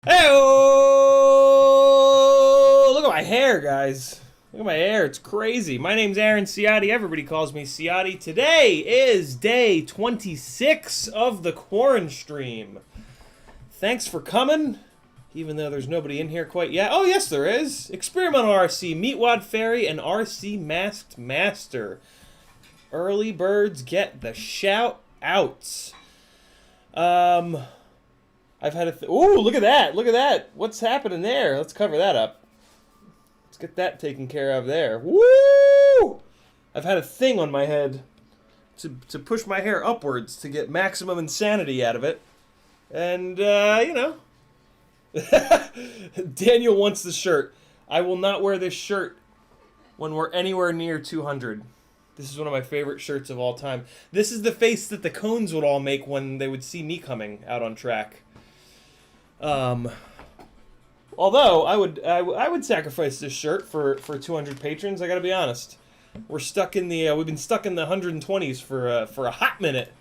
Hey, look at my hair, guys. Look at my hair. It's crazy. My name's Aaron Ciotti. Everybody calls me Ciotti. Today is day 26 of the Quaranstream. Thanks for coming, even though there's nobody in here quite yet. Oh, yes, there is. Experimental RC, Meatwad Fairy, and RC Masked Master. Early birds get the shout outs. I've had a ooh, look at that. Look at that. What's happening there? Let's cover that up. Let's get that taken care of there. Woo! I've had a thing on my head to push my hair upwards to get maximum insanity out of it. And, Daniel wants the shirt. I will not wear this shirt when we're anywhere near 200. This is one of my favorite shirts of all time. This is the face that the cones would all make when they would see me coming out on track. Although I would sacrifice this shirt for 200 patrons. I gotta be honest. We're stuck in the we've been stuck in the 120s for a hot minute,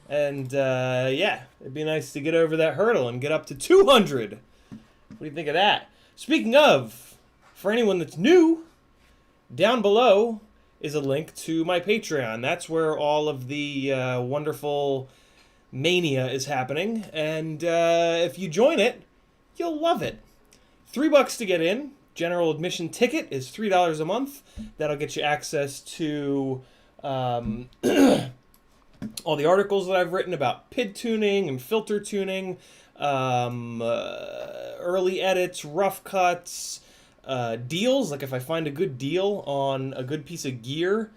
and yeah, it'd be nice to get over that hurdle and get up to 200. What do you think of that? Speaking of, for anyone that's new, down below is a link to my Patreon. That's where all of the wonderful mania is happening, and if you join it, you'll love it. $3 to get in. General admission ticket is $3 a month. That'll get you access to all the articles that I've written about PID tuning and filter tuning, early edits, rough cuts, deals. Like if I find a good deal on a good piece of gear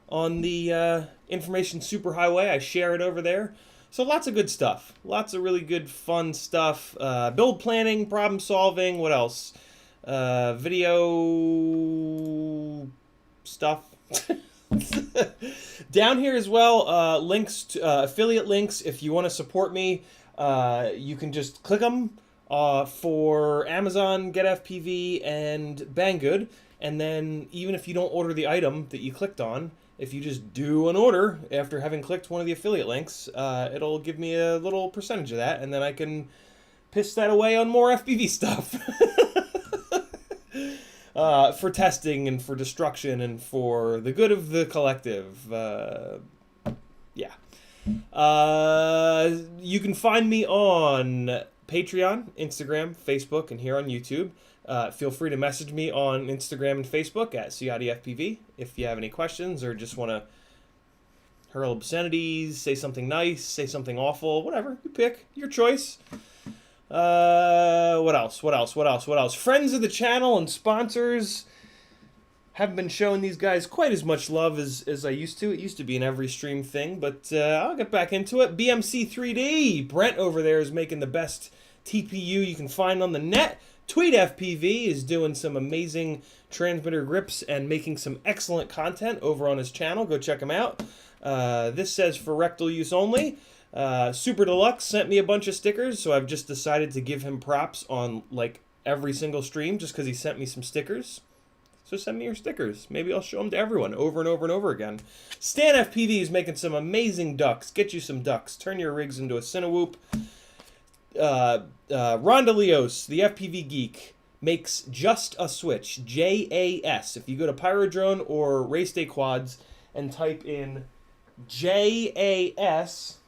on the information superhighway, I share it over there. So lots of good stuff. Lots of really good, fun stuff. Build planning, problem solving. What else? Video stuff. Down here as well, links to affiliate links. If you want to support me, you can just click them for Amazon, Get FPV, and Banggood. And then even if you don't order the item that you clicked on, if you just do an order after having clicked one of the affiliate links, it'll give me a little percentage of that, and then I can piss that away on more FPV stuff. For testing and for destruction and for the good of the collective. Yeah. You can find me on Patreon, Instagram, Facebook, and here on YouTube. Feel free to message me on Instagram and Facebook at CiottiFPV if you have any questions or just want to hurl obscenities, say something nice, say something awful, whatever. You pick. Your choice. What else? Friends of the channel and sponsors. Haven't been showing these guys quite as much love as I used to. It used to be an every stream thing, but I'll get back into it. BMC 3D. Brent over there is making the best TPU you can find on the net. Tweet FPV is doing some amazing transmitter grips and making some excellent content over on his channel. Go check him out. This says for rectal use only. Super Deluxe sent me a bunch of stickers, so I've just decided to give him props on like every single stream just because he sent me some stickers. So send me your stickers. Maybe I'll show them to everyone over and over and over again. Stan FPV is making some amazing ducks. Get you some ducks. Turn your rigs into a Cinewhoop. Rhonda Leos, the FPV geek, makes just a switch, JAS. If you go to Pyrodrone or Race Day Quads and type in JAS,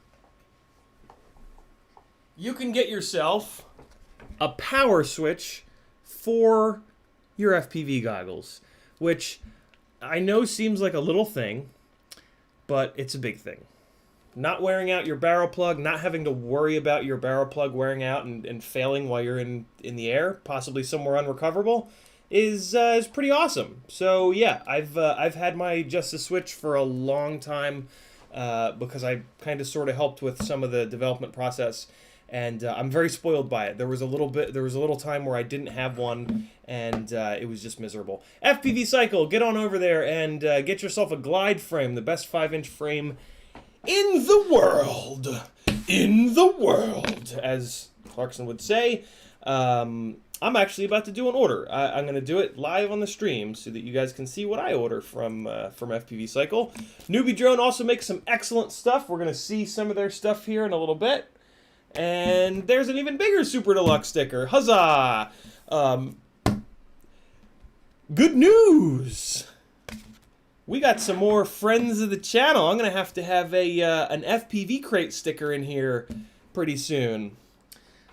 you can get yourself a power switch for your FPV goggles, which I know seems like a little thing, but it's a big thing. Not wearing out your barrel plug, not having to worry about your barrel plug wearing out and failing while you're in the air, possibly somewhere unrecoverable, is pretty awesome. So yeah, I've had my Just a Switch for a long time because I kind of sort of helped with some of the development process, and I'm very spoiled by it. There was a little time where I didn't have one, and it was just miserable. FPV Cycle, get on over there and get yourself a glide frame, the best 5-inch frame in the world, as Clarkson would say. I'm actually about to do an order. I'm going to do it live on the stream so that you guys can see what I order from FPV Cycle. Newbie Drone also makes some excellent stuff. We're going to see some of their stuff here in a little bit. And there's an even bigger Super Deluxe sticker. Huzzah! Good news! We got some more friends of the channel. I'm going to have an FPV crate sticker in here pretty soon.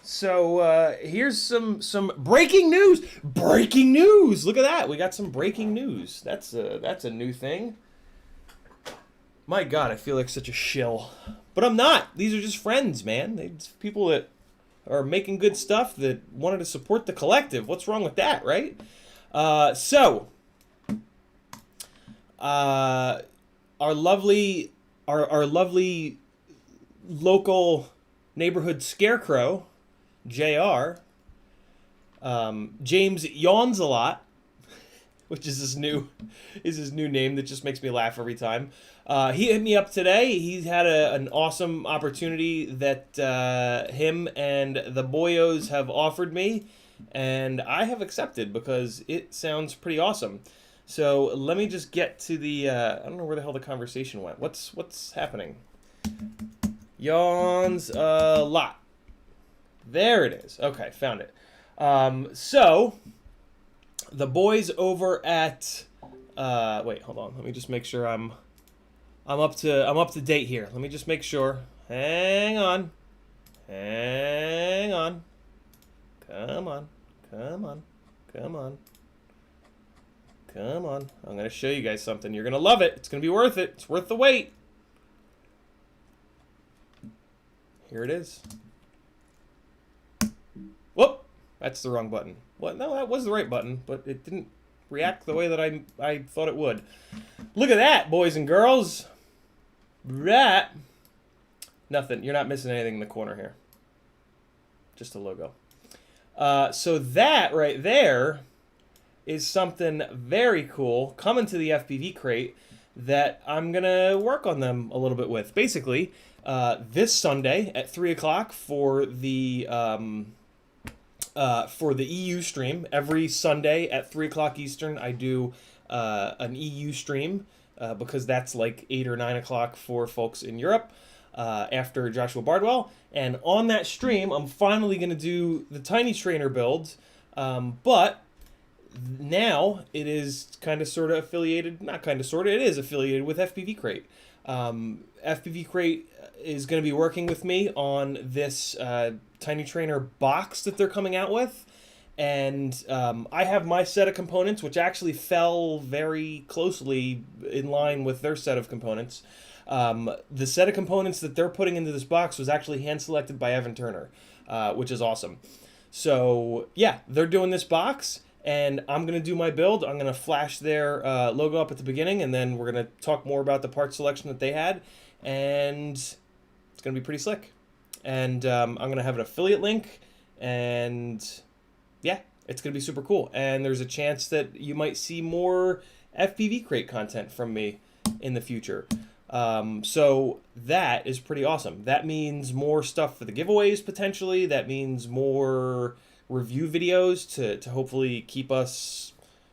So here's some breaking news. Breaking news! Look at that. We got some breaking news. That's a new thing. My God, I feel like such a shill. But I'm not. These are just friends, man. It's people that are making good stuff that wanted to support the collective. What's wrong with that, right? Our lovely local neighborhood scarecrow, JR, James Yawns a lot, which is his new name that just makes me laugh every time. He hit me up today. He's had an awesome opportunity that him and the boyos have offered me, and I have accepted because it sounds pretty awesome. So let me just get to the I don't know where the hell the conversation went. What's happening? Yawns a lot. There it is. Okay, found it. So the boys over at wait, hold on. Let me just make sure I'm up to date here. Let me just make sure. Hang on. Hang on. Come on. Come on. Come on. Come on. I'm going to show you guys something. You're going to love it. It's going to be worth it. It's worth the wait. Here it is. Whoop. That's the wrong button. What? No, that was the right button, but it didn't react the way that I thought it would. Look at that, boys and girls. That. Nothing. You're not missing anything in the corner here. Just a logo. So that right there is something very cool coming to the FPV crate that I'm going to work on them a little bit with. Basically, this Sunday at 3 o'clock for the EU stream. Every Sunday at 3 o'clock Eastern, I do an EU stream because that's like 8 or 9 o'clock for folks in Europe after Joshua Bardwell. And on that stream, I'm finally going to do the Tiny Trainer build, but now it is kind of sort of affiliated, not kind of sort of, it is affiliated with FPV Crate. FPV Crate is going to be working with me on this Tiny Trainer box that they're coming out with. And I have my set of components, which actually fell very closely in line with their set of components. The set of components that they're putting into this box was actually hand-selected by Evan Turner, which is awesome. So, yeah, they're doing this box, and I'm going to do my build. I'm going to flash their logo up at the beginning, and then we're going to talk more about the part selection that they had, and it's going to be pretty slick. And I'm going to have an affiliate link, and yeah, it's going to be super cool. And there's a chance that you might see more FPV Crate content from me in the future. So that is pretty awesome. That means more stuff for the giveaways potentially. That means more review videos to hopefully keep us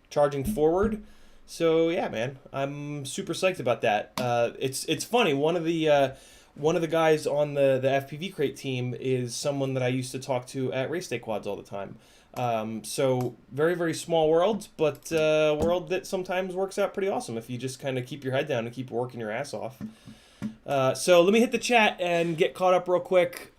charging forward. So yeah, man, I'm super psyched about that. It's funny. One of the guys on the FPV Crate team is someone that I used to talk to at Race Day Quads all the time. So very, very small world, but a world that sometimes works out pretty awesome if you just kind of keep your head down and keep working your ass off. So let me hit the chat and get caught up real quick.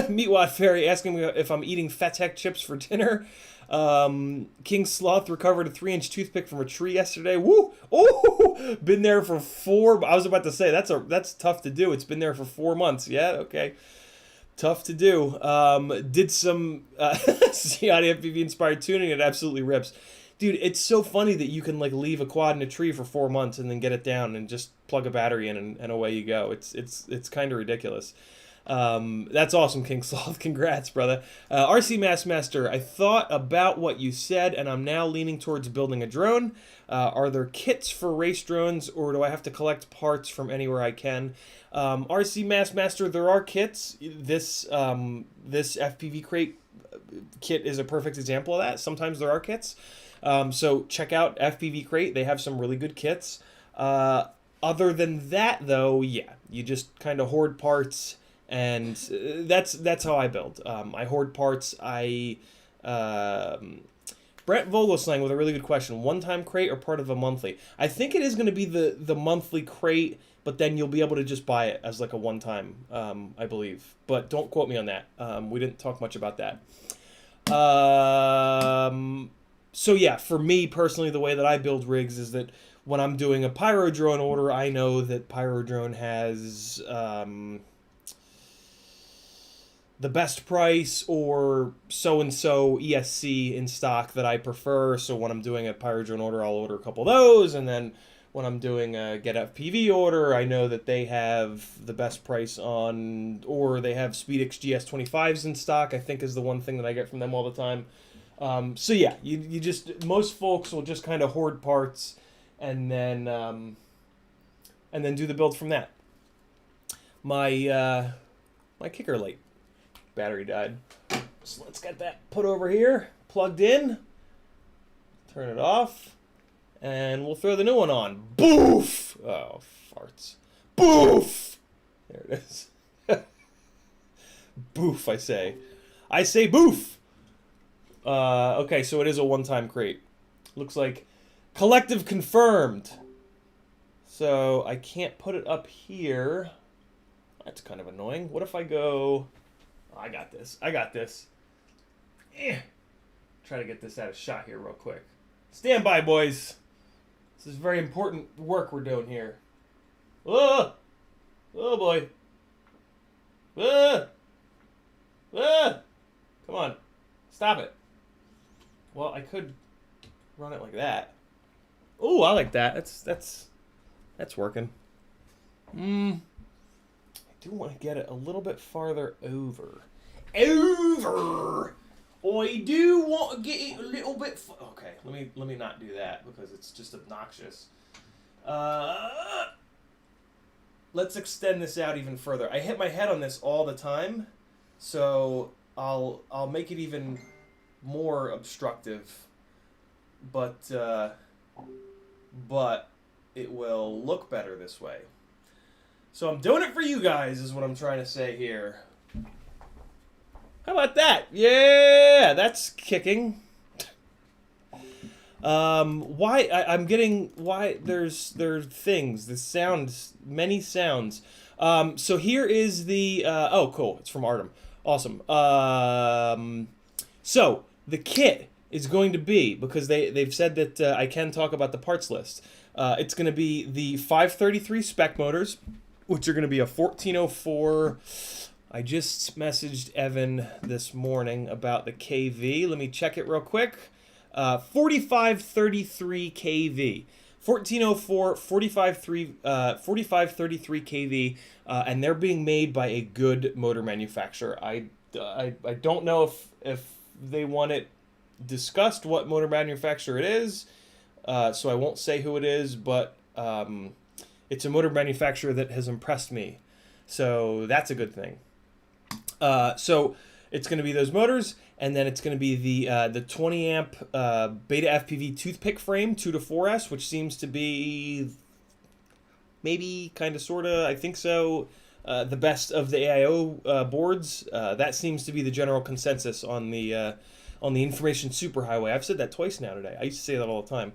Meatwad Fairy asking me if I'm eating Fat Tech chips for dinner. King Sloth recovered a 3-inch toothpick from a tree yesterday. Woo! Oh, been there for 4. I was about to say that's tough to do. It's been there for 4 months. Yeah, okay. Tough to do. Did some Ciati FPV inspired tuning. It absolutely rips. Dude, it's so funny that you can like leave a quad in a tree for 4 months and then get it down and just plug a battery in and away you go. It's kind of ridiculous. That's awesome, King Sloth. Congrats, brother. RC Master, I thought about what you said, and I'm now leaning towards building a drone. Are there kits for race drones, or do I have to collect parts from anywhere I can? RC Master, there are kits. This FPV Crate kit is a perfect example of that. Sometimes there are kits. So check out FPV Crate. They have some really good kits. Other than that, though, yeah, you just kind of hoard parts And that's how I build. I hoard parts. Brett Vogelslang with a really good question. One-time crate or part of a monthly? I think it is going to be the monthly crate, but then you'll be able to just buy it as like a one-time, I believe. But don't quote me on that. We didn't talk much about that. So yeah, for me personally, the way that I build rigs is that when I'm doing a Pyro Drone order, I know that Pyro Drone has the best price or so-and-so ESC in stock that I prefer. So when I'm doing a Pyro Drone order, I'll order a couple of those. And then when I'm doing a Get FPV order, I know that they have the best price on, or they have SpeedX GS25s in stock, I think is the one thing that I get from them all the time. So yeah, you just, most folks will just kind of hoard parts and then do the build from that. My kicker light battery died. So let's get that put over here, plugged in, turn it off, and we'll throw the new one on. Boof! Oh, farts. Boof! There it is. Boof, I say. I say boof! Okay, so it is a one-time crate. Looks like collective confirmed. So I can't put it up here. That's kind of annoying. What if I go... I got this. I got this. Try to get this out of shot here real quick. Stand by, boys. This is very important work we're doing here. Oh! Oh, boy. Come on. Stop it. Well, I could run it like that. Oh, I like that. That's working. I do want to get it a little bit farther over. I do want to get it a little bit. Okay, let me not do that because it's just obnoxious. Let's extend this out even further. I hit my head on this all the time, so I'll make it even more obstructive. But it will look better this way. So I'm doing it for you guys, is what I'm trying to say here. How about that? Yeah, that's kicking. There's things, the sounds, many sounds. So here is the, oh, cool, it's from Artem. Awesome. So the kit is going to be, because they've said that I can talk about the parts list. It's going to be the 533 spec motors, which are going to be a 1404. I just messaged Evan this morning about the KV. Let me check it real quick. 4533 KV. 1404, 4533 KV, and they're being made by a good motor manufacturer. I don't know if they want it discussed what motor manufacturer it is, so I won't say who it is, but it's a motor manufacturer that has impressed me, so that's a good thing. So it's going to be those motors, and then it's going to be the 20 amp Beta FPV toothpick frame 2 to 4S, which seems to be maybe kind of sort of, I think so, the best of the AIO boards. That seems to be the general consensus on the information superhighway. I've said that twice now today. I used to say that all the time.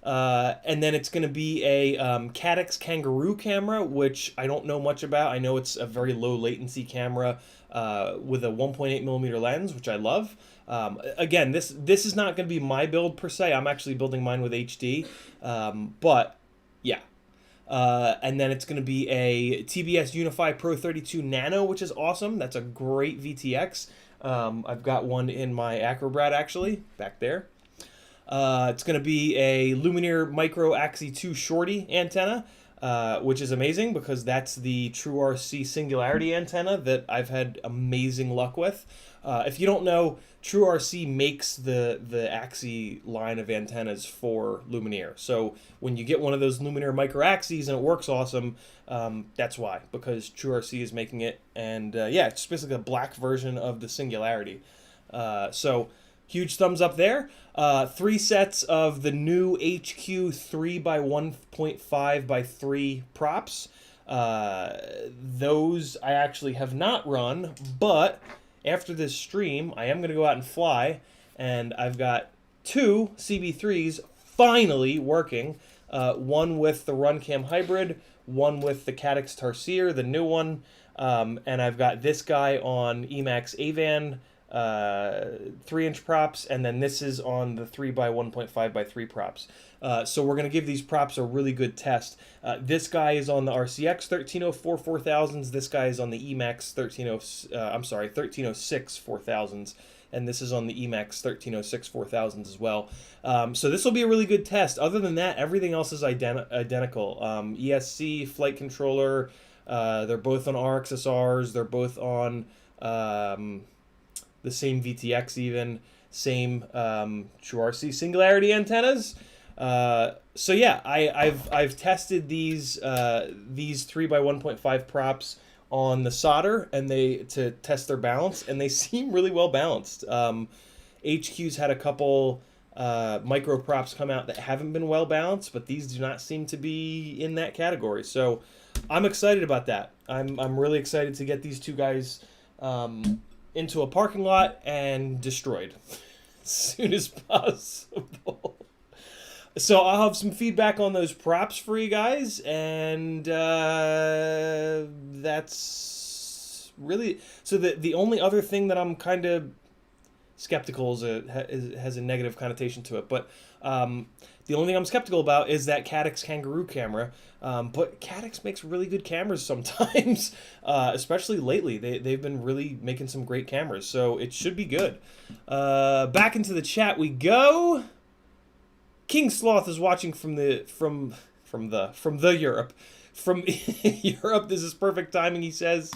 And then it's going to be a Caddx Kangaroo camera, which I don't know much about. I know it's a very low latency camera with a 1.8 millimeter lens, which I love. Again, this is not going to be my build per se. I'm actually building mine with HD, but yeah. And then it's going to be a TBS Unify Pro 32 Nano, which is awesome. That's a great VTX. I've got one in my Acrobat actually back there. It's going to be a Lumineer Micro Axi 2 Shorty antenna, which is amazing because that's the True RC Singularity antenna that I've had amazing luck with. If you don't know, True RC makes the Axi line of antennas for Lumineer. So when you get one of those Lumineer Micro Axis and it works awesome, that's why, because True RC is making it. And yeah, it's basically a black version of the Singularity. So huge thumbs up there. 3 sets of the new HQ 3 by 1.5 by 3 props. Those I actually have not run, but after this stream, I am going to go out and fly, and I've got 2 CB3s finally working. One with the Runcam Hybrid, one with the Caddx Tarsier, the new one, and I've got this guy on Emax Avan 3-inch props, and then this is on the 3x1.5x3 props. So we're going to give these props a really good test. This guy is on the RCX 1304 4000s. This guy is on the Emax 1306 4000s. And this is on the Emax 1306 4000s as well. So this will be a really good test. Other than that, everything else is identical. ESC, flight controller, they're both on RXSRs. They're both on the same VTX even. Same True RC Singularity antennas. So yeah, I've tested these 3x1.5 props on the solder and to test their balance, and they seem really well balanced. HQ's had a couple micro props come out that haven't been well balanced, but these do not seem to be in that category. So I'm excited about that. I'm really excited to get these two guys into a parking lot and destroyed as soon as possible. So I'll have some feedback on those props for you guys, and that's really... So the only other thing that I'm kind of skeptical has a negative connotation to it, but the only thing I'm skeptical about is that Caddx Kangaroo camera. But Caddx makes really good cameras sometimes, especially lately. They've been really making some great cameras, so it should be good. Back into the chat we go. King Sloth is watching from Europe. From Europe, this is perfect timing, he says.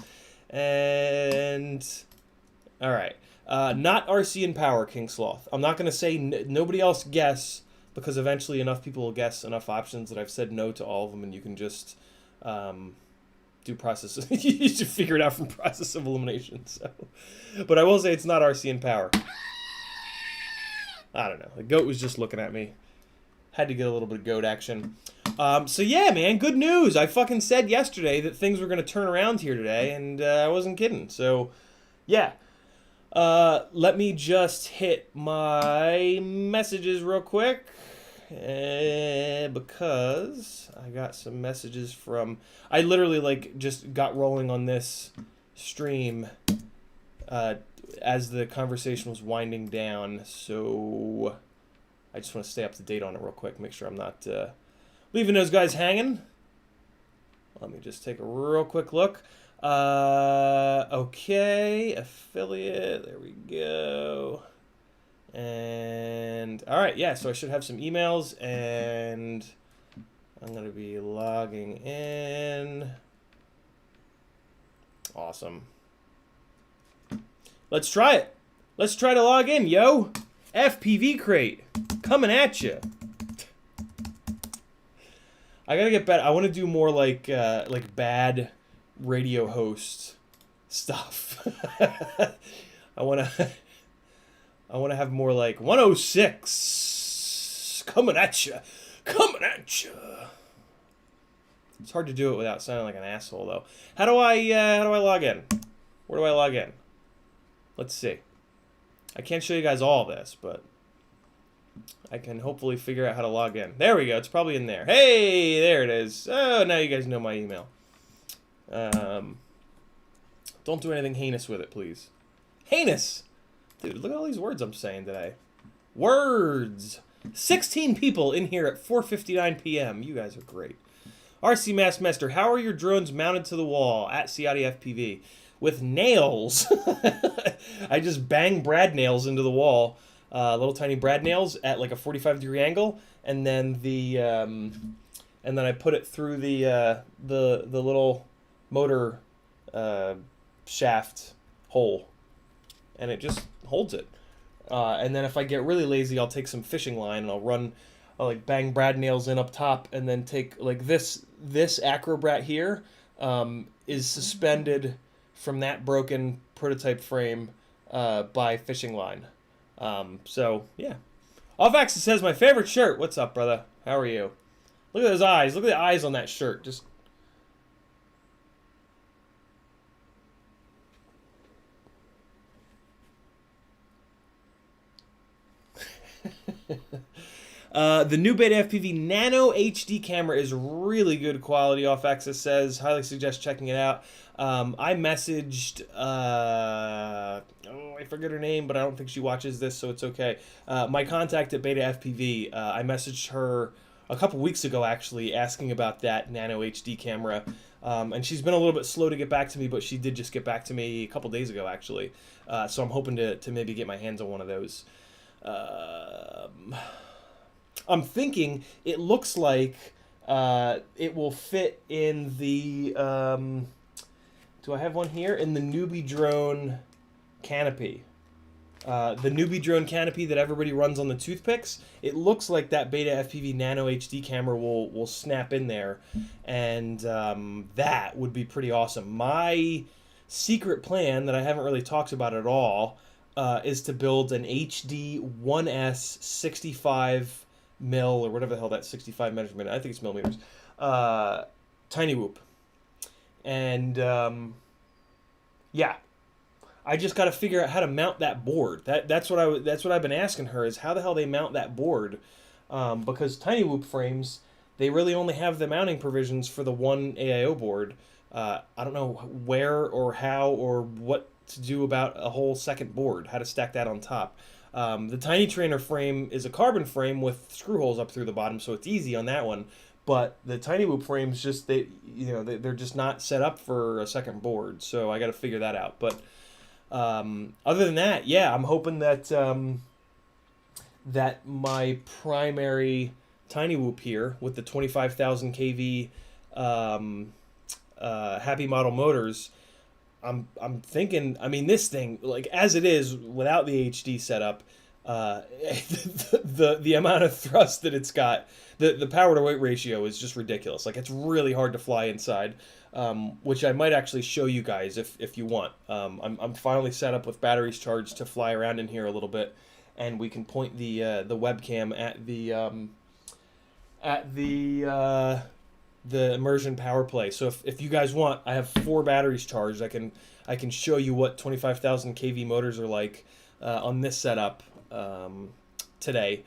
And all right, not RC and Power, King Sloth. I'm not gonna say nobody else guess, because eventually enough people will guess enough options that I've said no to all of them, and you can just do process. You should figure it out from process of elimination. So, but I will say it's not RC and Power. I don't know. The goat was just looking at me. Had to get a little bit of goat action. So yeah, man, good news. I fucking said yesterday that things were going to turn around here today, and I wasn't kidding. So, yeah. Let me just hit my messages real quick. Because I got some messages from... I literally, just got rolling on this stream as the conversation was winding down. So... I just want to stay up to date on it real quick, make sure I'm not leaving those guys hanging. Let me just take a real quick look. Okay, affiliate, there we go. And, all right, yeah, so I should have some emails, and I'm going to be logging in. Awesome. Let's try it. Let's try to log in, yo. FPV crate coming at you. I gotta get better. I want to do more like bad radio host stuff. I want to have more like 106 coming at you, coming at you. It's hard to do it without sounding like an asshole, though. How do I log in? Where do I log in? Let's see. I can't show you guys all this, but I can hopefully figure out how to log in. There we go. It's probably in there. Hey, there it is. Oh, now you guys know my email. Don't do anything heinous with it, please. Heinous! Dude, look at all these words I'm saying today. Words! 16 people in here at 4:59 p.m. You guys are great. RC Master, how are your drones mounted to the wall at Ciotti FPV? With nails. I just bang brad nails into the wall, little tiny brad nails at like a 45-degree angle, and then and then I put it through the little motor shaft hole, and it just holds it. And then if I get really lazy, I'll take some fishing line and I'll like bang brad nails in up top, and then take like this Acrobrat here is suspended from that broken prototype frame by fishing line. So, yeah. Off-Axis says, my favorite shirt. What's up, brother? How are you? Look at those eyes. Look at the eyes on that shirt. Just The new Beta FPV Nano HD camera is really good quality, Off Access says. Highly suggest checking it out. I messaged, I forget her name, but I don't think she watches this, so it's okay. My contact at Beta FPV, I messaged her a couple weeks ago, actually, asking about that Nano HD camera. And she's been a little bit slow to get back to me, but she did just get back to me a couple days ago, actually. So I'm hoping to maybe get my hands on one of those. I'm thinking it looks like it will fit in the... do I have one here? In the Newbie Drone canopy. The Newbie Drone canopy that everybody runs on the toothpicks. It looks like that Beta FPV Nano HD camera will snap in there. And that would be pretty awesome. My secret plan that I haven't really talked about at all is to build an HD 1S 65 mil, or whatever the hell that 65 measurement, I think it's millimeters, tiny whoop. And yeah, I just got to figure out how to mount that board. That's what I've been asking her, is how the hell they mount that board, because tiny whoop frames, they really only have the mounting provisions for the one AIO board. I don't know where or how or what to do about a whole second board, how to stack that on top. The Tiny Trainer frame is a carbon frame with screw holes up through the bottom, so it's easy on that one. But the Tiny Whoop frames, just they're just not set up for a second board, so I got to figure that out. But other than that, yeah, I'm hoping that that my primary Tiny Whoop here with the 25,000 kV Happy Model motors. I'm thinking, I mean, this thing, like, as it is, without the HD setup, the amount of thrust that it's got, the power to weight ratio is just ridiculous. Like, it's really hard to fly inside, which I might actually show you guys if you want. I'm finally set up with batteries charged to fly around in here a little bit, and we can point the webcam at the immersion power play. So if you guys want, I have 4 batteries charged. I can show you what 25,000 kV motors are like on this setup today.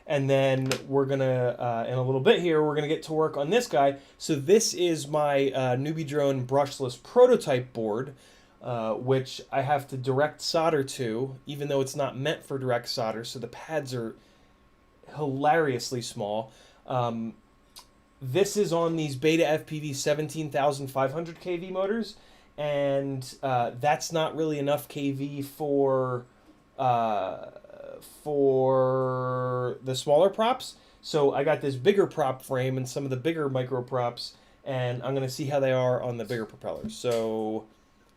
And then we're gonna in a little bit here, we're gonna get to work on this guy. So this is my Newbie Drone brushless prototype board, which I have to direct solder to, even though it's not meant for direct solder. So the pads are hilariously small. This is on these Beta FPV 17,500 kV motors, and that's not really enough kV for the smaller props. So I got this bigger prop frame and some of the bigger micro props, and I'm going to see how they are on the bigger propellers. So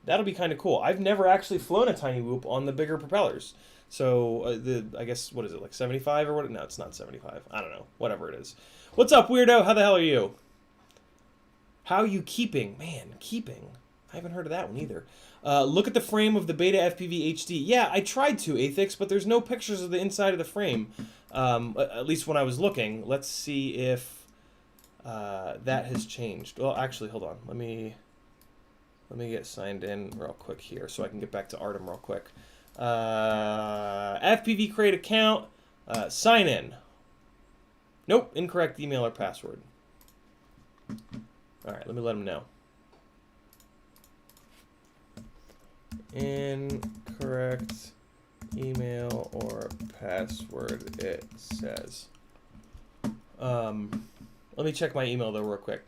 that'll be kind of cool. I've never actually flown a Tiny Whoop on the bigger propellers. So I guess, what is it, like 75 or what? No, it's not 75. I don't know. Whatever it is. What's up, weirdo? How the hell are you? How are you keeping? Man, keeping. I haven't heard of that one either. Look at the frame of the Beta FPV HD. Yeah, I tried to, Athix, but there's no pictures of the inside of the frame. At least when I was looking. Let's see if that has changed. Well, actually, hold on. Let me get signed in real quick here so I can get back to Artem real quick. FPV create account. Sign in. Nope, incorrect email or password. All right, let me let him know. Incorrect email or password, it says. Let me check my email though real quick.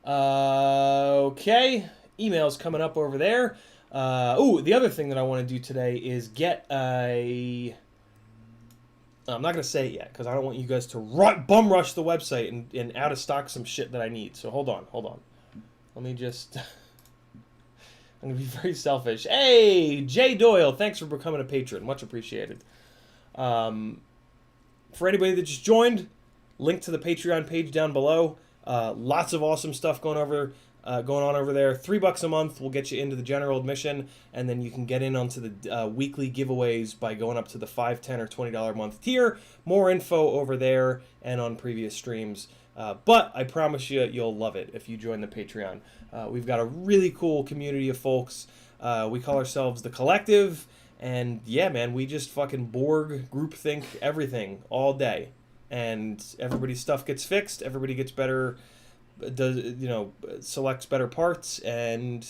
Okay, email's coming up over there. The other thing that I want to do today is get a... I'm not going to say it yet because I don't want you guys to bum rush the website and out of stock some shit that I need. So hold on. Let me just... I'm going to be very selfish. Hey, Jay Doyle, thanks for becoming a patron. Much appreciated. For anybody that just joined, link to the Patreon page down below. Lots of awesome stuff going on over there. $3 a month will get you into the general admission, and then you can get in onto the weekly giveaways by going up to the $5, $10, or $20 a month tier. More info over there and on previous streams. But I promise you'll love it if you join the Patreon. We've got a really cool community of folks. We call ourselves The Collective, And yeah, man, we just fucking Borg groupthink everything all day, and everybody's stuff gets fixed. Everybody gets better, does selects better parts, and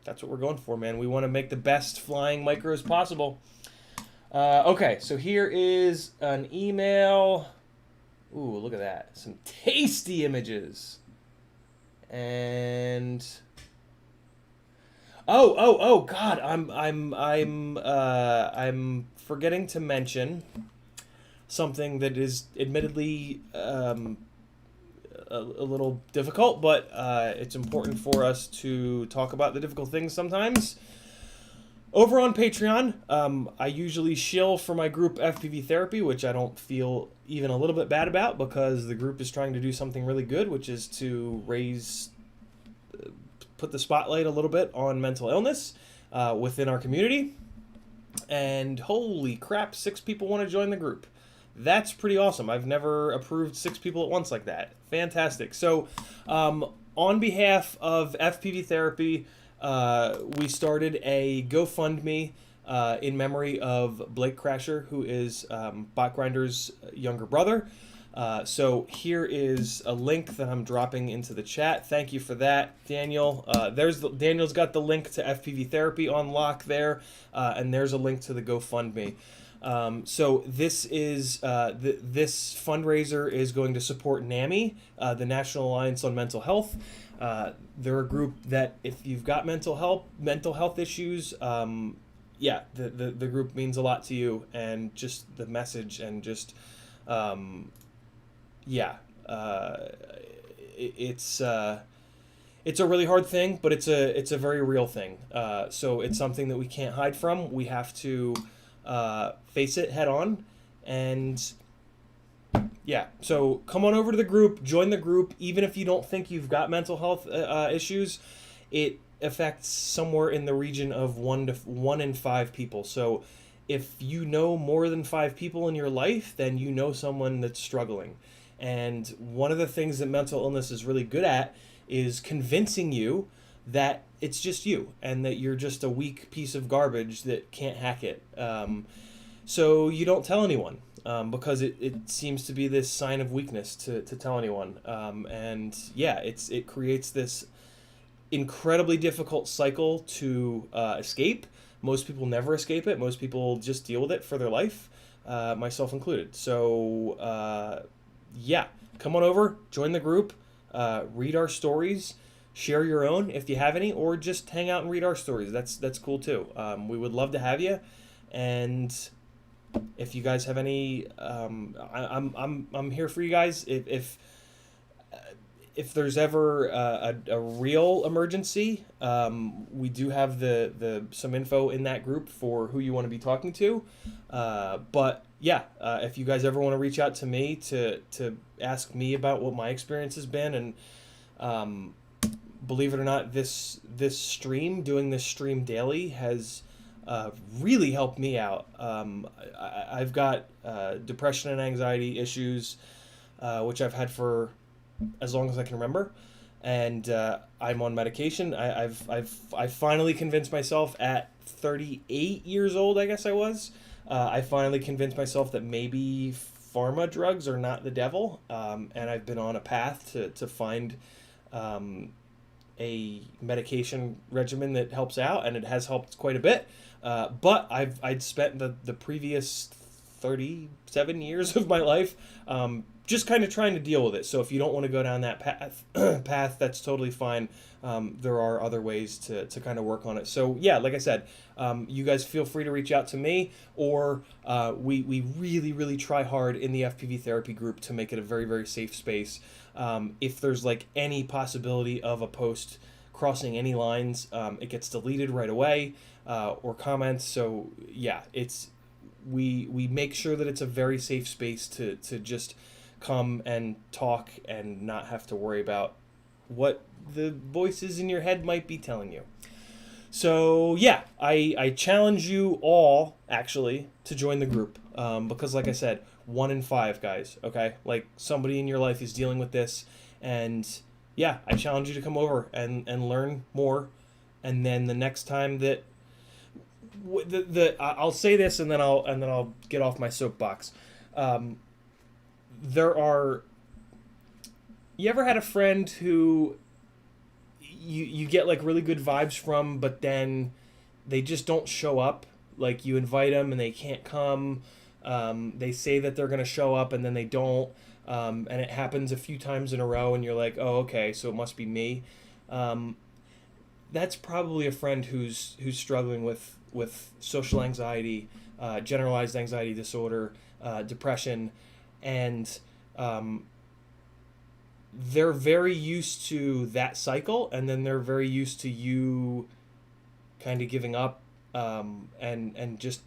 that's what we're going for, man. We want to make the best flying micros possible. Okay, so here is an email. Ooh, look at that! Some tasty images, and oh God, I'm forgetting to mention something that is admittedly a little difficult, but it's important for us to talk about the difficult things sometimes. Over on Patreon, I usually shill for my group FPV Therapy, which I don't feel even a little bit bad about, because the group is trying to do something really good, which is to put the spotlight a little bit on mental illness within our community. And holy crap, 6 people want to join the group. That's pretty awesome. I've never approved 6 people at once like that. Fantastic. So on behalf of FPV Therapy, we started a GoFundMe in memory of Blake Crasher, who is Bot Grinder's younger brother. So here is a link that I'm dropping into the chat. Thank you for that, Daniel. Daniel's got the link to FPV Therapy on lock there, and there's a link to the GoFundMe. So this is this fundraiser is going to support NAMI, the National Alliance on Mental Health. They're a group that, if you've got mental health issues, the group means a lot to you, and just the message, and just it's a really hard thing, but it's a very real thing. So it's something that we can't hide from. We have to face it head on, and yeah. So come on over to the group, join the group. Even if you don't think you've got mental health issues, it affects somewhere in the region of 1 in 5 people. So if you know more than 5 people in your life, then you know someone that's struggling. And one of the things that mental illness is really good at is convincing you that it's just you, and that you're just a weak piece of garbage that can't hack it. So you don't tell anyone, because it seems to be this sign of weakness to tell anyone. And yeah, it creates this incredibly difficult cycle to escape. Most people never escape it. Most people just deal with it for their life, myself included. So yeah, come on over, join the group, read our stories, share your own if you have any, or just hang out and read our stories. That's cool too. We would love to have you, and if you guys have any, I'm here for you guys. If there's ever a real emergency, we do have the some info in that group for who you want to be talking to. But yeah, if you guys ever want to reach out to me to ask me about what my experience has been, and believe it or not, doing this stream daily has really helped me out. I've got depression and anxiety issues, which I've had for as long as I can remember, and I'm on medication. I finally convinced myself at 38 years old, I guess I was. I finally convinced myself that maybe pharma drugs are not the devil, and I've been on a path to find a medication regimen that helps out, and it has helped quite a bit. But I'd spent the previous 37 years of my life just kind of trying to deal with it. So if you don't want to go down that path, that's totally fine. There are other ways to kind of work on it. So yeah, like I said, you guys feel free to reach out to me, or we really, really try hard in the FPV Therapy group to make it a very, very safe space. If there's like any possibility of a post crossing any lines, it gets deleted right away, or comments. So yeah, we make sure that it's a very safe space to just come and talk and not have to worry about what the voices in your head might be telling you. So yeah, I challenge you all actually to join the group, because like I said, 1 in 5 guys, okay? Like, somebody in your life is dealing with this, and yeah, I challenge you to come over and learn more. And then the next time that I'll say this and then I'll get off my soapbox. There are. You ever had a friend who you get like really good vibes from, but then they just don't show up? Like you invite them and they can't come. They say that they're gonna show up and then they don't. And it happens a few times in a row, and you're like, oh, okay, so it must be me. That's probably a friend who's struggling with social anxiety, generalized anxiety disorder, depression, and they're very used to that cycle, and then they're very used to you kind of giving up, and just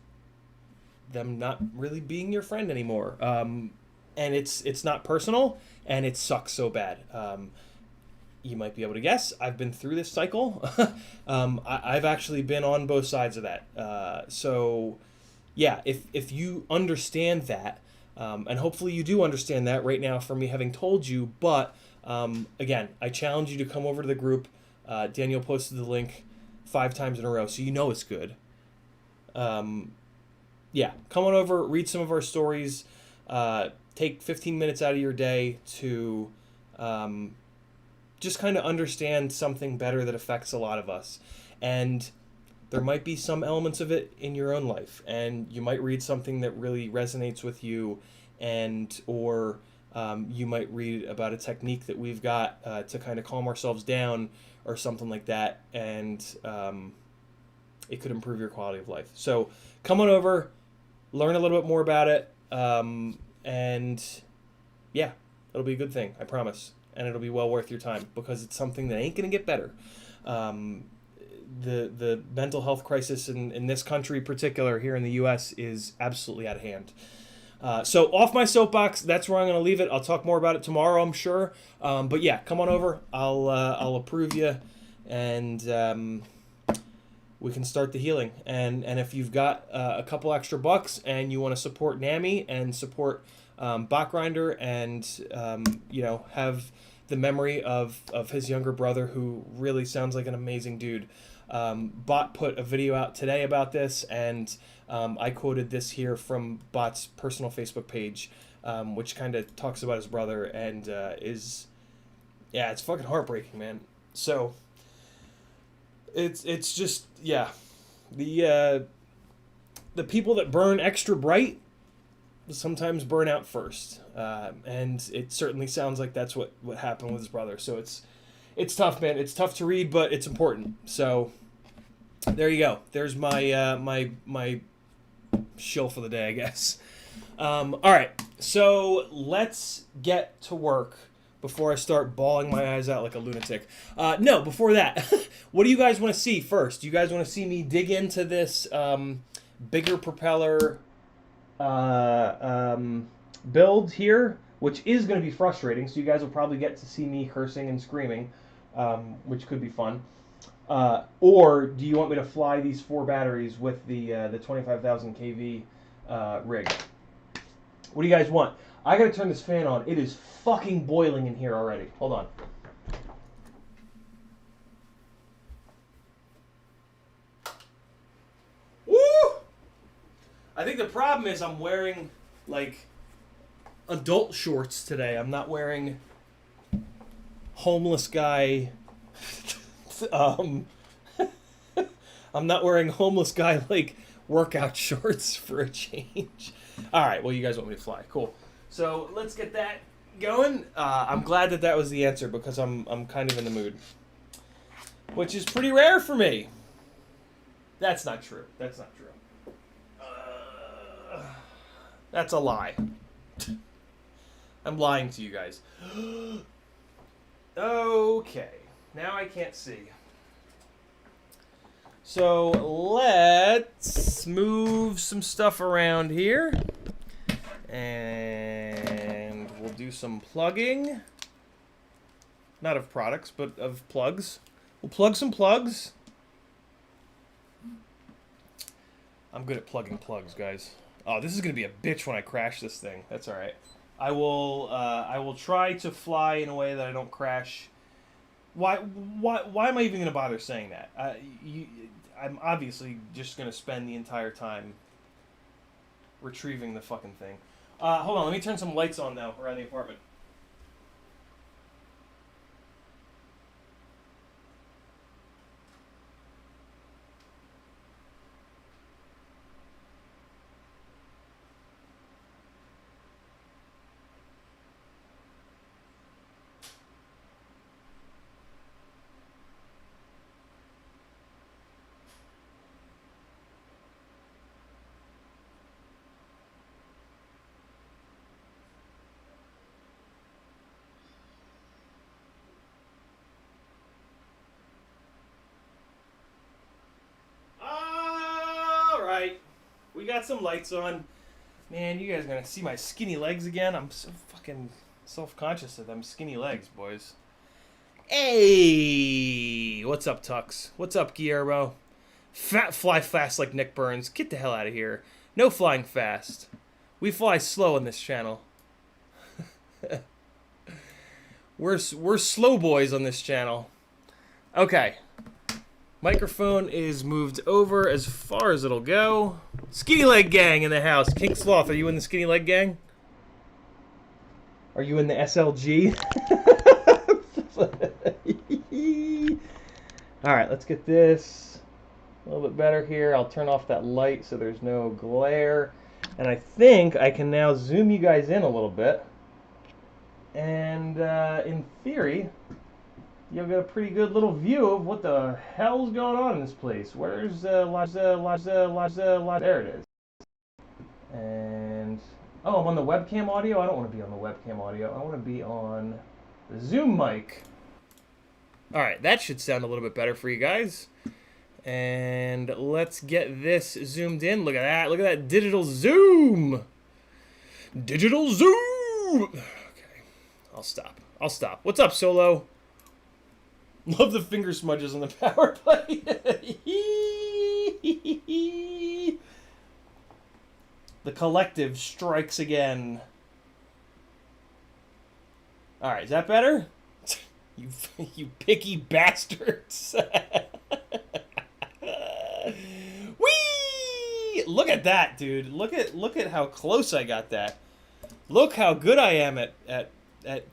them not really being your friend anymore. And it's not personal, and it sucks so bad. You might be able to guess, I've been through this cycle. I've actually been on both sides of that. So, yeah, if you understand that, and hopefully you do understand that right now from me having told you, but again, I challenge you to come over to the group. Daniel posted the link 5 times in a row, so you know it's good. Yeah, come on over, read some of our stories, take 15 minutes out of your day to just kind of understand something better that affects a lot of us. And there might be some elements of it in your own life, and you might read something that really resonates with you, or you might read about a technique that we've got to kind of calm ourselves down or something like that, and it could improve your quality of life. So come on over, learn a little bit more about it, and yeah, it'll be a good thing, I promise. And it'll be well worth your time, because it's something that ain't going to get better. The mental health crisis in this country in particular, here in the U.S., is absolutely out of hand. So off my soapbox, that's where I'm going to leave it. I'll talk more about it tomorrow, I'm sure. But yeah, come on over. I'll approve you, and we can start the healing. And if you've got a couple extra bucks and you want to support NAMI and support Botgrinder, and have the memory of his younger brother, who really sounds like an amazing dude. Bot put a video out today about this, and I quoted this here from Bot's personal Facebook page, which kind of talks about his brother, and it's fucking heartbreaking, man. So it's just, yeah, the people that burn extra bright sometimes burn out first, and it certainly sounds like that's what happened with his brother. So it's tough, man. It's tough to read, but it's important. So there you go. There's my my shill for the day, I guess. All right, so let's get to work before I start bawling my eyes out like a lunatic. No, before that, what do you guys want to see first? Do you guys want to see me dig into this bigger propeller build here, which is going to be frustrating, so you guys will probably get to see me cursing and screaming, which could be fun, or do you want me to fly these 4 batteries with the 25,000 kV rig? What do you guys want? I gotta turn this fan on. It is fucking boiling in here already. Hold on. Woo! I think the problem is I'm wearing like adult shorts today. I'm not wearing homeless guy I'm not wearing homeless guy like workout shorts for a change. All right, well, you guys want me to fly. Cool. So let's get that going. I'm glad that was the answer, because I'm kind of in the mood, which is pretty rare for me. That's not true. That's not true. That's a lie. I'm lying to you guys. Okay. Now I can't see. So let's move some stuff around here. And we'll do some plugging. Not of products, but of plugs. We'll plug some plugs. I'm good at plugging plugs, guys. Oh, this is going to be a bitch when I crash this thing. That's all right. I will try to fly in a way that I don't crash. Why am I even going to bother saying that? I'm obviously just gonna spend the entire time retrieving the fucking thing. Hold on, let me turn some lights on now around the apartment. Alright. We got some lights on. Man, you guys are gonna see my skinny legs again. I'm so fucking self-conscious of them skinny legs, boys. Hey! What's up, Tux? What's up, Guillermo? Fly fast like Nick Burns. Get the hell out of here. No flying fast. We fly slow on this channel. we're slow boys on this channel. Okay. Microphone is moved over as far as it'll go. Skinny Leg Gang in the house. King Sloth, are you in the Skinny Leg Gang? Are you in the SLG? Alright, let's get this a little bit better here. I'll turn off that light so there's no glare. And I think I can now zoom you guys in a little bit. And in theory, you'll get a pretty good little view of what the hell's going on in this place. Where's there it is. And oh, I'm on the webcam audio. I don't want to be on the webcam audio. I want to be on the Zoom mic. All right, that should sound a little bit better for you guys. And let's get this zoomed in. Look at that. Look at that digital zoom. Digital zoom. Okay, I'll stop. What's up, Solo? Love the finger smudges on the power play. The collective strikes again. All right, is that better? You picky bastards. Whee! Look at that, dude. Look at how close I got that. Look how good I am at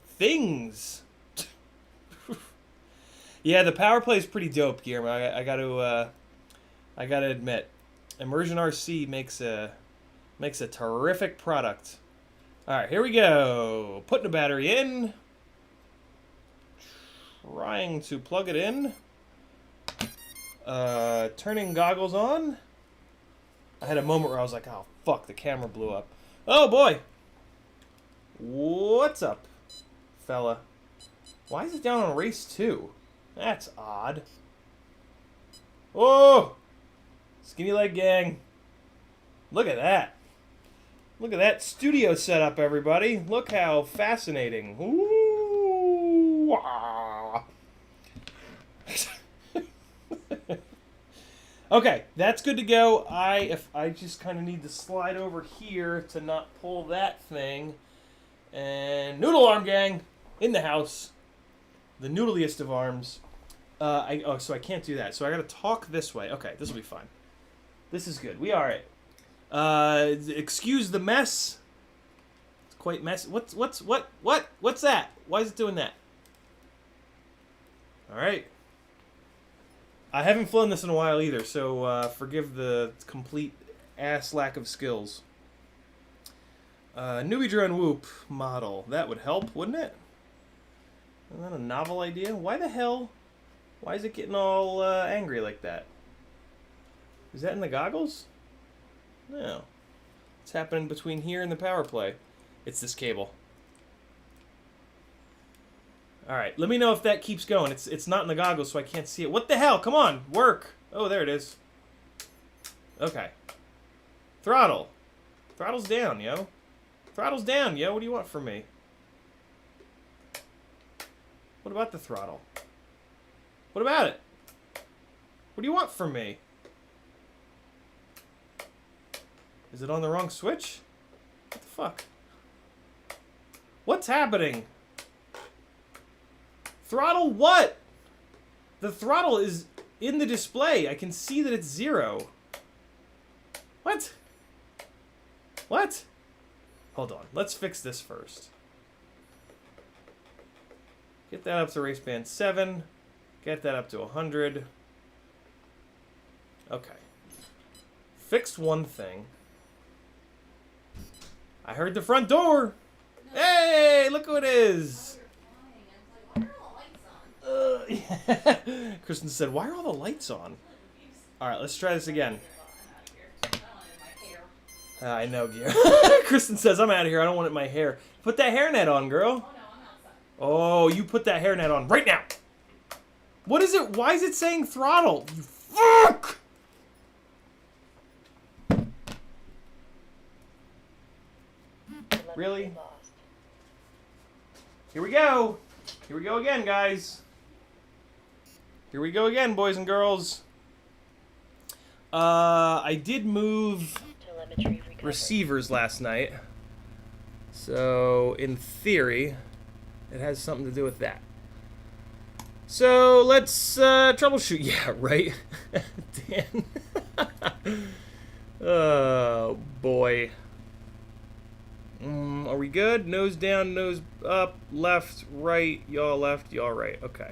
things. Yeah, the power play is pretty dope, Guillermo. I got to admit, Immersion RC makes a terrific product. All right, here we go. Putting the battery in. Trying to plug it in. Turning goggles on. I had a moment where I was like, oh, fuck, the camera blew up. Oh, boy. What's up, fella? Why is it down on race 2? That's odd. Oh! Skinny Leg Gang. Look at that. Look at that studio setup, everybody. Look how fascinating. Ooh! Okay, that's good to go. If I just kind of need to slide over here to not pull that thing. And Noodle Arm Gang in the house. The noodliest of arms. So I can't do that. So I gotta talk this way. Okay, this will be fine. This is good. We are it. Excuse the mess. It's quite messy. What's that? Why is it doing that? All right. I haven't flown this in a while either, so forgive the complete ass lack of skills. Newbie drone whoop model. That would help, wouldn't it? Isn't that a novel idea? Why the hell? Why is it getting all angry like that? Is that in the goggles? No. It's happening between here and the power play. It's this cable. Alright, let me know if that keeps going. It's not in the goggles, so I can't see it. What the hell? Come on, work! Oh, there it is. Okay. Throttle. Throttle's down, yo. Throttle's down, yo. What do you want from me? What about the throttle? What about it? What do you want from me? Is it on the wrong switch? What the fuck? What's happening? Throttle what? The throttle is in the display. I can see that it's 0. What? What? Hold on. Let's fix this first. Get that up to race band 7. Get that up to 100. Okay. Fixed one thing. I heard the front door. No. Hey, look who it is. Yeah. Kristen said, why are all the lights on? Alright, let's try this again. I know, Gear. Kristen says, I'm out of here. I don't want it in my hair. Put that hairnet on, girl. Oh, you put that hairnet on right now. What is it? Why is it saying throttle? You fuck! Really? Here we go. Here we go again, guys. Here we go again, boys and girls. I did move receivers last night. So, in theory, it has something to do with that. So, let's troubleshoot. Yeah, right? Dan. Oh, boy. Are we good? Nose down, nose up, left, right, y'all left, y'all right. Okay.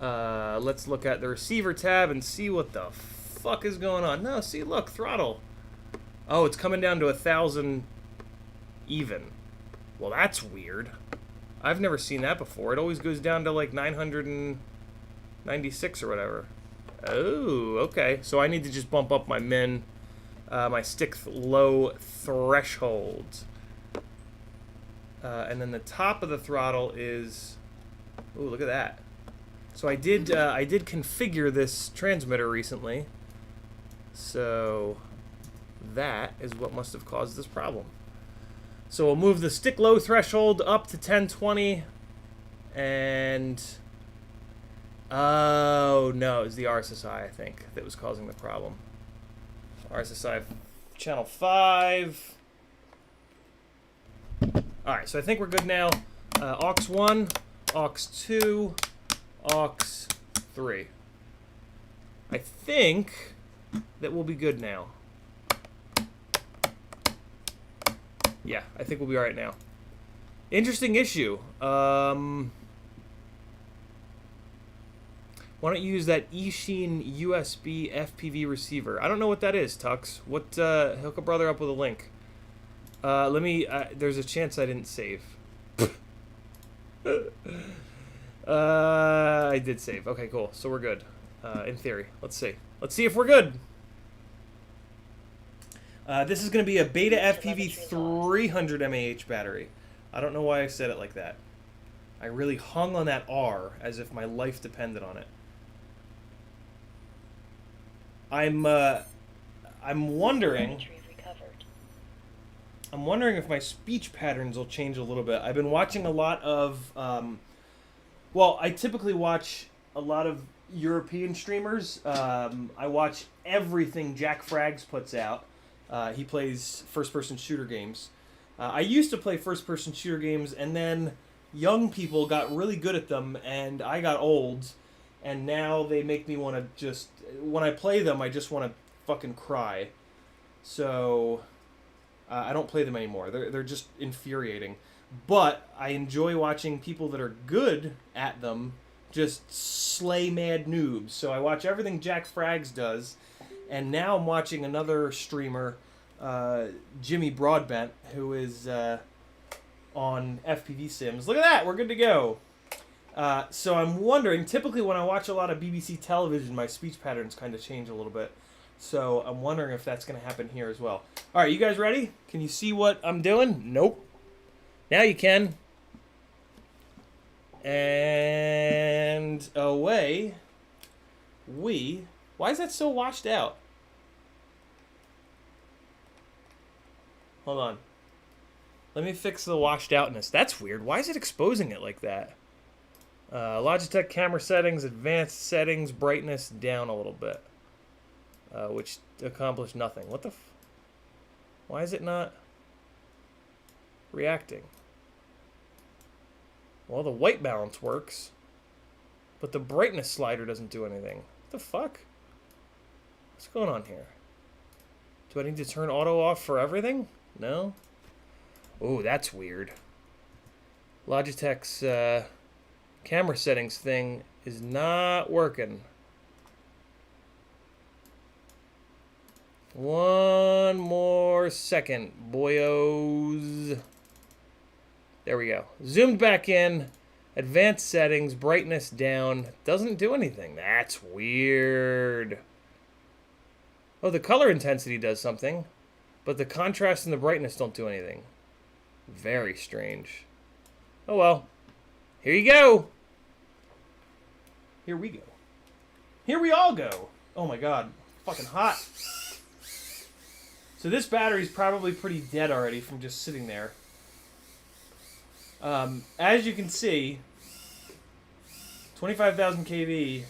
Let's look at the receiver tab and see what the fuck is going on. No, see, look, throttle. Oh, it's coming down to 1,000 even. Well, that's weird. I've never seen that before. It always goes down to like 996 or whatever. Oh, okay. So I need to just bump up my my stick low threshold. And then the top of the throttle is... Ooh, look at that. So I did configure this transmitter recently. So that is what must have caused this problem. So we'll move the stick low threshold up to 1020. And... Oh, no, it was the RSSI, I think, that was causing the problem. RSSI channel 5... Alright, so I think we're good now. Aux 1, Aux 2, Aux 3. I think that we'll be good now. Yeah, I think we'll be alright now. Interesting issue. Why don't you use that eSheen USB FPV receiver? I don't know what that is, Tux. What, hook a brother up with a link. Let me, there's a chance I didn't save. I did save. Okay, cool. So we're good. In theory. Let's see. Let's see if we're good. This is going to be a Beta FPV 300 mAh battery. I don't know why I said it like that. I really hung on that R as if my life depended on it. I'm wondering if my speech patterns will change a little bit. I've been watching a lot of, well, I typically watch a lot of European streamers. I watch everything Jack Frags puts out. He plays first-person shooter games. I used to play first-person shooter games, and then young people got really good at them, and I got old, and now they make me want to just... When I play them, I just want to fucking cry. So... I don't play them anymore. They're just infuriating. But I enjoy watching people that are good at them just slay mad noobs. So I watch everything Jack Frags does. And now I'm watching another streamer, Jimmy Broadbent, who is on FPV Sims. Look at that! We're good to go. So I'm wondering, typically when I watch a lot of BBC television, my speech patterns kind of change a little bit. So I'm wondering if that's going to happen here as well. All right, you guys ready? Can you see what I'm doing? Nope. Now you can. And away we... Why is that so washed out? Hold on. Let me fix the washed outness. That's weird. Why is it exposing it like that? Logitech camera settings, advanced settings, brightness down a little bit. Which accomplished nothing. What the f... Why is it not reacting? Well, the white balance works, but the brightness slider doesn't do anything. What the fuck? What's going on here? Do I need to turn auto off for everything? No? Oh, that's weird. Logitech's camera settings thing is not working. One more second, boyos. There we go. Zoomed back in. Advanced settings, brightness down. Doesn't do anything. That's weird. Oh, the color intensity does something, but the contrast and the brightness don't do anything. Very strange. Oh well. Here you go. Here we go. Here we all go. Oh my god. Fucking hot. So this battery's probably pretty dead already from just sitting there. As you can see, 25,000 kV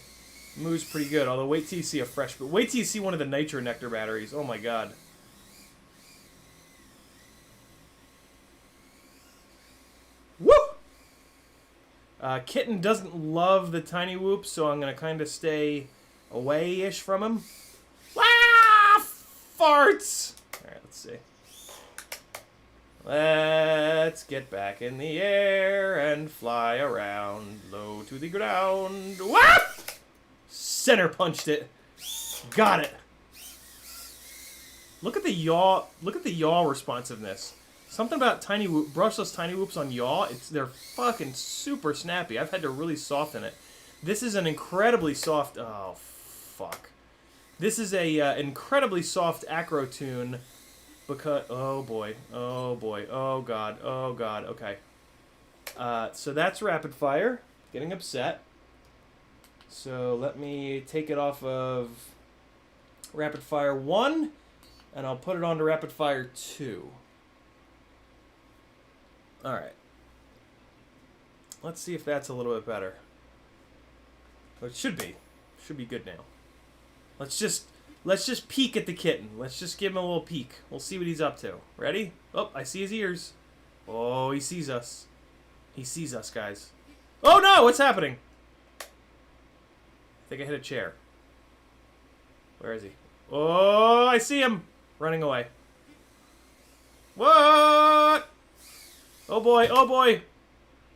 moves pretty good. Although wait till you see a fresh, but wait till you see one of the nitro nectar batteries. Oh my god. Woo! Kitten doesn't love the tiny whoops, so I'm gonna kind of stay away-ish from him. Ah! Farts! Alright, let's see. Let's get back in the air and fly around low to the ground. Whoop! Center punched it. Got it. Look at the yaw. Look at the yaw responsiveness. Something about tiny whoop, brushless tiny whoops on yaw. They're fucking super snappy. I've had to really soften it. This is an incredibly soft. Oh fuck. This is a incredibly soft acro tune. Because, oh boy, oh boy, oh god, okay. So that's rapid fire, getting upset. So let me take it off of rapid fire 1, and I'll put it onto rapid fire 2. Alright. Let's see if that's a little bit better. Well, it should be. Should be good now. Let's just peek at the kitten. Let's just give him a little peek. We'll see what he's up to. Ready? Oh, I see his ears. Oh, he sees us. He sees us, guys. Oh no, what's happening? I think I hit a chair. Where is he? Oh, I see him. Running away. What? Oh boy, oh boy.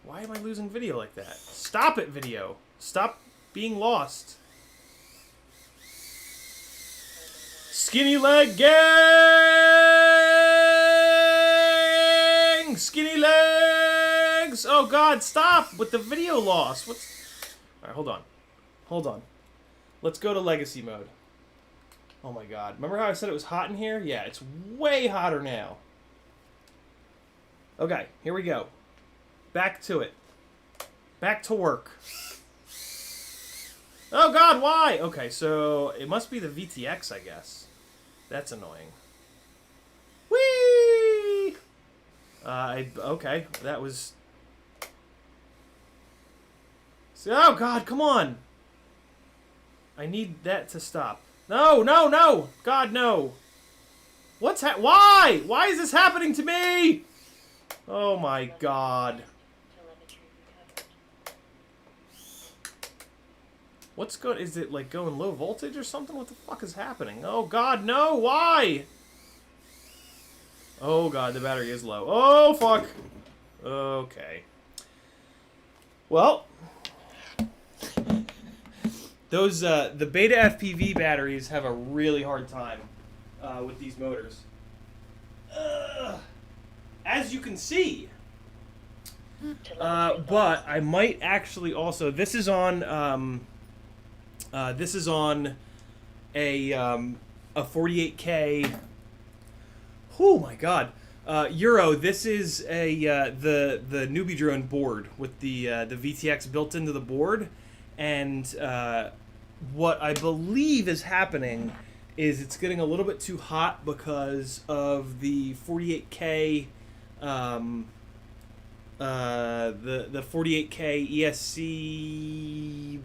Why am I losing video like that? Stop it, video. Stop being lost. Skinny leg gang! Skinny legs! Oh god, stop with the video loss. What's... Alright, hold on. Hold on. Let's go to legacy mode. Oh my god. Remember how I said it was hot in here? Yeah, it's way hotter now. Okay, here we go. Back to it. Back to work. Oh god, why? Okay, so it must be the VTX, I guess. That's annoying. Whee! Okay, that was... Oh god, come on! I need that to stop. No, no, no! God, no! What's why? Why is this happening to me? Oh my god. What's good? Is it like going low voltage or something? What the fuck is happening? Oh god, no! Why? Oh god, the battery is low. Oh fuck! Okay. Well, those the beta FPV batteries have a really hard time with these motors. As you can see. But I might actually also. This is on a 48K. Oh my god, Euro. This is a the newbie drone board with the VTX built into the board, and what I believe is happening is it's getting a little bit too hot because of the 48K. The 48K ESC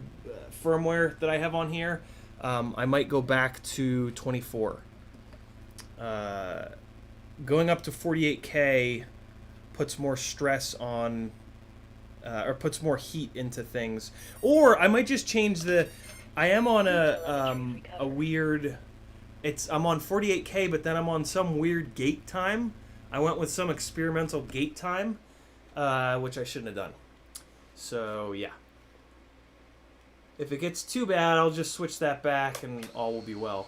firmware that I have on here, I might go back to 24. Going up to 48K puts more stress on, or puts more heat into things. Or I might just change the, I am on a weird. I'm on 48K, but then I'm on some weird gate time. I went with some experimental gate time, which I shouldn't have done. So yeah. If it gets too bad, I'll just switch that back and all will be well.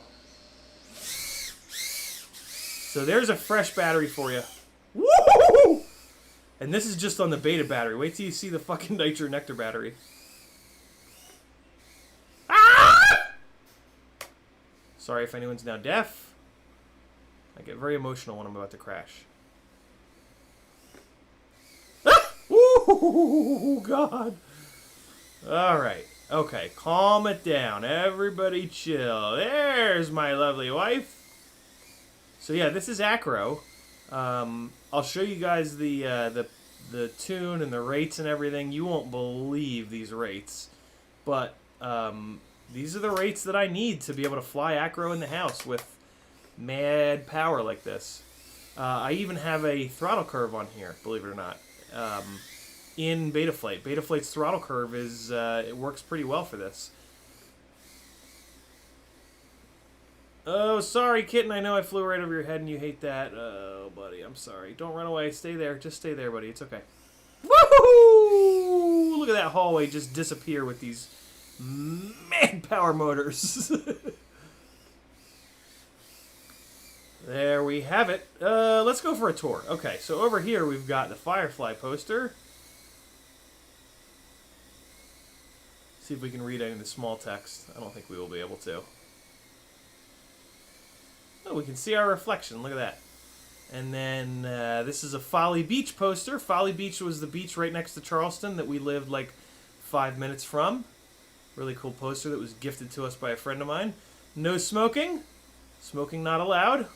So there's a fresh battery for you. Woo! And this is just on the beta battery. Wait till you see the fucking Nitro Nectar battery. Ah! Sorry if anyone's now deaf. I get very emotional when I'm about to crash. Ah! Ooh, God. Alright. Okay, calm it down. Everybody chill. There's my lovely wife. So yeah, this is Acro. I'll show you guys the tune and the rates and everything. You won't believe these rates. But these are the rates that I need to be able to fly Acro in the house with mad power like this. I even have a throttle curve on here, believe it or not. In Betaflight. Betaflight's throttle curve is it works pretty well for this. Oh, sorry, kitten. I know I flew right over your head and you hate that. Oh, buddy, I'm sorry. Don't run away. Stay there. Just stay there, buddy. It's okay. Woohoo! Look at that hallway just disappear with these mad power motors. There we have it. Let's go for a tour. Okay, so over here we've got the Firefly poster. See if we can read any of the small text. I don't think we will be able to. Oh, we can see our reflection. Look at that. And then this is a Folly Beach poster. Folly Beach was the beach right next to Charleston that we lived like 5 minutes from. Really cool poster that was gifted to us by a friend of mine. No smoking. Smoking not allowed.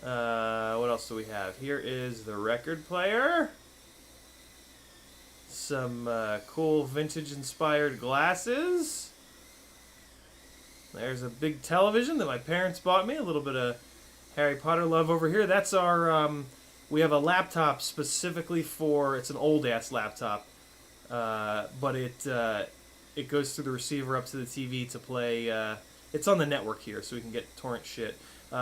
What else do we have? Here is the record player. Some cool vintage-inspired glasses. There's a big television that my parents bought me. A little bit of Harry Potter love over here. That's our... we have a laptop specifically for... It's an old-ass laptop. But it goes through the receiver up to the TV to play... it's on the network here, so we can get torrent shit.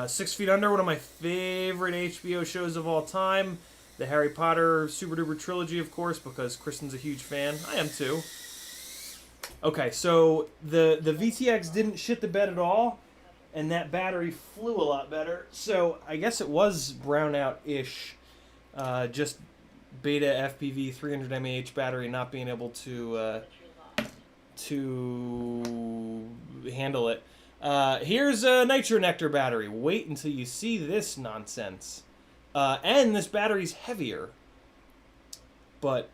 6 Feet Under, one of my favorite HBO shows of all time. The Harry Potter Super Duper trilogy, of course, because Kristen's a huge fan. I am too. Okay, so the VTX didn't shit the bed at all, and that battery flew a lot better. So I guess it was brownout-ish. Just beta FPV 300 mAh battery not being able to handle it. Here's a Nitro Nectar battery. Wait until you see this nonsense. And this battery's heavier. But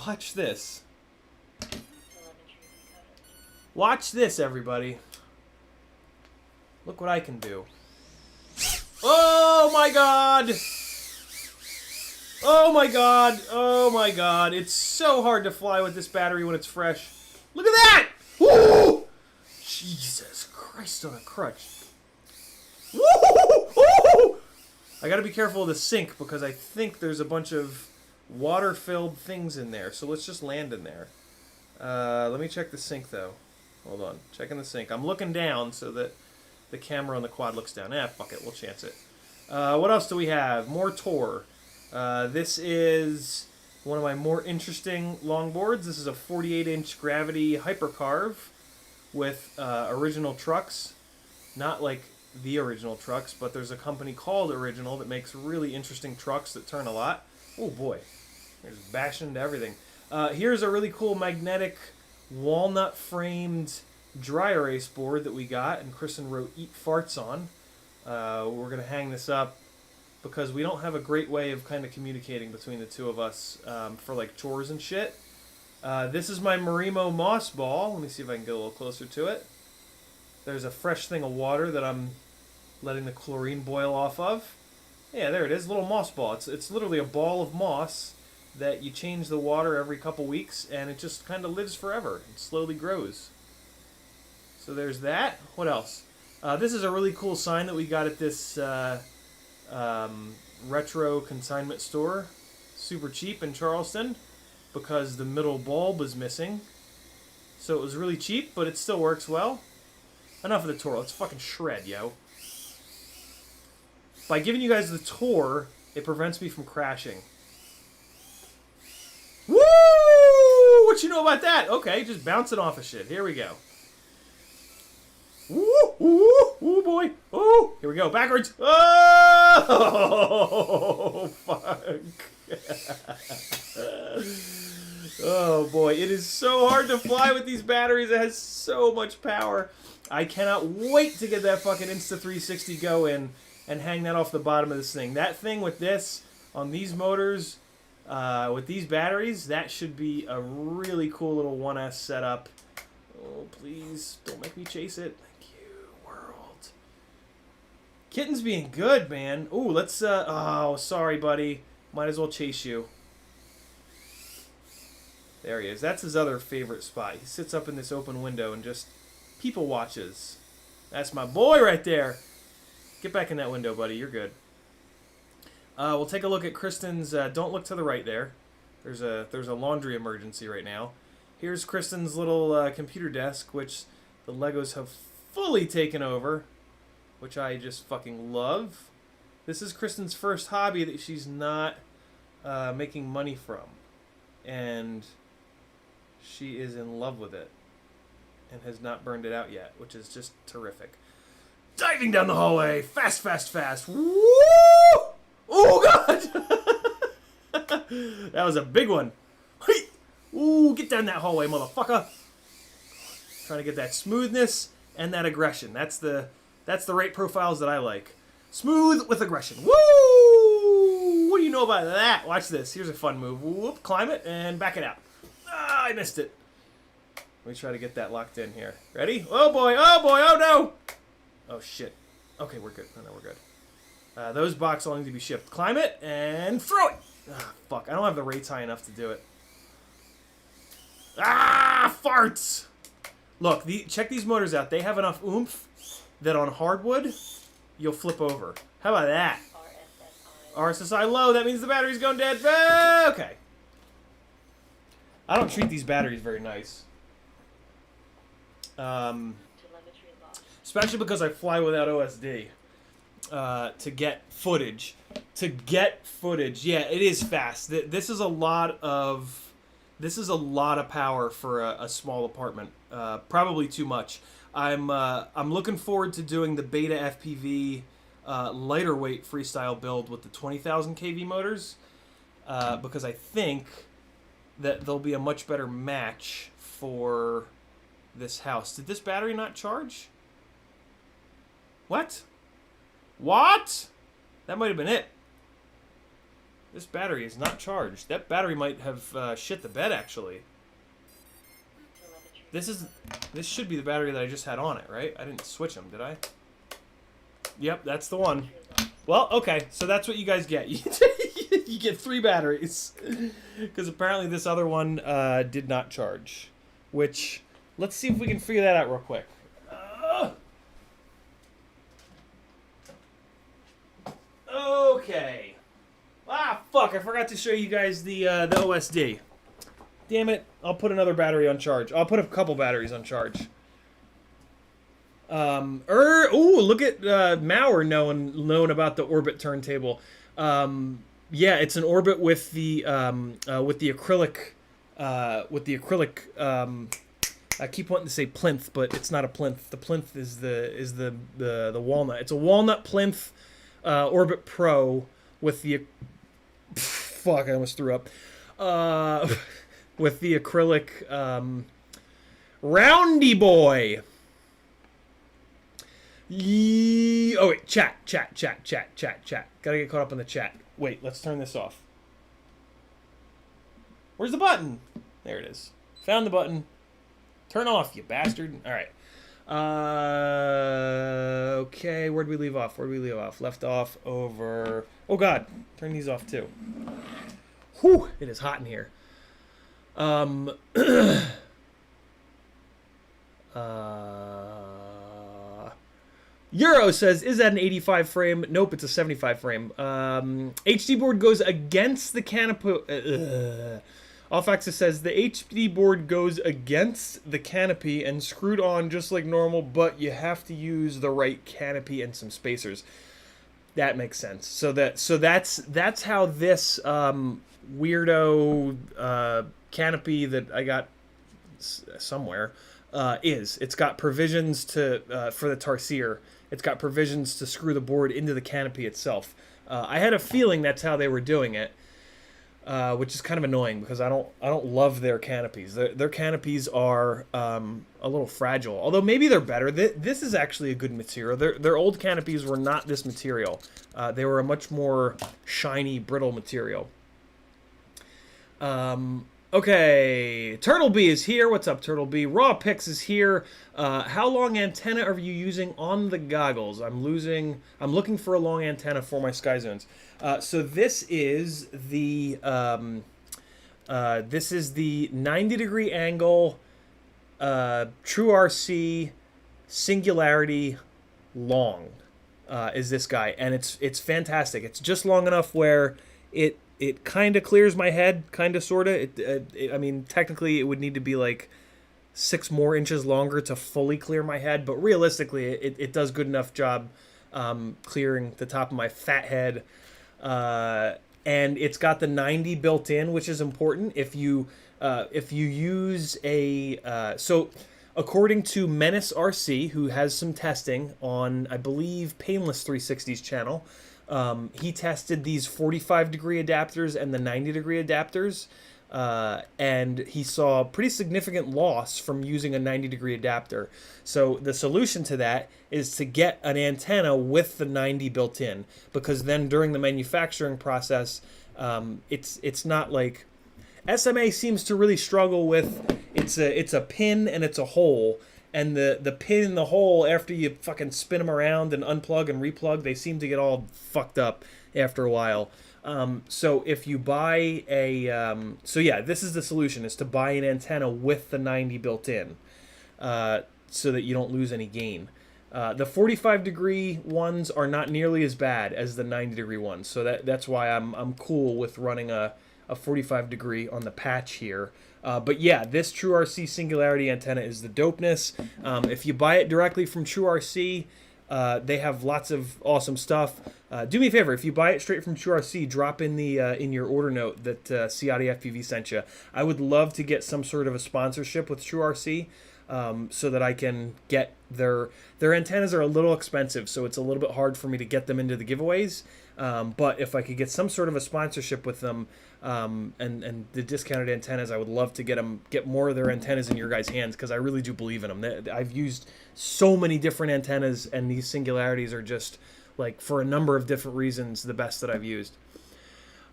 watch this. Watch this, everybody. Look what I can do. Oh my god! Oh my god! Oh my god! It's so hard to fly with this battery when it's fresh. Look at that! Woo! Jesus Christ on a crutch. Woo! I gotta be careful of the sink because I think there's a bunch of water-filled things in there. So let's just land in there. Let me check the sink though. Hold on. Checking the sink. I'm looking down so that the camera on the quad looks down. Fuck it. We'll chance it. What else do we have? More Tor. This is one of my more interesting longboards. This is a 48-inch gravity hypercarve with original trucks. Not like the original trucks, but there's a company called Original that makes really interesting trucks that turn a lot. Oh boy. There's bashing into everything. Here's a really cool magnetic walnut framed dry erase board that we got, and Kristen wrote "Eat Farts" on. We're gonna hang this up because we don't have a great way of kind of communicating between the two of us for like chores and shit. This is my Marimo moss ball. Let me see if I can get a little closer to it. There's a fresh thing of water that I'm letting the chlorine boil off of. Yeah, there it is, little moss ball. It's literally a ball of moss that you change the water every couple weeks, and it just kind of lives forever. It slowly grows. So there's that. What else? This is a really cool sign that we got at this retro consignment store. Super cheap in Charleston because the middle bulb was missing. So it was really cheap, but it still works well. Enough of the tour. Let's fucking shred, yo. By giving you guys the tour, it prevents me from crashing. Woo! What you know about that? Okay, just bouncing off of shit. Here we go. Woo! Woo! Woo, boy! Oh! Here we go. Backwards! Oh! Fuck. Oh, boy. It is so hard to fly with these batteries. It has so much power. I cannot wait to get that fucking Insta360 go in and hang that off the bottom of this thing. That thing with this, on these motors, with these batteries, that should be a really cool little 1S setup. Oh, please, don't make me chase it. Thank you, world. Kitten's being good, man. Ooh, let's, oh, sorry, buddy. Might as well chase you. There he is. That's his other favorite spot. He sits up in this open window and just people watches. That's my boy right there. Get back in that window, buddy. You're good. We'll take a look at Kristen's. Don't look to the right there. There's a laundry emergency right now. Here's Kristen's little computer desk, which the Legos have fully taken over, which I just fucking love. This is Kristen's first hobby that she's not making money from, and she is in love with it and has not burned it out yet, which is just terrific. Diving down the hallway, fast, fast, fast. Woo! Oh, God! That was a big one. Ooh, get down that hallway, motherfucker. Trying to get that smoothness and that aggression. That's the rate profiles that I like. Smooth with aggression. Woo! What do you know about that? Watch this. Here's a fun move. Whoop, climb it and back it out. Ah, I missed it. Let me try to get that locked in here. Ready? Oh, boy. Oh, boy. Oh, no. Oh, shit. Okay, we're good. No, we're good. Those boxes all need to be shipped. Climb it and throw it. Ah, fuck. I don't have the rates high enough to do it. Ah, farts. Look, check these motors out. They have enough oomph that on hardwood, you'll flip over. How about that? RSSI low. That means the battery's going dead. Okay. I don't treat these batteries very nice. Especially because I fly without OSD to get footage. Yeah, it is fast. This is a lot of power for a small apartment. Probably too much. I'm looking forward to doing the beta FPV lighter weight freestyle build with the 20,000 kV motors because I think that they'll be a much better match for this house. Did this battery not charge? What? That might have been it. This battery is not charged. That battery might have shit the bed, actually. This should be the battery that I just had on it, right? I didn't switch them, did I? Yep, that's the one. Well, okay, so that's what you guys get. You get 3 batteries. Because apparently this other one did not charge. Which, let's see if we can figure that out real quick. Okay. Ah, fuck, I forgot to show you guys the OSD. Damn it, I'll put another battery on charge. I'll put a couple batteries on charge. Ooh, look at Mauer knowing about the orbit turntable. Yeah, it's an orbit with the acrylic I keep wanting to say plinth, but it's not a plinth. The plinth is the walnut. It's a walnut plinth Orbit Pro with the fuck, I almost threw up. With the acrylic roundy boy. Oh wait, chat. Gotta get caught up in the chat. Wait, let's turn this off. Where's the button? There it is. Found the button. Turn off, you bastard. All right. Okay, where'd we leave off? Left off over... Oh, God. Turn these off, too. Whew, it is hot in here. Euro says, is that an 85 frame? Nope, it's a 75 frame. HD board goes against the canopy... Alfaxa says the HD board goes against the canopy and screwed on just like normal, but you have to use the right canopy and some spacers. That makes sense. So that's how this weirdo canopy that I got somewhere is. It's got provisions to for the tarsier. It's got provisions to screw the board into the canopy itself. I had a feeling that's how they were doing it, which is kind of annoying because I don't love their canopies. Their canopies are a little fragile, although maybe they're better. This is actually a good material. Their old canopies were not this material. They were a much more shiny, brittle material. Okay, Turtlebee is here. What's up, Turtlebee? Raw Pix is here. How long antenna are you using on the goggles? I'm looking for a long antenna for my Sky Zones. So this is the 90-degree angle True RC Singularity long is this guy, and it's fantastic. It's just long enough where it kind of clears my head, kind of, sort of. I mean, technically, it would need to be like 6 more inches longer to fully clear my head, but realistically, it does good enough job clearing the top of my fat head. And it's got the 90 built in, which is important. If you use a so according to Menace RC, who has some testing on, I believe, Painless 360's channel. He tested these 45-degree adapters and the 90-degree adapters, and he saw pretty significant loss from using a 90-degree adapter. So the solution to that is to get an antenna with the 90 built in, because then during the manufacturing process, it's not like SMA seems to really struggle with. It's a pin and it's a hole. And the pin in the hole, after you fucking spin them around and unplug and replug, they seem to get all fucked up after a while. So if you buy a... so yeah, this is the solution, is to buy an antenna with the 90 built in, so that you don't lose any gain. The 45-degree ones are not nearly as bad as the 90-degree ones. So that's why I'm cool with running a 45-degree on the patch here. But yeah, this True RC Singularity antenna is the dopeness. If you buy it directly from True RC, they have lots of awesome stuff. Do me a favor, if you buy it straight from True RC, drop in the in your order note that Ciati FPV sent you. I would love to get some sort of a sponsorship with True RC, so that I can get their antennas are a little expensive, so it's a little bit hard for me to get them into the giveaways. But if I could get some sort of a sponsorship with them, and the discounted antennas, I would love to get more of their antennas in your guys' hands, because I really do believe in them. I've used so many different antennas, and these Singularities are just, like, for a number of different reasons, the best that I've used.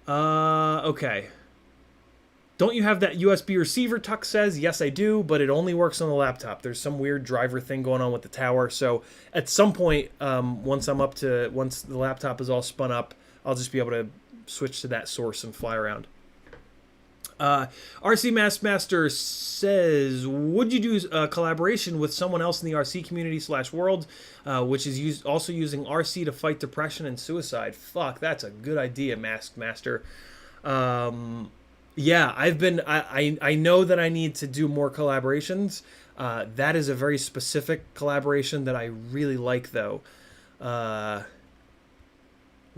Okay. Don't you have that USB receiver, Tuck says? Yes, I do, but it only works on the laptop. There's some weird driver thing going on with the tower. So at some point, once the laptop is all spun up, I'll just be able to switch to that source and fly around. RC Master says, would you do a collaboration with someone else in the RC community / world, which is also using RC to fight depression and suicide? Fuck, that's a good idea, Master. Yeah, I know that I need to do more collaborations. That is a very specific collaboration that I really like, though.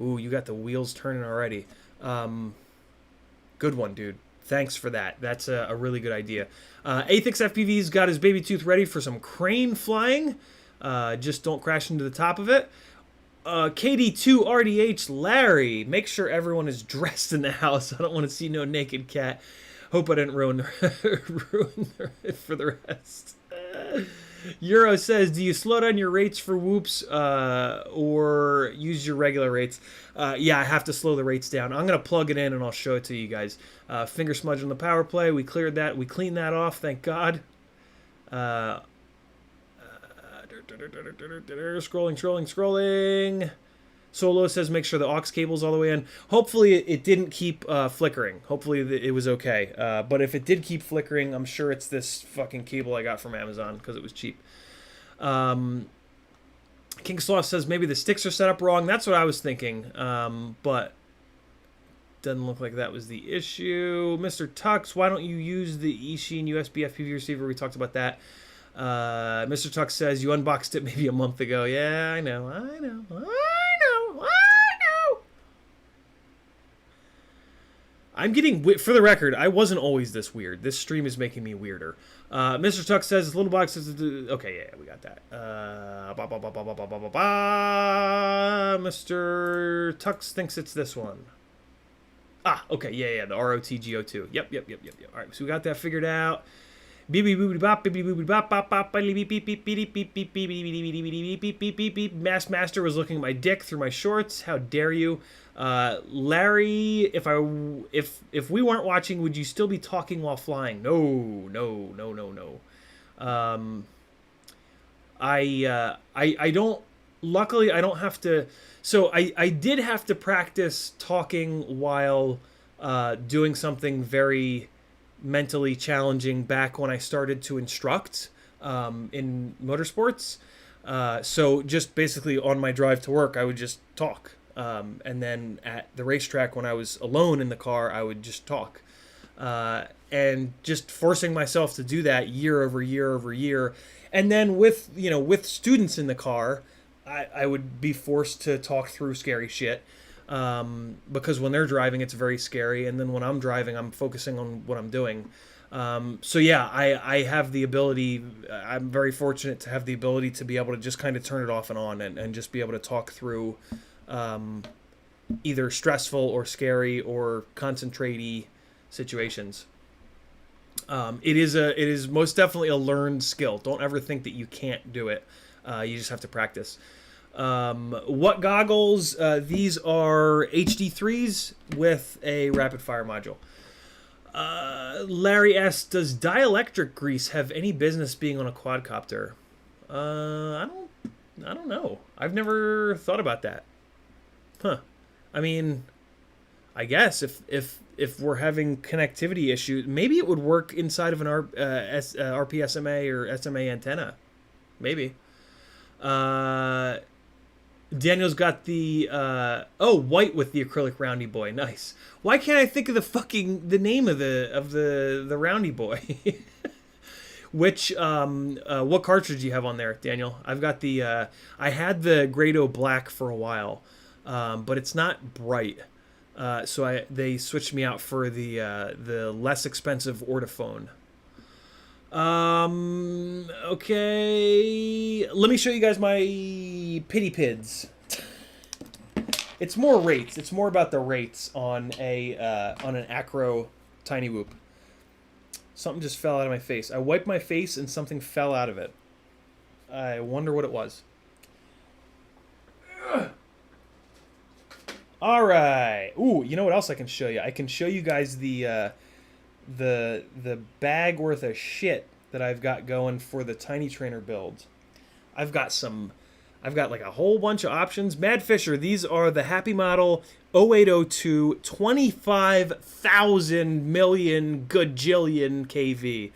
Ooh, you got the wheels turning already. Good one, dude. Thanks for that. That's a really good idea. Athix FPV's got his baby tooth ready for some crane flying. Just don't crash into the top of it. KD2RDH Larry, make sure everyone is dressed in the house. I don't want to see no naked cat. Hope I didn't ruin it for the rest. Euro says, do you slow down your rates for whoops or use your regular rates? Yeah, I have to slow the rates down. I'm going to plug it in and I'll show it to you guys. Finger smudge on the power play. We cleared that. We cleaned that off, thank God. Scrolling. Solo says make sure the aux cable's all the way in. Hopefully it didn't keep flickering. Hopefully it was okay. But if it did keep flickering, I'm sure it's this fucking cable I got from Amazon because it was cheap. King Sloth says maybe the sticks are set up wrong. That's what I was thinking. But Doesn't look like that was the issue. Mr. Tux, why don't you use the eSheen USB FPV receiver? We talked about that. Mr. Tux says you unboxed it maybe a month ago. Yeah, I know. I'm getting, for the record, I wasn't always this weird. This stream is making me weirder. Mr. Tux says, little box is, okay, yeah, we got that. Mr. Tux thinks it's this one. Ah, okay, yeah, the ROTGO2. Yep. All right, so we got that figured out. Master was looking at my dick through my shorts. How dare you? Larry, if we weren't watching, would you still be talking while flying? No. I don't. Luckily, I don't have to. So I did have to practice talking while doing something very mentally challenging back when I started to instruct in motorsports. So just basically on my drive to work, I would just talk. And then at the racetrack, when I was alone in the car, I would just talk. And just forcing myself to do that year over year. And then with students in the car, I would be forced to talk through scary shit. Because when they're driving, it's very scary. And then when I'm driving, I'm focusing on what I'm doing. So yeah, I have the ability, I'm very fortunate to have the ability to be able to just kind of turn it off and on and just be able to talk through either stressful or scary or concentrate-y situations. It is most definitely a learned skill. Don't ever think that you can't do it. You just have to practice. What goggles? These are HD3s with a rapid fire module. Larry asks, does dielectric grease have any business being on a quadcopter? I don't know. I've never thought about that. Huh. I mean, I guess if we're having connectivity issues, maybe it would work inside of an RPSMA or SMA antenna. Maybe. Daniel's got the white with the acrylic roundy boy. Nice. Why can't I think of the name of the roundy boy? Which what cartridge do you have on there, Daniel? I've got the I had the Grado Black for a while, but it's not bright. So they switched me out for the less expensive Ortophone. Okay, let me show you guys my pity pids. It's more rates. It's more about the rates on an Acro Tiny Whoop. Something just fell out of my face. I wiped my face and something fell out of it. I wonder what it was. All right. Ooh, you know what else I can show you? I can show you guys the bag worth of shit that I've got going for the Tiny Trainer build. I've got like a whole bunch of options. Mad Fisher, these are the Happy Model 0802 25,000 million gajillion kV.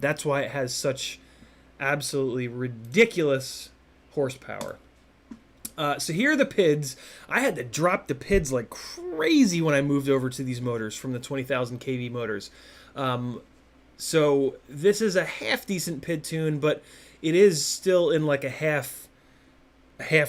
That's why it has such absolutely ridiculous horsepower. So here are the PIDs. I had to drop the PIDs like crazy when I moved over to these motors from the 20,000 kV motors. So this is a half decent PID tune, but it is still in like a half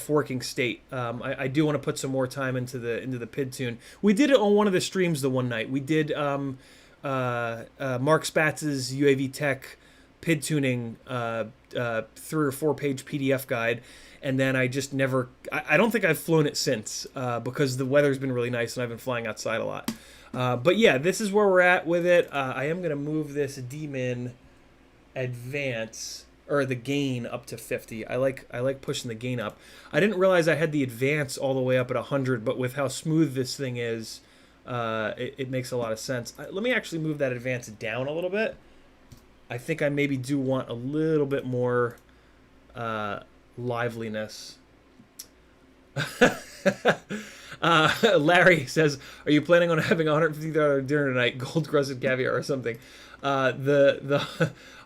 working state. I do want to put some more time into the PID tune. We did it on one of the streams the one night. We did Mark Spatz's UAV Tech PID tuning 3 or 4 page PDF guide. And then I just never... I don't think I've flown it since because the weather's been really nice and I've been flying outside a lot. But yeah, this is where we're at with it. I am going to move this D-Min Advance, or the gain, up to 50. I like pushing the gain up. I didn't realize I had the Advance all the way up at 100, but with how smooth this thing is, it makes a lot of sense. Let me actually move that Advance down a little bit. I think I maybe do want a little bit more... liveliness. Larry says, are you planning on having a $150 dinner tonight, gold crusted caviar or something? The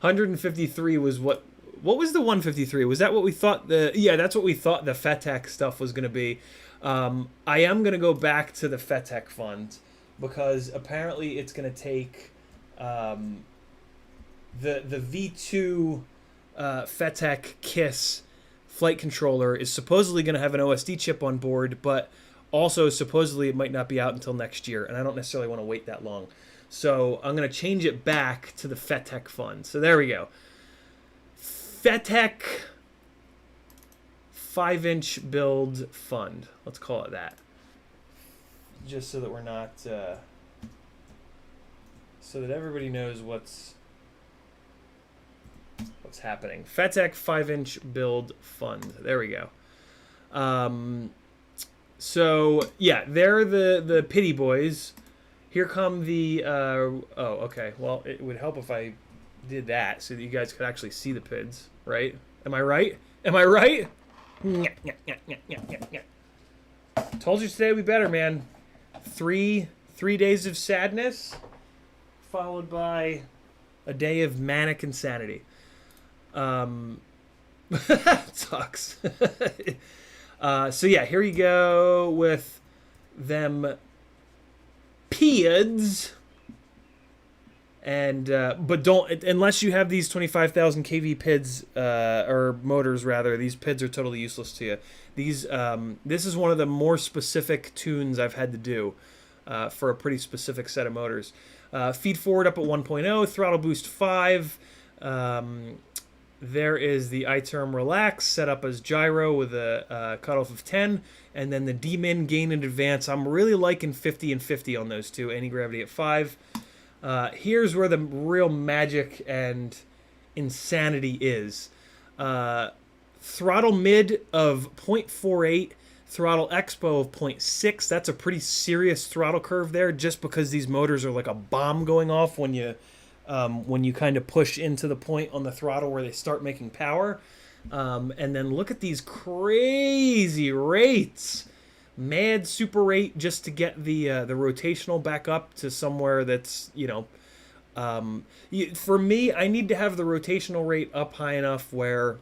153 was what was the 153? Was that what we thought that's what we thought the FETEC stuff was going to be. I am going to go back to the FETEC fund. because apparently it's going to take the V2 FETEC KISS flight controller is supposedly going to have an OSD chip on board, but also supposedly it might not be out until next year, and I don't necessarily want to wait that long. So I'm going to change it back to the FETEC fund. So there we go. FETEC 5-inch build fund. Let's call it that. Just so that we're not... so that everybody knows what's happening. FETEC 5-inch build fund. There we go. So yeah, they're the pity boys. Here come the oh, okay. Well, it would help if I did that so that you guys could actually see the PIDs, right? Am I right? Am I right? Told you today would be better, man. Three days of sadness followed by a day of manic insanity. Sucks. So yeah, here you go with them PIDs. And but don't, unless you have these 25,000 kV PIDs or motors rather, these PIDs are totally useless to you. These this is one of the more specific tunes I've had to do for a pretty specific set of motors. Feed forward up at 1.0, throttle boost 5. There is the iTerm Relax set up as gyro with a cutoff of 10, and then the D-min gain and advance. I'm really liking 50 and 50 on those two. Anti-gravity at 5. Here's where the real magic and insanity is. Throttle mid of 0.48, throttle expo of 0.6. That's a pretty serious throttle curve there, just because these motors are like a bomb going off when you kind of push into the point on the throttle where they start making power. And then look at these crazy rates. Mad super rate just to get the rotational back up to somewhere that's, you know, for me, I need to have the rotational rate up high enough where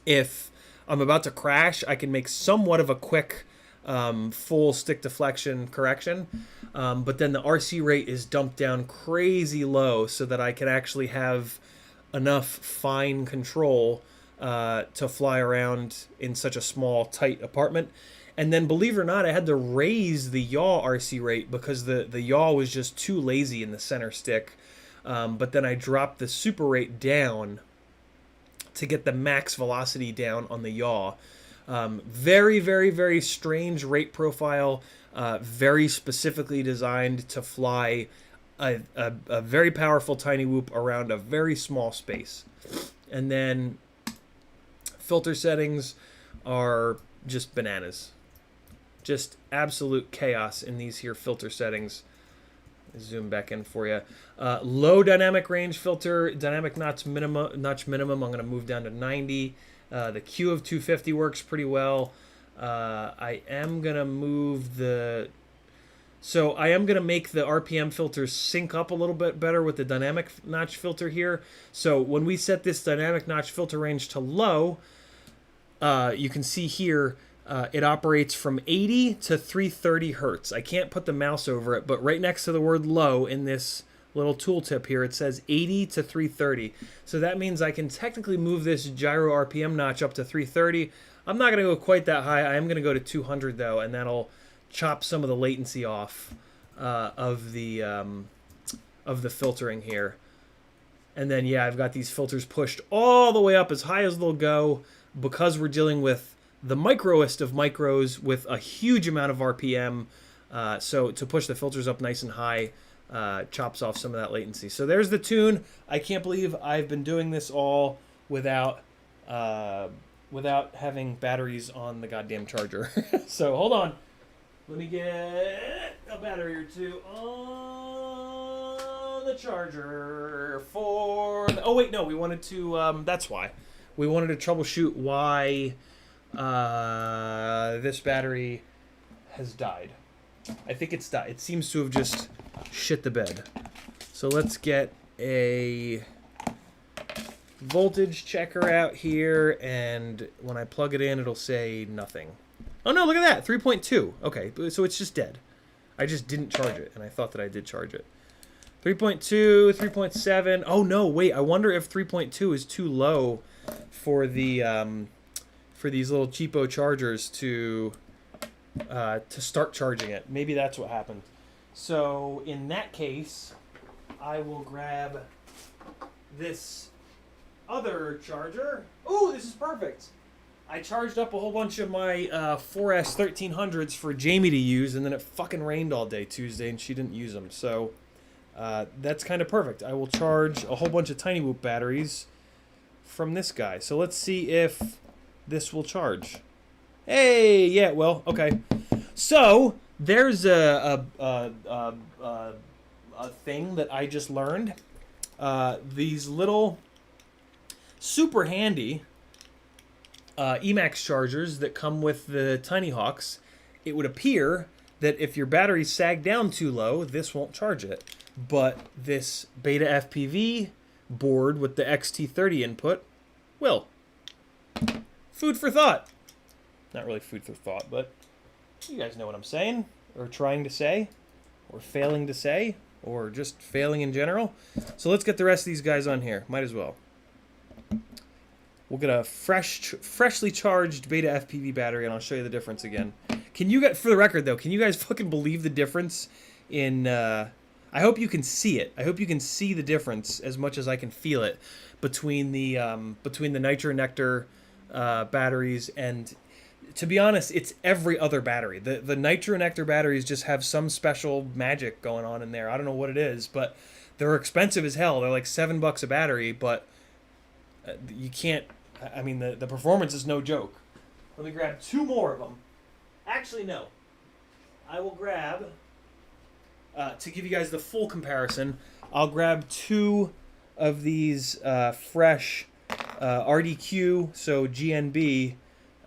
if I'm about to crash, I can make somewhat of a quick full stick deflection correction. But then the RC rate is dumped down crazy low so that I can actually have enough fine control to fly around in such a small, tight apartment. And then, believe it or not, I had to raise the yaw RC rate because the yaw was just too lazy in the center stick. But then I dropped the super rate down to get the max velocity down on the yaw. Very, very, very strange rate profile. Very specifically designed to fly a very powerful tiny whoop around a very small space. And then filter settings are just bananas. Just absolute chaos in these here filter settings. Zoom back in for you. Low dynamic range filter, dynamic notch minimum. I'm going to move down to 90. The Q of 250 works pretty well. I am going to move the... So I am going to make the RPM filters sync up a little bit better with the dynamic notch filter here. So when we set this dynamic notch filter range to low, you can see here it operates from 80 to 330 hertz. I can't put the mouse over it, but right next to the word low in this little tooltip here, it says 80 to 330. So that means I can technically move this gyro RPM notch up to 330. I'm not going to go quite that high. I am going to go to 200 though, and that'll chop some of the latency off of the filtering here. And then yeah, I've got these filters pushed all the way up as high as they'll go because we're dealing with the microest of micros with a huge amount of RPM. So to push the filters up nice and high chops off some of that latency. So there's the tune. I can't believe I've been doing this all without having batteries on the goddamn charger. So hold on. Let me get a battery or two on the charger for... Oh, wait, no. We wanted to... that's why. We wanted to troubleshoot why this battery has died. I think it's died. It seems to have just shit the bed. So let's get a voltage checker out here, and when I plug it in, it'll say nothing. Oh no, look at that, 3.2. Okay, so it's just dead. I just didn't charge it, and I thought that I did charge it. 3.2, 3.7. Oh no, wait. I wonder if 3.2 is too low for the for these little cheapo chargers to start charging it. Maybe that's what happened. So in that case, I will grab this other charger. Ooh, this is perfect. I charged up a whole bunch of my 4S 1300s for Jamie to use, and then it fucking rained all day Tuesday, and she didn't use them. So that's kind of perfect. I will charge a whole bunch of Tiny Whoop batteries from this guy. So let's see if this will charge. Hey, yeah, well, okay. So there's a thing that I just learned. These little super handy Emax chargers that come with the Tiny Hawks. It would appear that if your battery sag down too low, this won't charge it. But this Beta FPV board with the XT30 input will. Food for thought. Not really food for thought, but you guys know what I'm saying, or trying to say, or failing to say, or just failing in general. So let's get the rest of these guys on here. Might as well. We'll get a freshly charged Beta FPV battery, and I'll show you the difference again. Can you guys, for the record though, can you guys fucking believe the difference in, I hope you can see it. I hope you can see the difference as much as I can feel it between the Nitro Nectar batteries, and to be honest, it's every other battery. The Nitro Nectar batteries just have some special magic going on in there. I don't know what it is, but they're expensive as hell. They're like $7 a battery, but you can't, I mean, the performance is no joke. Let me grab two more of them. Actually, no. I will grab, to give you guys the full comparison, I'll grab two of these fresh RDQ, so GNB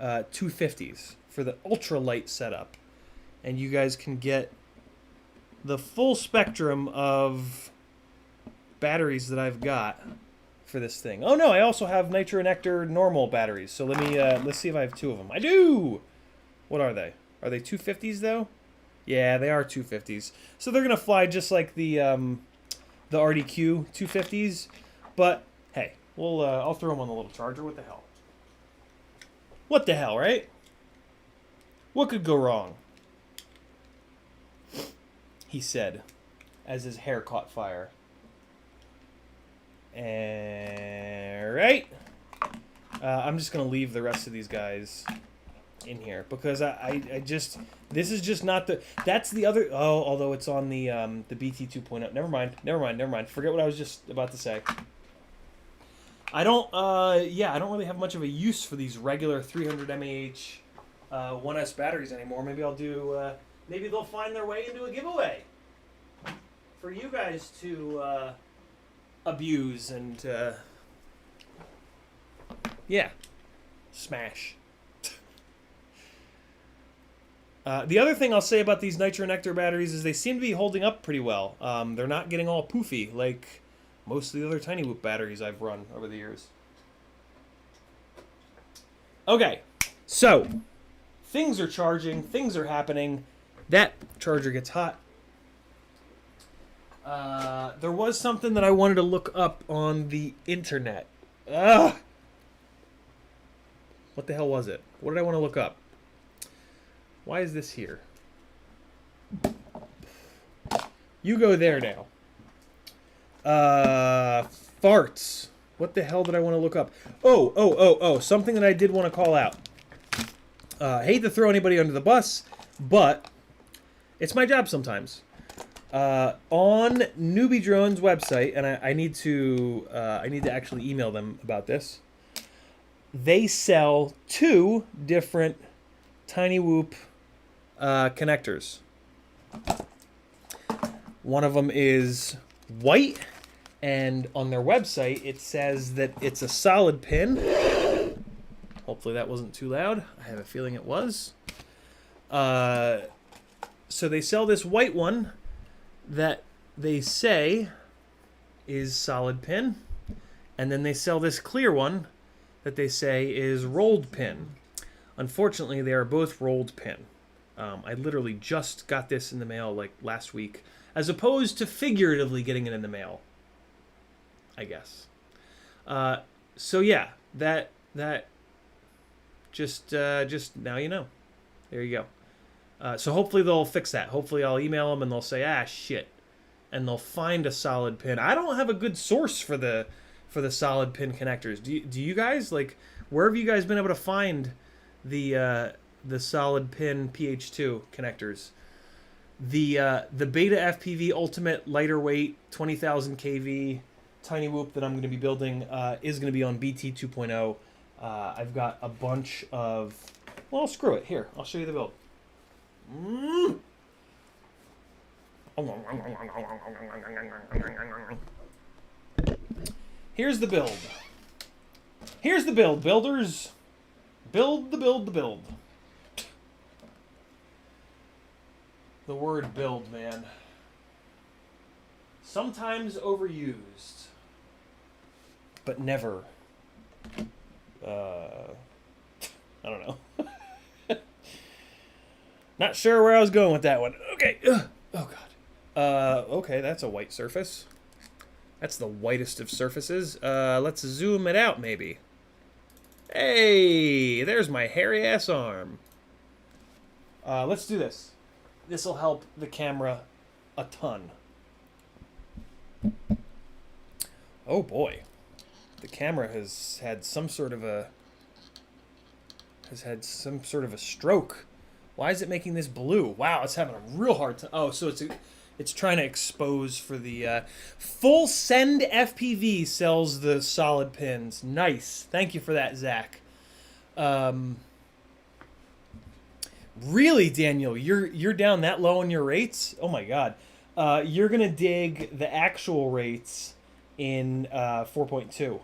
250s for the ultralight setup. And you guys can get the full spectrum of batteries that I've got for this thing. Oh no, I also have Nitro Nectar normal batteries. So let me let's see if I have two of them. I do. What are they? Are they 250s though? Yeah, they are 250s. So they're gonna fly just like the RDQ 250s. But hey, we'll I'll throw them on the little charger. What the hell? What the hell, right? What could go wrong? He said, as his hair caught fire. Alright. I'm just going to leave the rest of these guys in here because I just, this is just not the, that's the other, oh, although it's on the BT 2.0. Never mind. Forget what I was just about to say. I don't really have much of a use for these regular 300 mAh 1S batteries anymore. Maybe I'll do, maybe they'll find their way into a giveaway for you guys to abuse and, yeah, smash. The other thing I'll say about these Nitro Nectar batteries is they seem to be holding up pretty well. They're not getting all poofy like most of the other Tiny Whoop batteries I've run over the years. Okay, so things are charging, things are happening. That charger gets hot. There was something that I wanted to look up on the internet. Ugh. What the hell was it? What did I want to look up? Why is this here? You go there now. Farts. What the hell did I want to look up? Oh, something that I did want to call out. Hate to throw anybody under the bus, but it's my job sometimes. On Newbie Drone's website, and I need to actually email them about this. They sell two different Tiny Whoop connectors. One of them is white, and on their website it says that it's a solid pin. Hopefully that wasn't too loud. I have a feeling it was. So they sell this white one that they say is solid pin, and then they sell this clear one that they say is rolled pin. Unfortunately, they are both rolled pin. I literally just got this in the mail like last week, as opposed to figuratively getting it in the mail, I guess. So yeah, that just now you know. There you go. So hopefully they'll fix that. Hopefully I'll email them and they'll say, ah, shit, and they'll find a solid pin. I don't have a good source for the solid pin connectors. Do you guys, like, where have you guys been able to find the solid pin PH2 connectors? The Beta FPV Ultimate lighter weight 20,000 kV tiny whoop that I'm going to be building is going to be on BT 2.0. I've got a bunch of, well, screw it. Here, I'll show you the build. Here's the build. Here's the build, builders. Build the build the build. The word build, man. Sometimes overused, but never. I don't know. Not sure where I was going with that one. Okay. Oh, God. Okay, that's a white surface. That's the whitest of surfaces. Let's zoom it out, maybe. Hey, there's my hairy-ass arm. Let's do this. This will help the camera a ton. Oh, boy. The camera has had some sort of a stroke. Why is it making this blue? Wow, it's having a real hard time. Oh, so it's trying to expose for the Full Send FPV sells the solid pins. Nice. Thank you for that, Zach. Really, Daniel, you're down that low in your rates? Oh my God. You're gonna dig the actual rates in 4.2.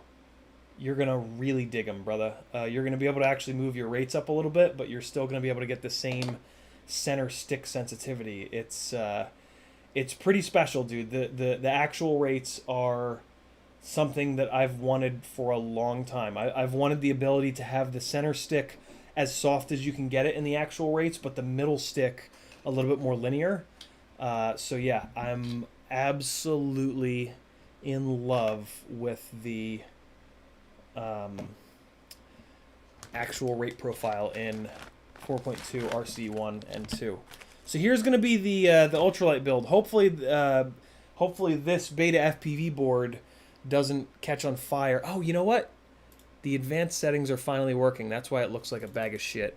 You're going to really dig them, brother. You're going to be able to actually move your rates up a little bit, but you're still going to be able to get the same center stick sensitivity. It's pretty special, dude. The actual rates are something that I've wanted for a long time. I've wanted the ability to have the center stick as soft as you can get it in the actual rates, but the middle stick a little bit more linear. So yeah, I'm absolutely in love with the actual rate profile in 4.2 RC1 and 2. So here's going to be the ultralight build. Hopefully this Beta FPV board doesn't catch on fire. Oh, you know what? The advanced settings are finally working. That's why it looks like a bag of shit.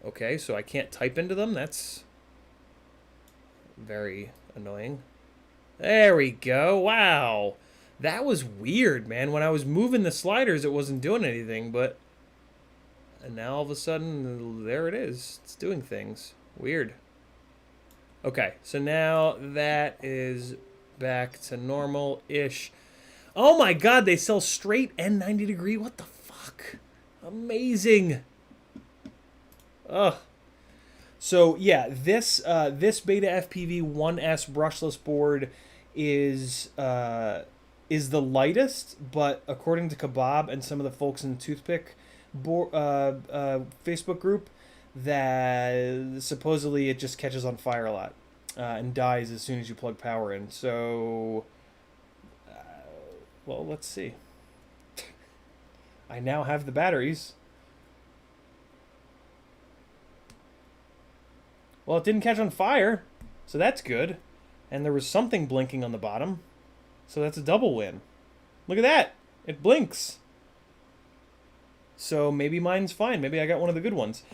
Okay, so I can't type into them. That's very annoying. There we go. Wow. That was weird, man. When I was moving the sliders, it wasn't doing anything, but... And now all of a sudden, there it is. It's doing things. Weird. Okay, so now that is back to normal-ish. Oh my God, they sell straight and 90 degree? What the fuck? Amazing. Ugh. So, yeah, this Beta FPV 1S brushless board is the lightest, but according to Kebab and some of the folks in the Toothpick Facebook group, that supposedly it just catches on fire a lot and dies as soon as you plug power in. So, well, let's see. I now have the batteries. Well, it didn't catch on fire, so that's good. And there was something blinking on the bottom. So that's a double win. Look at that. It blinks. So maybe mine's fine. Maybe I got one of the good ones.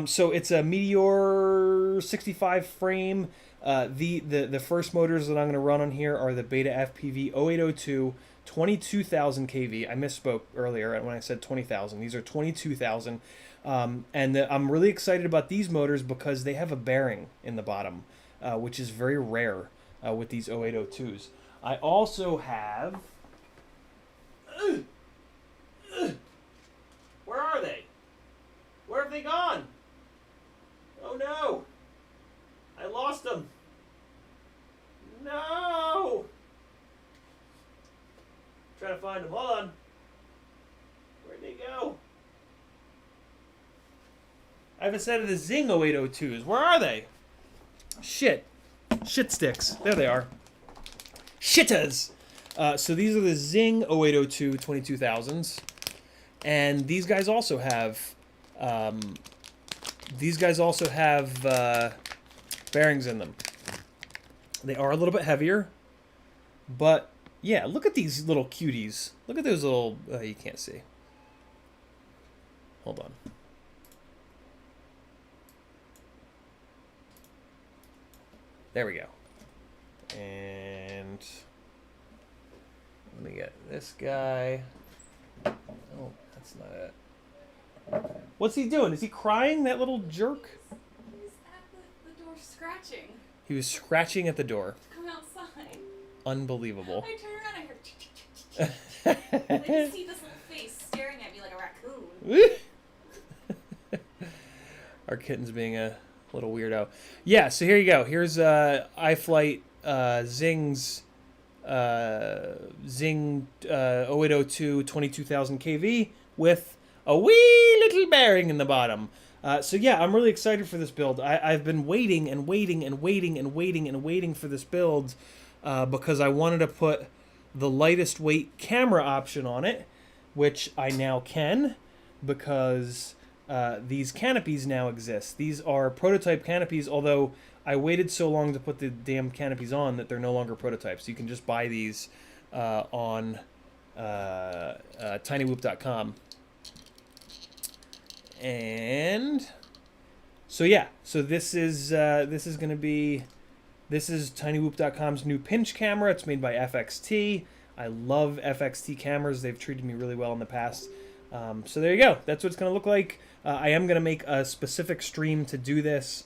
So it's a Meteor 65 frame. The first motors that I'm going to run on here are the Beta FPV 0802 22,000 kV. I misspoke earlier when I said 20,000. These are 22,000. I'm really excited about these motors because they have a bearing in the bottom, which is very rare with these 0802s. I also have... Where are they? Where have they gone? Oh no! I lost them. No! Trying to find them. Hold on. Where'd they go? have a set of the Zing 0802s. Where are they? Shit. Shit sticks. There they are. Shittas. So these are the Zing 0802 22,000s. And these guys also have... bearings in them. They are a little bit heavier. But, yeah, look at these little cuties. Look at those little... you can't see. Hold on. There we go. And let me get this guy. Oh, that's not it. What's he doing? Is he crying, that little jerk? He's at the door scratching. He was scratching at the door. Come outside. Unbelievable. I turn around, I heard... I can see this little face staring at me like a raccoon. Our kitten's being a little weirdo. Yeah, so here you go. Here's iFlight Zing's Zing 0802 22,000 kV with a wee little bearing in the bottom. So yeah, I'm really excited for this build. I've been waiting and waiting and waiting and waiting and waiting for this build because I wanted to put the lightest weight camera option on it, which I now can because these canopies now exist. These are prototype canopies, although I waited so long to put the damn canopies on that they're no longer prototypes. You can just buy these on tinywhoop.com. And so yeah, so this is going to be, this is tinywhoop.com's new pinch camera. It's made by FXT. I love FXT cameras. They've treated me really well in the past. So there you go. That's what it's going to look like. I am going to make a specific stream to do this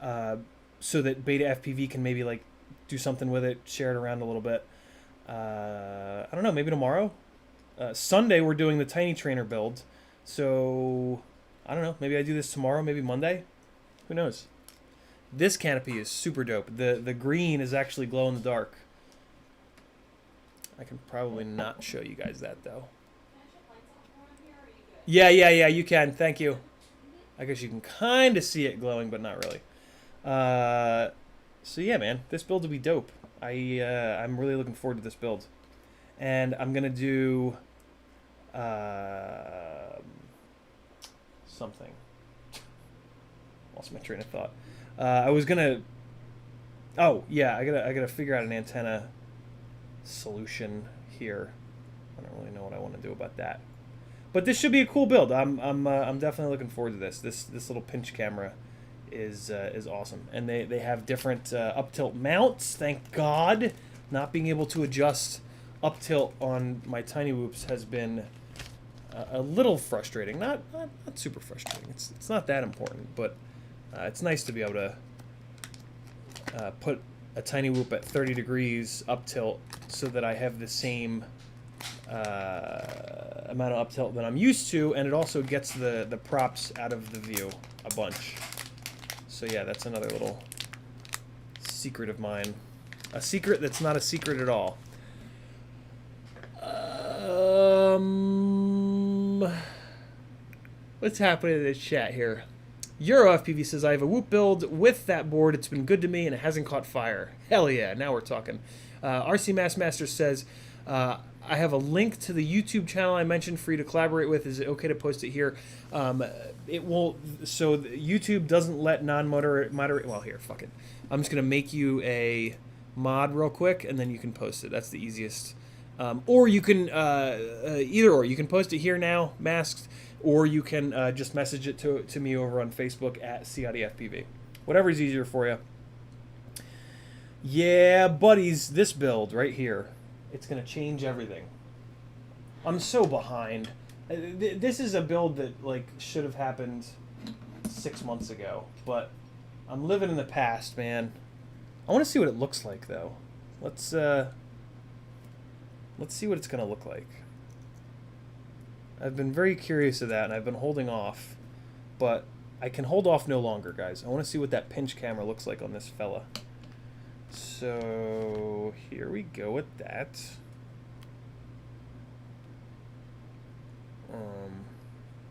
so that Beta FPV can maybe like do something with it, share it around a little bit. I don't know, maybe tomorrow? Sunday we're doing the Tiny Trainer build. So I don't know, maybe I do this tomorrow, maybe Monday? Who knows? This canopy is super dope. The green is actually glow in the dark. I can probably not show you guys that though. Yeah, you can. Thank you. I guess you can kind of see it glowing, but not really. So yeah, man, this build will be dope. I'm really looking forward to this build. And I'm going to do something. Lost my train of thought. I was going to... Oh, yeah, I gotta figure out an antenna solution here. I don't really know what I want to do about that. But this should be a cool build. I'm definitely looking forward to this. This little pinch camera is awesome, and they have different up tilt mounts. Thank God. Not being able to adjust up tilt on my Tiny Whoops has been a little frustrating. Not super frustrating. It's not that important, but it's nice to be able to put a Tiny Whoop at 30 degrees up tilt so that I have the same amount of up tilt that I'm used to, and it also gets the props out of the view a bunch. So yeah, that's another little secret of mine. A secret that's not a secret at all. What's happening in the chat here? Euro FPV says, I have a Whoop build with that board. It's been good to me and it hasn't caught fire. Hell yeah, now we're talking. RC Master says, I have a link to the YouTube channel I mentioned for you to collaborate with. Is it okay to post it here? It will. So YouTube doesn't let non-moderate. Well, here, fuck it. I'm just gonna make you a mod real quick, and then you can post it. That's the easiest. Or you can either or. You can post it here now, masked, or you can just message it to me over on Facebook at CIDFPV. Whatever's easier for you. Yeah, buddies, this build right here. It's going to change everything. I'm so behind. This is a build that like should have happened 6 months ago, but I'm living in the past, man. I want to see what it looks like, though. Let's see what it's going to look like. I've been very curious of that, and I've been holding off, but I can hold off no longer, guys. I want to see what that pinch camera looks like on this fella. So here we go with that.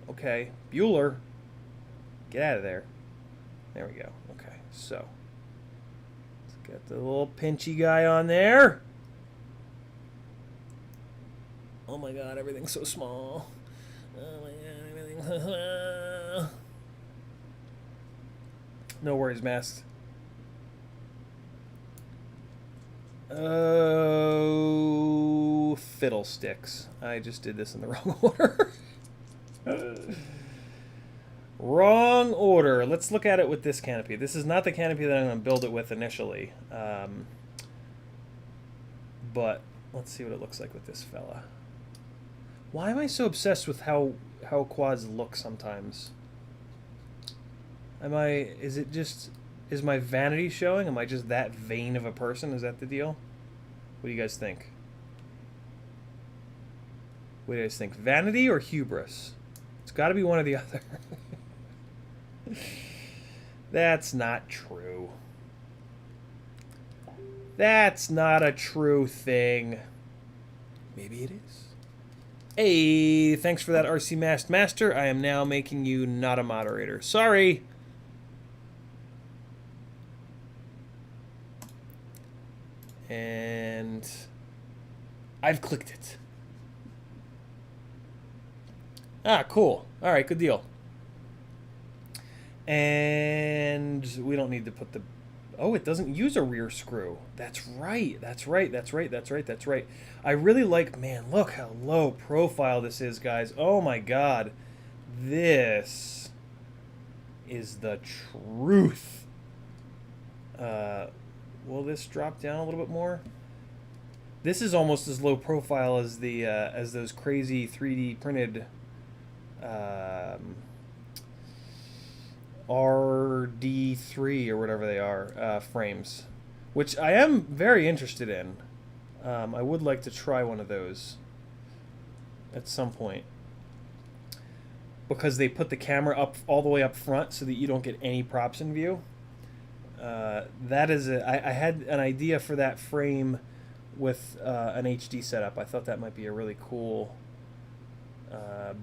Okay, Bueller. Get out of there. There we go. Okay, so let's get the little pinchy guy on there. Oh my god, everything's so small. Oh my god, everything's so small. No worries, masks. Oh, fiddlesticks. I just did this in the wrong order. Wrong order. Let's look at it with this canopy. This is not the canopy that I'm going to build it with initially. But let's see what it looks like with this fella. Why am I so obsessed with how quads look sometimes? Is my vanity showing? Am I just that vain of a person? Is that the deal? What do you guys think? What do you guys think? Vanity or hubris? It's got to be one or the other. That's not true. That's not a true thing. Maybe it is. Hey, thanks for that, RC Masked Master. I am now making you not a moderator. Sorry. And I've clicked it. Ah, cool. All right, good deal. And we don't need to put the... Oh, it doesn't use a rear screw. That's right. That's right. That's right. That's right. That's right. I really like... Man, look how low profile this is, guys. Oh, my God. This is the truth. Will this drop down a little bit more? This is almost as low profile as the as those crazy 3D printed RD3 or whatever they are frames, which I am very interested in. I would like to try one of those at some point because they put the camera up all the way up front so that you don't get any props in view. That is I had an idea for that frame with an HD setup. I thought that might be a really cool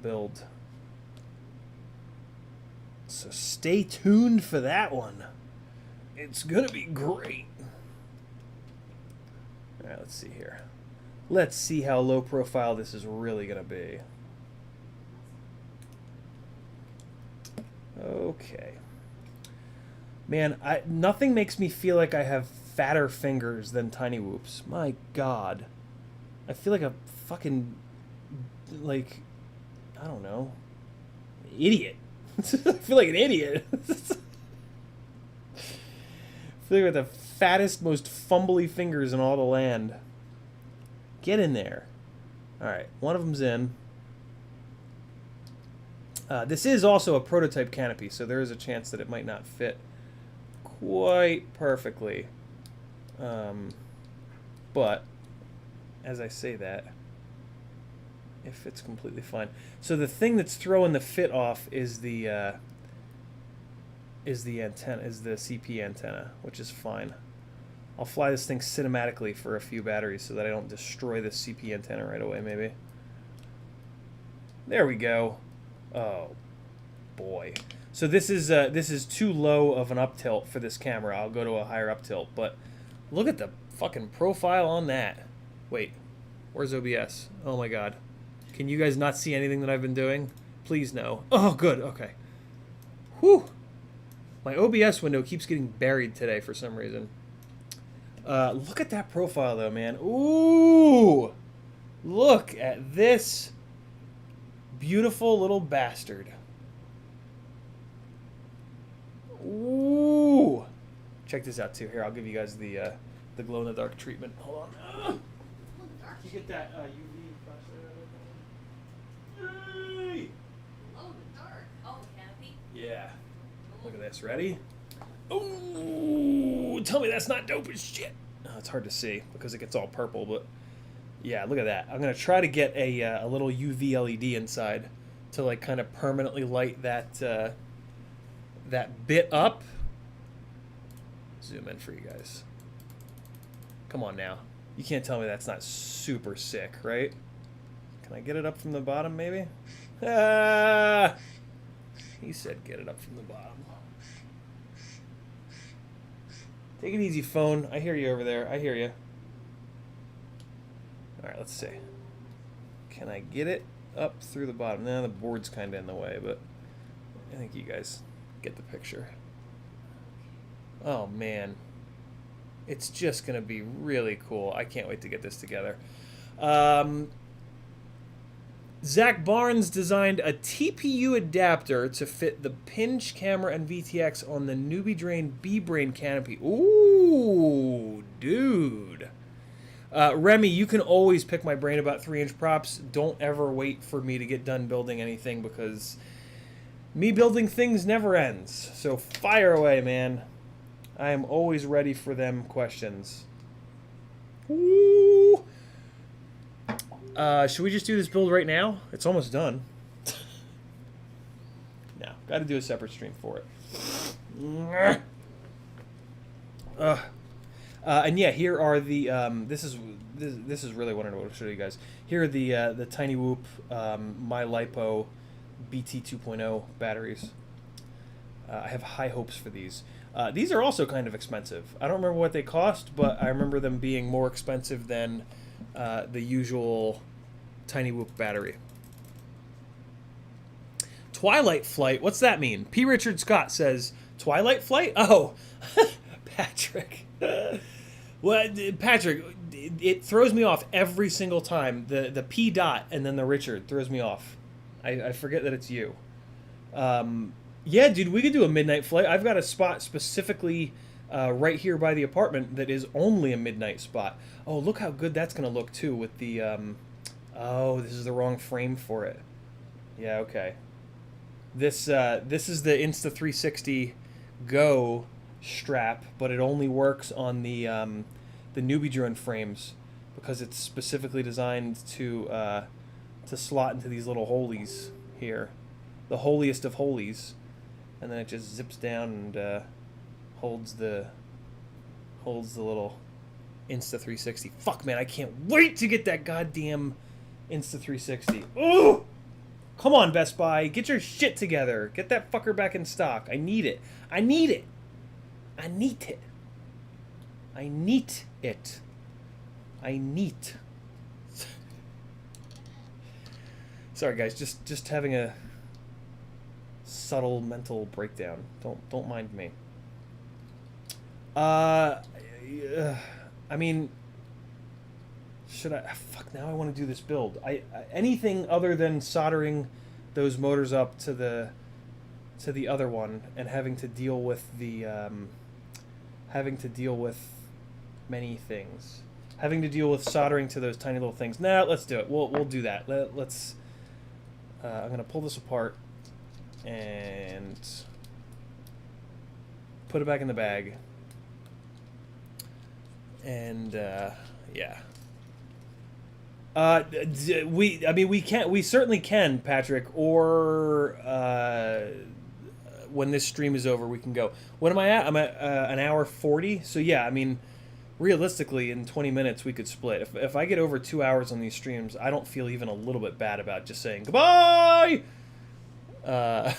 build. So stay tuned for that one. It's gonna be great. All right, let's see here. Let's see how low profile this is really gonna be. Okay. Man, nothing makes me feel like I have fatter fingers than Tiny Whoops. My God. I feel like a fucking, like, I don't know, idiot. I feel like an idiot. I feel like with the fattest, most fumbly fingers in all the land. Get in there. All right, one of them's in. This is also a prototype canopy, so there is a chance that it might not fit quite perfectly. But as I say that, it fits completely fine. So the thing that's throwing the fit off is the antenna, is the CP antenna, which is fine. I'll fly this thing cinematically for a few batteries so that I don't destroy the CP antenna right away, maybe. There we go. Oh boy. So this is too low of an up tilt for this camera. I'll go to a higher up tilt, but look at the fucking profile on that. Wait, where's OBS? Oh my God. Can you guys not see anything that I've been doing? Please no. Oh, good. Okay. Whew. My OBS window keeps getting buried today for some reason. Look at that profile, though, man. Ooh! Look at this beautiful little bastard. Ooh! Check this out, too. Here, I'll give you guys the glow-in-the-dark treatment. Hold on. Can you get that UV flashlight out of there? Hey! Oh, the dark. Oh, the canopy. Yeah. Look at this. Ready? Ooh! Tell me that's not dope as shit. Oh, it's hard to see because it gets all purple, but yeah, look at that. I'm gonna try to get a little UV LED inside to like kind of permanently light that that bit up. Zoom in for you guys. Come on now. You can't tell me that's not super sick, right? Can I get it up from the bottom, maybe? Ah! He said get it up from the bottom. Take it easy, phone. I hear you over there. I hear you. All right, let's see. Can I get it up through the bottom? Nah, the board's kind of in the way, but I think you guys get the picture. Oh, man. It's just going to be really cool. I can't wait to get this together. Zach Barnes designed a TPU adapter to fit the Pinch camera and VTX on the Newbie Drain B-Brain canopy. Ooh, dude. Remy, you can always pick my brain about 3-inch props. Don't ever wait for me to get done building anything because me building things never ends. So fire away, man. I am always ready for them questions. Ooh. Should we just do this build right now? It's almost done. No, got to do a separate stream for it. And yeah, here are the. This is really what I want to show you guys. Here are the Tiny Whoop My Lipo BT 2.0 batteries. I have high hopes for these. These are also kind of expensive. I don't remember what they cost, but I remember them being more expensive than the usual Tiny Whoop battery. Twilight Flight, what's that mean? P. Richard Scott says, Twilight Flight? Oh, Patrick. Well, Patrick, it throws me off every single time. The P dot and then the Richard throws me off. I forget that it's you. Yeah, dude, we could do a midnight flight. I've got a spot specifically right here by the apartment that is only a midnight spot. Oh, look how good that's going to look, too, with the... oh, this is the wrong frame for it. Yeah, okay. This is the Insta360 Go strap, but it only works on the Newbie Drone frames because it's specifically designed to slot into these little holies here. The holiest of holies. And then it just zips down and holds the little Insta360. Fuck, man, I can't wait to get that goddamn Insta360. Ooh! Come on, Best Buy. Get your shit together. Get that fucker back in stock. I need it. I need it. I need it. I need it. I need. Sorry, guys. Just having a subtle mental breakdown. Don't mind me. I mean, should I? Fuck. Now I want to do this build. Anything other than soldering those motors up to the other one and having to deal with many things. Having to deal with soldering to those tiny little things. Nah, let's do it. We'll do that. Let's. I'm gonna pull this apart and put it back in the bag. And yeah. We certainly can, Patrick, or when this stream is over we can go. What am I at? I'm at an hour 40. So yeah, I mean, realistically in 20 minutes we could split. If I get over 2 hours on these streams, I don't feel even a little bit bad about just saying goodbye. I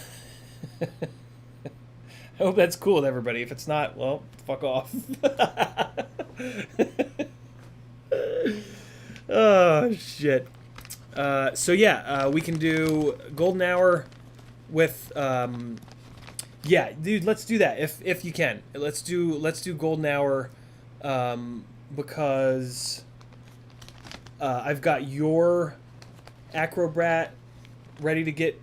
hope that's cool with everybody. If it's not, well, fuck off. Oh, shit. So, yeah, we can do Golden Hour with... yeah, dude, let's do that, if you can. Let's do Golden Hour, because I've got your Acrobrat ready to get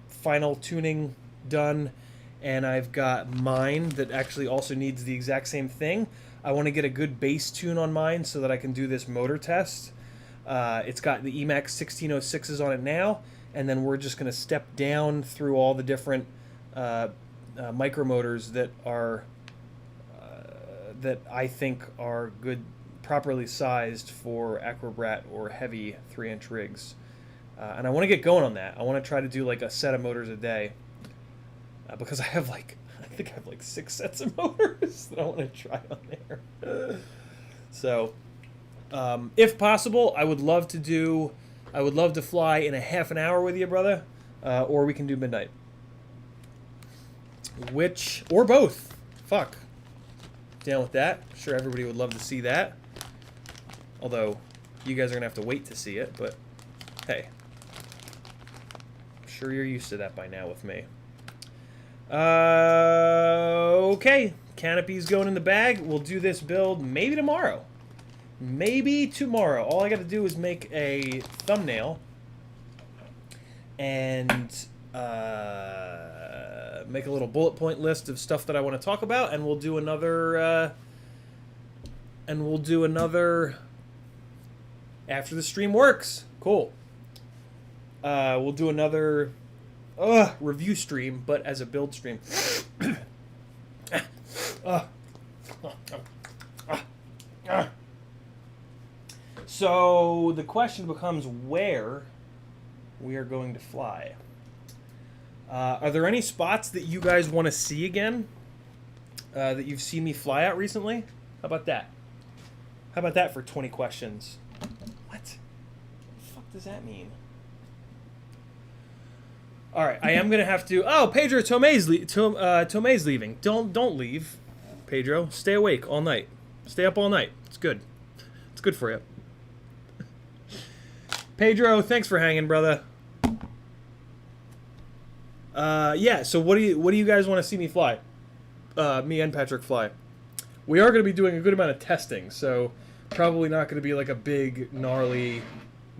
final tuning done, and I've got mine that actually also needs the exact same thing. I want to get a good bass tune on mine so that I can do this motor test. It's got the Emax 1606s on it now, and then we're just going to step down through all the different micromotors that are that I think are good, properly sized for Acrobrat or heavy 3-inch rigs. And I want to get going on that. I want to try to do like a set of motors a day, because I think I have like 6 sets of motors that I want to try on there. So, if possible, I would love to fly in a half an hour with you, brother, or we can do midnight. Which, or both. Fuck. Down with that. I'm sure everybody would love to see that. Although, you guys are going to have to wait to see it, but hey. I'm sure you're used to that by now with me. Okay. Canopy's going in the bag. We'll do this build maybe tomorrow. Maybe tomorrow. All I got to do is make a thumbnail and make a little bullet point list of stuff that I want to talk about, and we'll do another after the stream works. Cool. We'll do another review stream, but as a build stream. So the question becomes where we are going to fly. Are there any spots that you guys want to see again that you've seen me fly at recently? How about that? How about that for 20 questions? What the fuck does that mean? All right, I am gonna have to. Oh, Pedro Tomei's leaving. Don't leave, Pedro. Stay awake all night. Stay up all night. It's good. It's good for you. Pedro, thanks for hanging, brother. Yeah. So what do you guys want to see me fly? Me and Patrick fly. We are going to be doing a good amount of testing, so probably not going to be like a big gnarly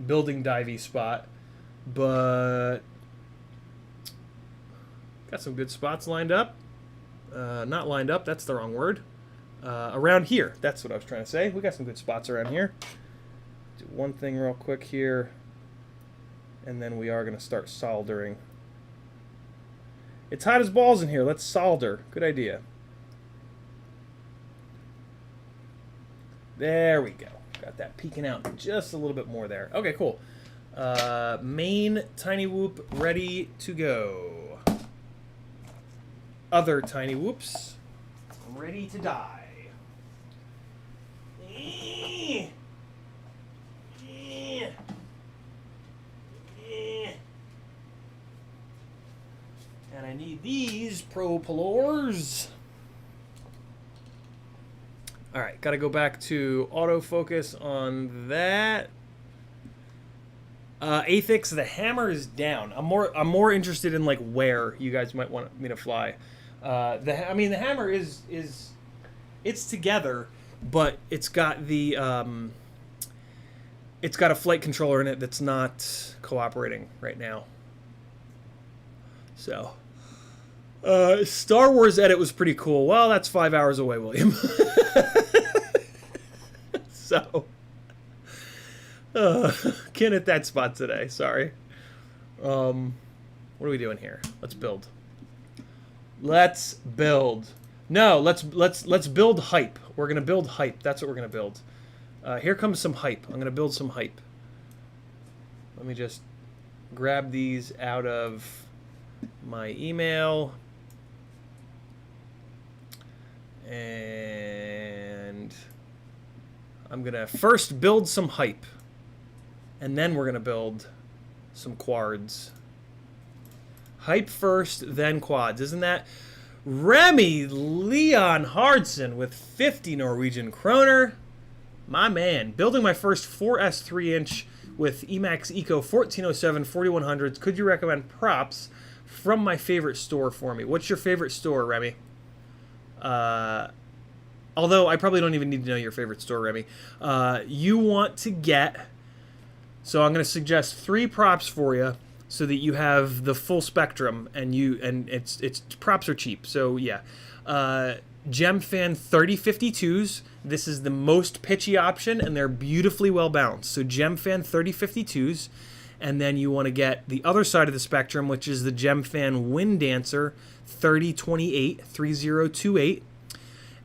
building divey spot, but got some good spots lined up. Not lined up. That's the wrong word. Around here. That's what I was trying to say. We got some good spots around here. Do one thing real quick here, and then we are going to start soldering. It's hot as balls in here. Let's solder. Good idea. There we go. Got that peeking out just a little bit more there. Okay, cool. Main tiny whoop ready to go. Other tiny whoops ready to die. And I need these propellers. All right, got to go back to autofocus on that. Athix, the hammer is down. I'm more interested in like where you guys might want me to fly. The hammer is it's together, but it's got a flight controller in it that's not cooperating right now. So, Star Wars edit was pretty cool. Well, that's 5 hours away, William. So, can't hit that spot today. Sorry. What are we doing here? Let's build. Let's build. No, let's build hype. We're gonna build hype. That's what we're gonna build. Here comes some hype. I'm gonna build some hype. Let me just grab these out of my email. And I'm gonna first build some hype. And then we're gonna build some quads. Hype first, then quads. Isn't that Remy Leon Hardson with 50 Norwegian kroner? My man. Building my first 4S 3-inch with Emax Eco 1407 4100s. Could you recommend props from my favorite store for me? What's your favorite store, Remy? Although I probably don't even need to know your favorite store, Remy. You want to get... So I'm going to suggest 3 props for you so that you have the full spectrum, and it's props are cheap. So yeah. Gemfan 3052s. This is the most pitchy option, and they're beautifully well balanced. So Gemfan 3052s, and then you want to get the other side of the spectrum, which is the Gemfan Wind Dancer 3028.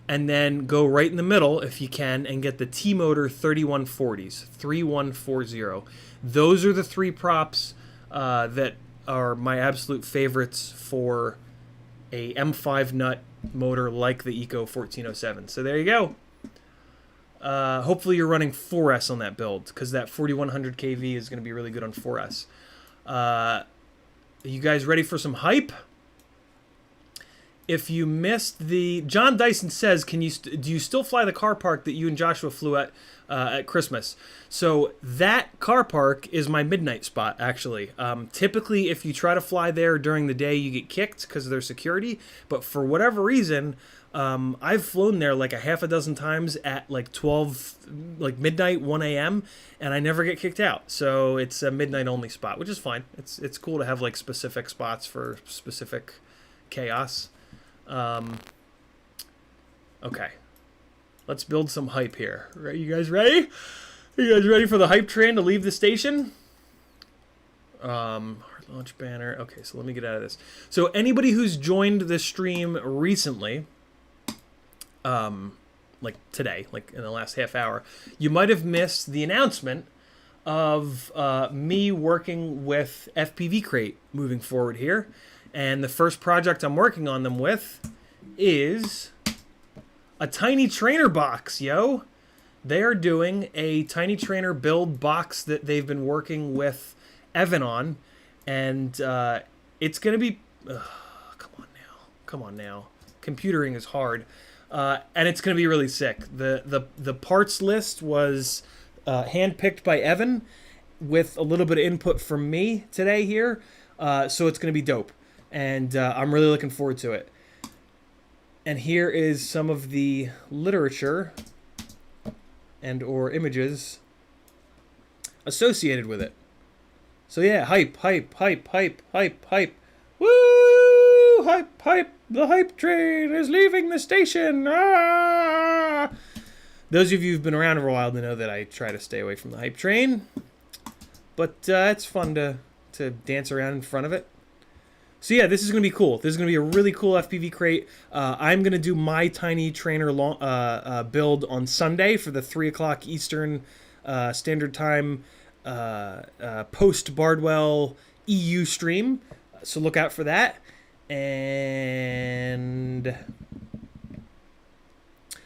And then go right in the middle, if you can, and get the T-Motor 3140s, 3140. Those are the 3 props that are my absolute favorites for a M5 nut motor like the Eco 1407. So there you go. Hopefully you're running 4S on that build, because that 4100 kV is going to be really good on 4S. Are you guys ready for some hype? if you missed the... John Dyson says, do you still fly the car park that you and Joshua flew at Christmas? So that car park is my midnight spot, actually. Typically, if you try to fly there during the day, you get kicked because of their security. But for whatever reason, I've flown there like a half a dozen times at like midnight, 1 a.m., and I never get kicked out. So it's a midnight only spot, which is fine. It's cool to have like specific spots for specific chaos. Okay. Let's build some hype here. Right, you guys ready? Are you guys ready for the hype train to leave the station? Hard launch banner. Okay, so let me get out of this. So anybody who's joined this stream recently, like today, like in the last half hour, you might have missed the announcement of me working with FPV Crate moving forward here. And the first project I'm working on them with is a tiny trainer box, yo. They are doing a tiny trainer build box that they've been working with Evan on. And it's going to be... Come on now. Computering is hard. And it's going to be really sick. The parts list was handpicked by Evan with a little bit of input from me today here. So it's going to be dope. And I'm really looking forward to it. And here is some of the literature and or images associated with it. So yeah, hype. Woo! Hype. The hype train is leaving the station. Ah! Those of you who've been around for a while know that I try to stay away from the hype train. But it's fun to dance around in front of it. So yeah, this is going to be cool. This is going to be a really cool FPV crate. I'm going to do my tiny trainer build on Sunday for the 3 o'clock Eastern Standard Time post Bardwell EU stream. So look out for that. And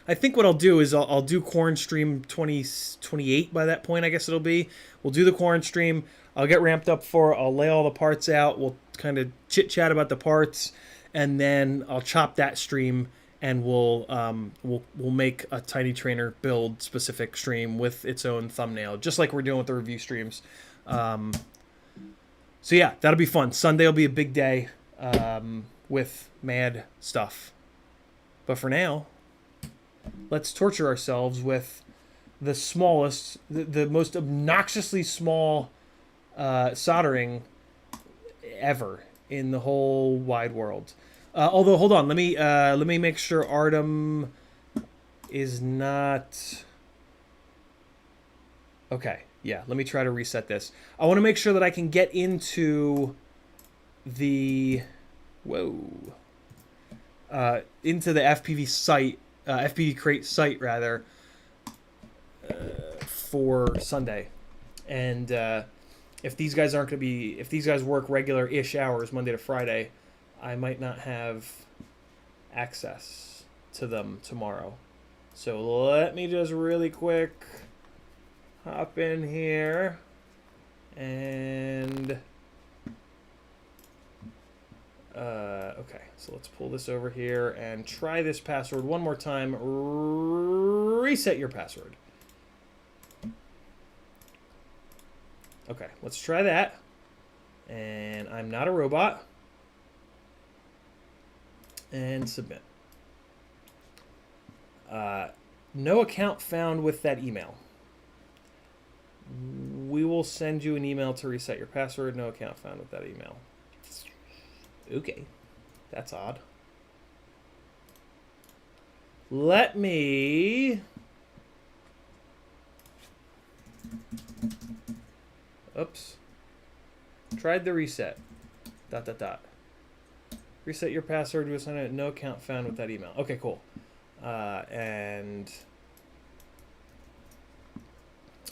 I think what I'll do is I'll do Quaranstream 2028 by that point, I guess it'll be. We'll do the Quaranstream. I'll get ramped up for it. I'll lay all the parts out. We'll kind of chit-chat about the parts. And then I'll chop that stream and we'll make a tiny trainer build specific stream with its own thumbnail, just like we're doing with the review streams. So yeah, that'll be fun. Sunday will be a big day with mad stuff. But for now, let's torture ourselves with the smallest, the most obnoxiously small soldering ever in the whole wide world. Although, hold on, let me make sure Artem is not... Okay, yeah, let me try to reset this. I want to make sure that I can get into the... into the FPV site, FPV Crate site, rather, for Sunday. And if these guys aren't going to be... If these guys work regular-ish hours, Monday to Friday, I might not have access to them tomorrow. So let me just really quick hop in here and okay, so let's pull this over here and try this password one more time. Reset your password. Okay, let's try that. And I'm not a robot. And submit. No account found with that email. We will send you an email to reset your password. No account found with that email. Okay. That's odd. Let me... Oops. Tried the reset. ... Reset your password with no account found with that email. Okay, cool. And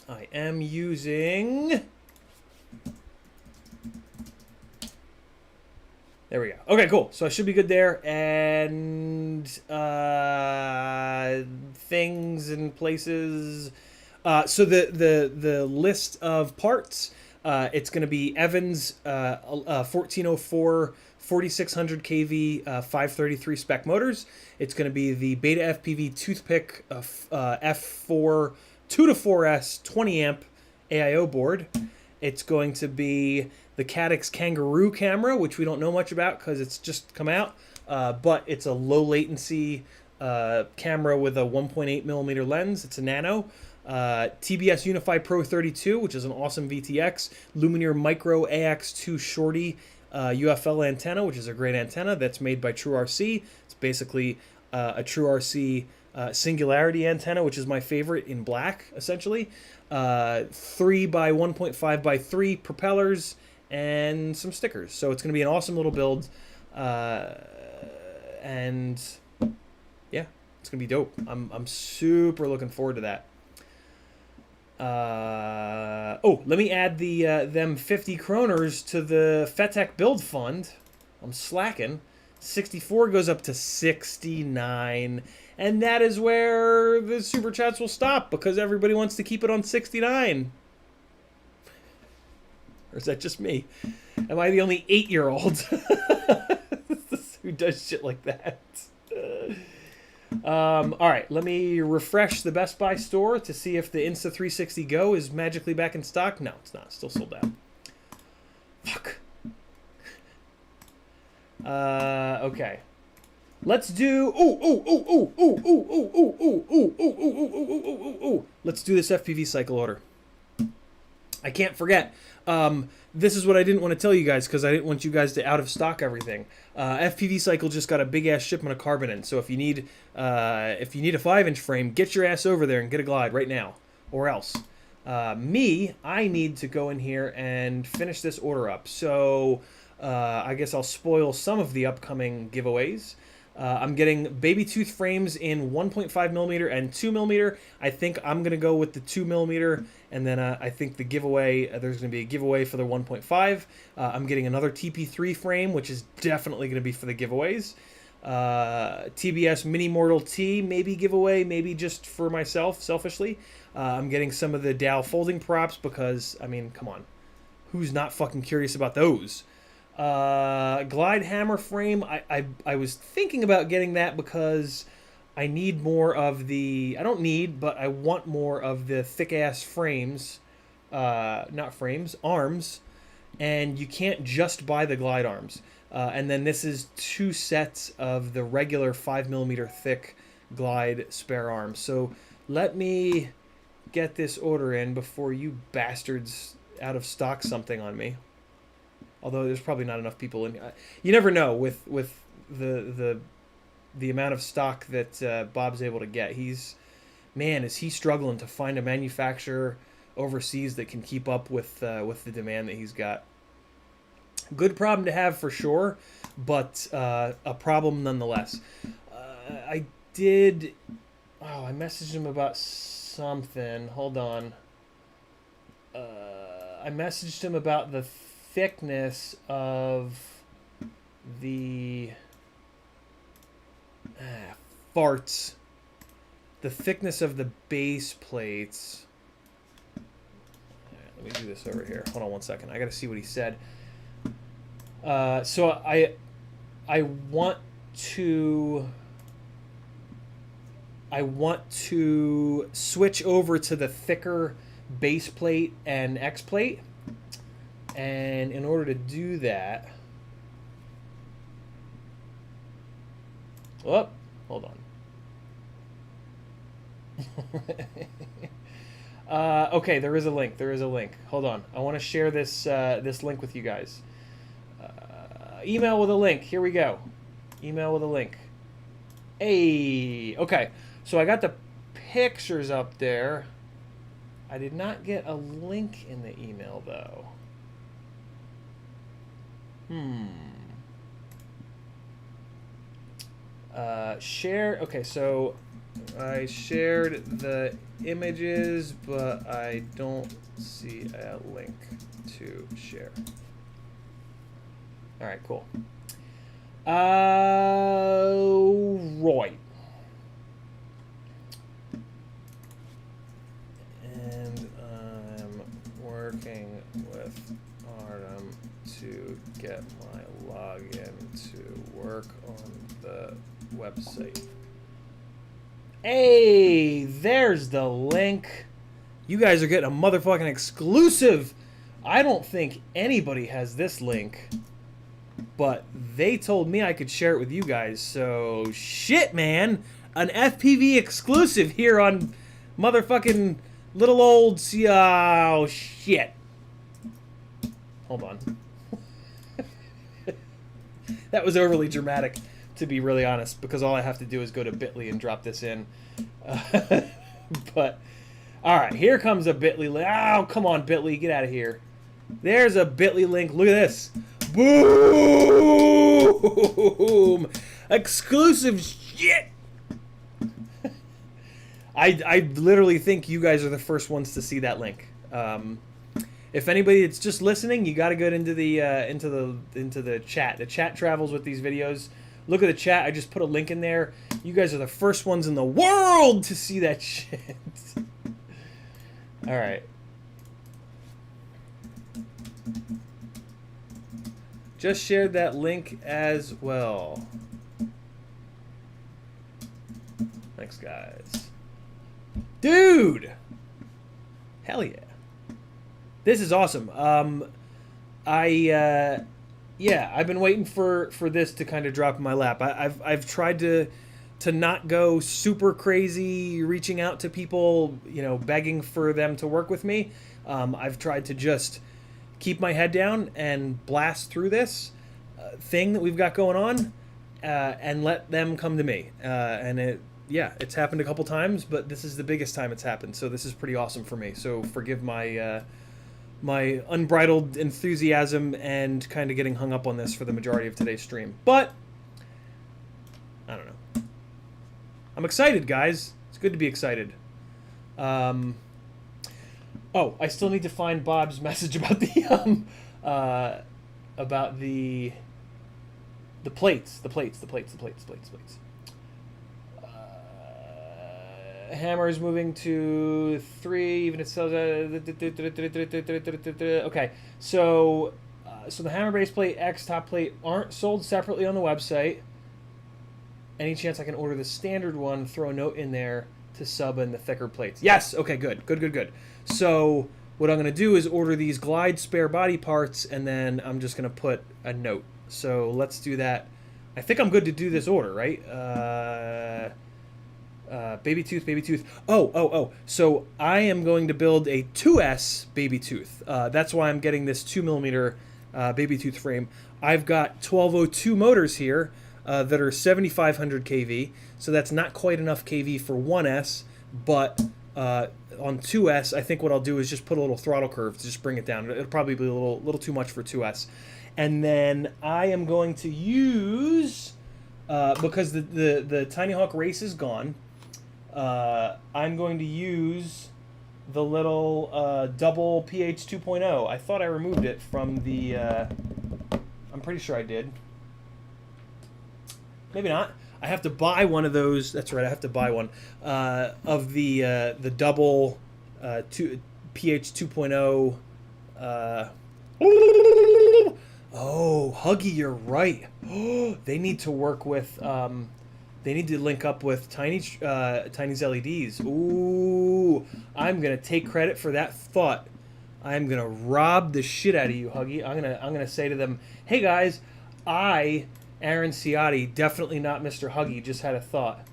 I am using... There we go. Okay, cool. So I should be good there. And things and places. So the list of parts, it's going to be Evan's 1404 4600 kV 533 spec motors. It's going to be the Beta FPV Toothpick F4 2 to 4S 20 amp AIO board. It's going to be the Caddx Kangaroo camera, which we don't know much about because it's just come out, but it's a low latency camera with a 1.8 millimeter lens. It's a nano. TBS Unify Pro 32, which is an awesome VTX. Lumineer Micro AX2 Shorty UFL antenna, which is a great antenna that's made by TrueRC. It's basically a TrueRC Singularity antenna, which is my favorite in black, essentially. 3 by 1.5 by 3 propellers and some stickers. So it's going to be an awesome little build. And yeah, it's going to be dope. I'm super looking forward to that. Oh, let me add the them 50 kroners to the FETEC build fund. I'm slacking. 64 goes up to 69, and that is where the super chats will stop because everybody wants to keep it on 69. Or is that just me? Am I the only 8-year-old who does shit like that? All right, let me refresh the Best Buy store to see if the Insta360 Go is magically back in stock. No, it's not. It's still sold out. Fuck. Okay. Let's do. Let's do this FPV cycle order. I can't forget. This is what I didn't want to tell you guys because I didn't want you guys to out of stock everything. FPV Cycle just got a big ass shipment of carbon in, so if you need a 5-inch frame, get your ass over there and get a glide right now, or else. I need to go in here and finish this order up. So I guess I'll spoil some of the upcoming giveaways. I'm getting baby tooth frames in 1.5 millimeter and 2 millimeter. I think I'm going to go with the 2 millimeter, and then I think the giveaway, there's going to be a giveaway for the 1.5. I'm getting another TP3 frame, which is definitely going to be for the giveaways. TBS Mini Mortal T, maybe giveaway, maybe just for myself, selfishly. I'm getting some of the Dow folding props because, I mean, come on. Who's not fucking curious about those? Glide hammer frame. I was thinking about getting that because I need more of the. I don't need, but I want more of the thick ass frames. Not frames, arms. And you can't just buy the glide arms. And then this is 2 sets of the regular 5mm thick glide spare arms. So let me get this order in before you bastards out of stock something on me. Although there's probably not enough people in. You never know with the amount of stock that Bob's able to get. Is he struggling to find a manufacturer overseas that can keep up with the demand that he's got. Good problem to have for sure, but a problem nonetheless. I messaged him about something. Hold on. I messaged him about the thickness of the farts. The thickness of the base plates. Let me do this over here. Hold on one second. I got to see what he said. So I want to switch over to the thicker base plate and X plate. And in order to do that, hold on. Okay, there is a link. Hold on. I want to share this this link with you guys. Email with a link. Here we go. Email with a link. Hey, okay. So I got the pictures up there. I did not get a link in the email though. Share. Okay, so I shared the images, but I don't see a link to share. All right, cool. Right. And I'm working with Artem to get my login on the website. Hey, there's the link. You guys are getting a motherfucking exclusive. I don't think anybody has this link, but they told me I could share it with you guys. So shit, man, an FPV exclusive here on motherfucking little old. Oh shit. Hold on. That was overly dramatic, to be really honest, because all I have to do is go to Bitly and drop this in. But, alright, here comes a Bitly link. Oh, come on, Bitly, get out of here. There's a Bitly link. Look at this. Boom! Exclusive shit! I literally think you guys are the first ones to see that link. If anybody that's just listening, you got to go into the chat. The chat travels with these videos. Look at the chat. I just put a link in there. You guys are the first ones in the world to see that shit. All right. Just shared that link as well. Thanks, guys. Dude! Hell yeah. This is awesome. Yeah, I've been waiting for this to kind of drop in my lap. I've tried to not go super crazy, reaching out to people, you know, begging for them to work with me. I've tried to just keep my head down and blast through this thing that we've got going on, and let them come to me. And it's happened a couple times, but this is the biggest time it's happened. So this is pretty awesome for me. So forgive my my unbridled enthusiasm and kind of getting hung up on this for the majority of today's stream. But I don't know. I'm excited, guys. It's good to be excited. Oh, I still need to find Bob's message about the plates. The plates. Hammer is moving to 3, even if it sells. Okay, so the hammer base plate, X top plate aren't sold separately on the website. Any chance I can order the standard one? Throw a note in there to sub in the thicker plates. Yes. Okay. Good. So what I'm gonna do is order these Glide spare body parts, and then I'm just gonna put a note. So let's do that. I think I'm good to do this order, right? Baby tooth. Oh. So I am going to build a 2S baby tooth. That's why I'm getting this 2mm baby tooth frame. I've got 1202 motors here that are 7,500 kV. So that's not quite enough kV for 1S, but on 2S, I think what I'll do is just put a little throttle curve to just bring it down. It'll probably be a little too much for 2S. And then I am going to use, because the Tiny Hawk race is gone, I'm going to use the little double pH 2.0. I thought I removed it from the... I'm pretty sure I did. Maybe not. I have to buy one of those. That's right, I have to buy one of the double pH 2.0. Oh, Huggy, you're right. They need to work with... They need to link up with Tiny's LEDs. Ooh, I'm gonna take credit for that thought. I'm gonna rob the shit out of you, Huggy. I'm gonna say to them, hey guys, Aaron Ciotti, definitely not Mr. Huggy, just had a thought.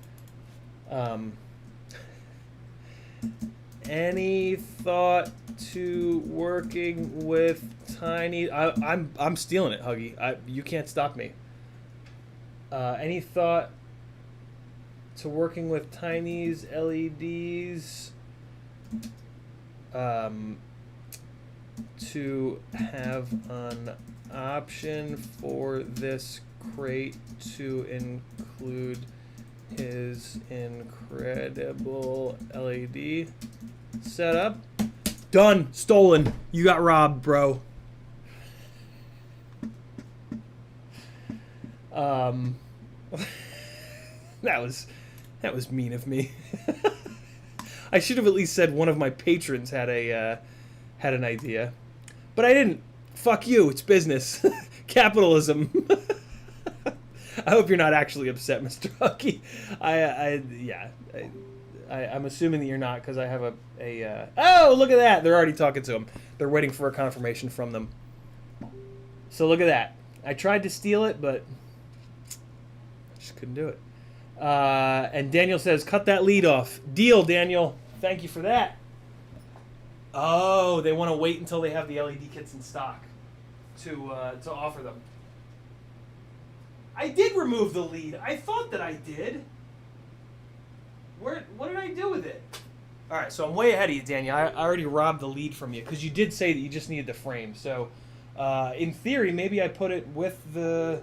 Any thought to working with Tiny? I'm stealing it, Huggy. You can't stop me. Any thought to working with Tiny's LEDs to have an option for this crate to include his incredible LED setup? Done. Stolen. You got robbed, bro. That was mean of me. I should have at least said one of my patrons had an idea, but I didn't. Fuck you. It's business, capitalism. I hope you're not actually upset, Mr. Hucky. I'm assuming that you're not because I have oh, look at that. They're already talking to him. They're waiting for a confirmation from them. So look at that. I tried to steal it, but I just couldn't do it. And Daniel says, cut that lead off. Deal, Daniel. Thank you for that. Oh, they want to wait until they have the LED kits in stock to offer them. I did remove the lead. I thought that I did. What did I do with it? All right, so I'm way ahead of you, Daniel. I already robbed the lead from you because you did say that you just needed the frame. So, in theory, maybe I put it with the.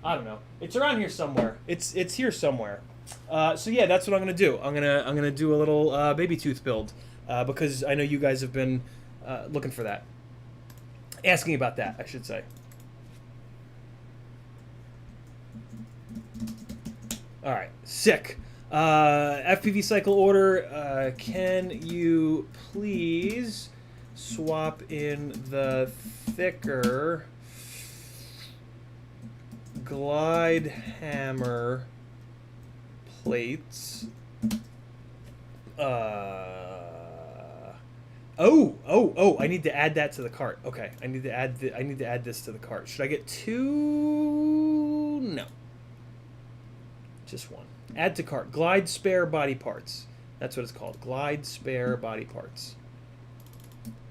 I don't know. It's around here somewhere. It's here somewhere. So yeah, that's what I'm gonna do. I'm gonna do a little baby tooth build because I know you guys have been looking for that, asking about that, I should say. All right, sick. FPV cycle order. Can you please swap in the thicker glide hammer plates? Oh! I need to add that to the cart. Okay, I need to add this to the cart. Should I get two? No. Just one. Add to cart. Glide spare body parts. That's what it's called. Glide spare body parts.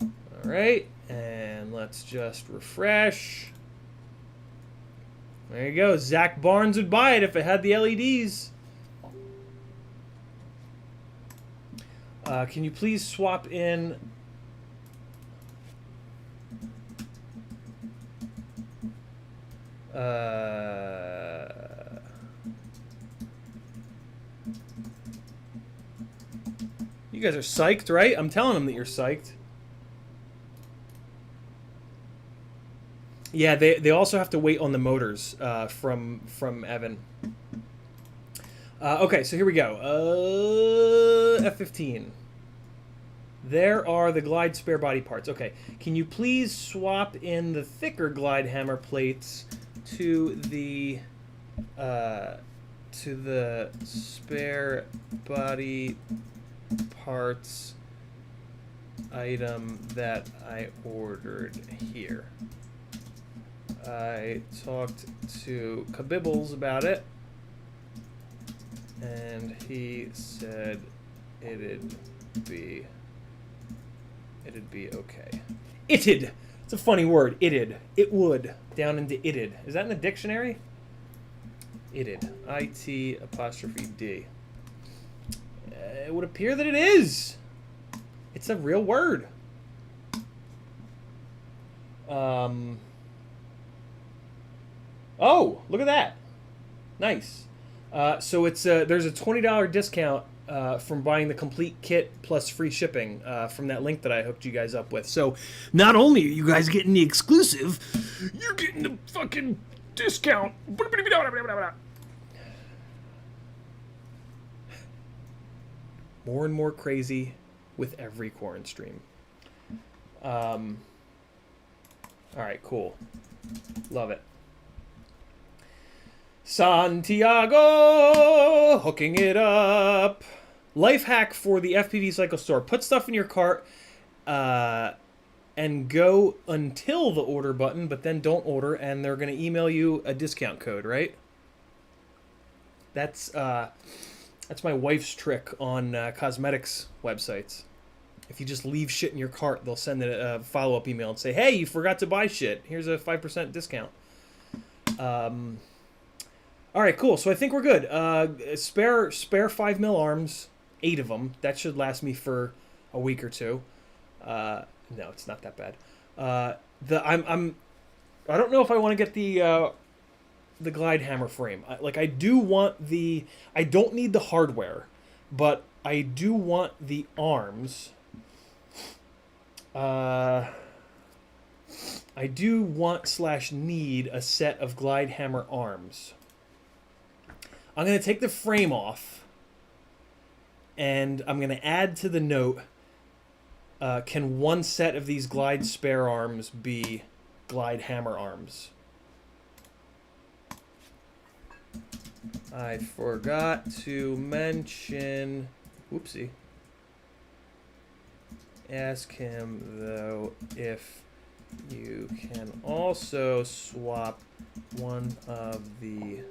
All right, and let's just refresh. There you go. Zach Barnes would buy it if it had the LEDs. Can you please swap in... You guys are psyched, right? I'm telling them that you're psyched. Yeah, they also have to wait on the motors from Evan. Okay, so here we go. F-15. There are the glide spare body parts. Okay, can you please swap in the thicker glide hammer plates to the spare body parts item that I ordered here? I talked to Kabibbles about it, and he said it'd be okay. It'd. It's a funny word. It'd. It would. Down into it'd. Is that in the dictionary? It'd. I-T apostrophe D. It would appear that it is. It's a real word. Oh, look at that. Nice. So it's there's a $20 discount from buying the complete kit plus free shipping from that link that I hooked you guys up with. So not only are you guys getting the exclusive, you're getting the fucking discount. More and more crazy with every Quaranstream. All right, cool. Love it. Santiago, hooking it up. Life hack for the FPV Cycle store. Put stuff in your cart and go until the order button, but then don't order, and they're going to email you a discount code, right? That's my wife's trick on cosmetics websites. If you just leave shit in your cart, they'll send a follow-up email and say, hey, you forgot to buy shit. Here's a 5% discount. All right, cool. So I think we're good. Spare 5mm arms, 8 of them. That should last me for a week or two. No, it's not that bad. I don't know if I want to get the glide hammer frame. I do want the. I don't need the hardware, but I do want the arms. I do want / need a set of glide hammer arms. I'm going to take the frame off, and I'm going to add to the note, can one set of these glide spare arms be glide hammer arms. I forgot to mention... Whoopsie. Ask him, though, if you can also swap one of the...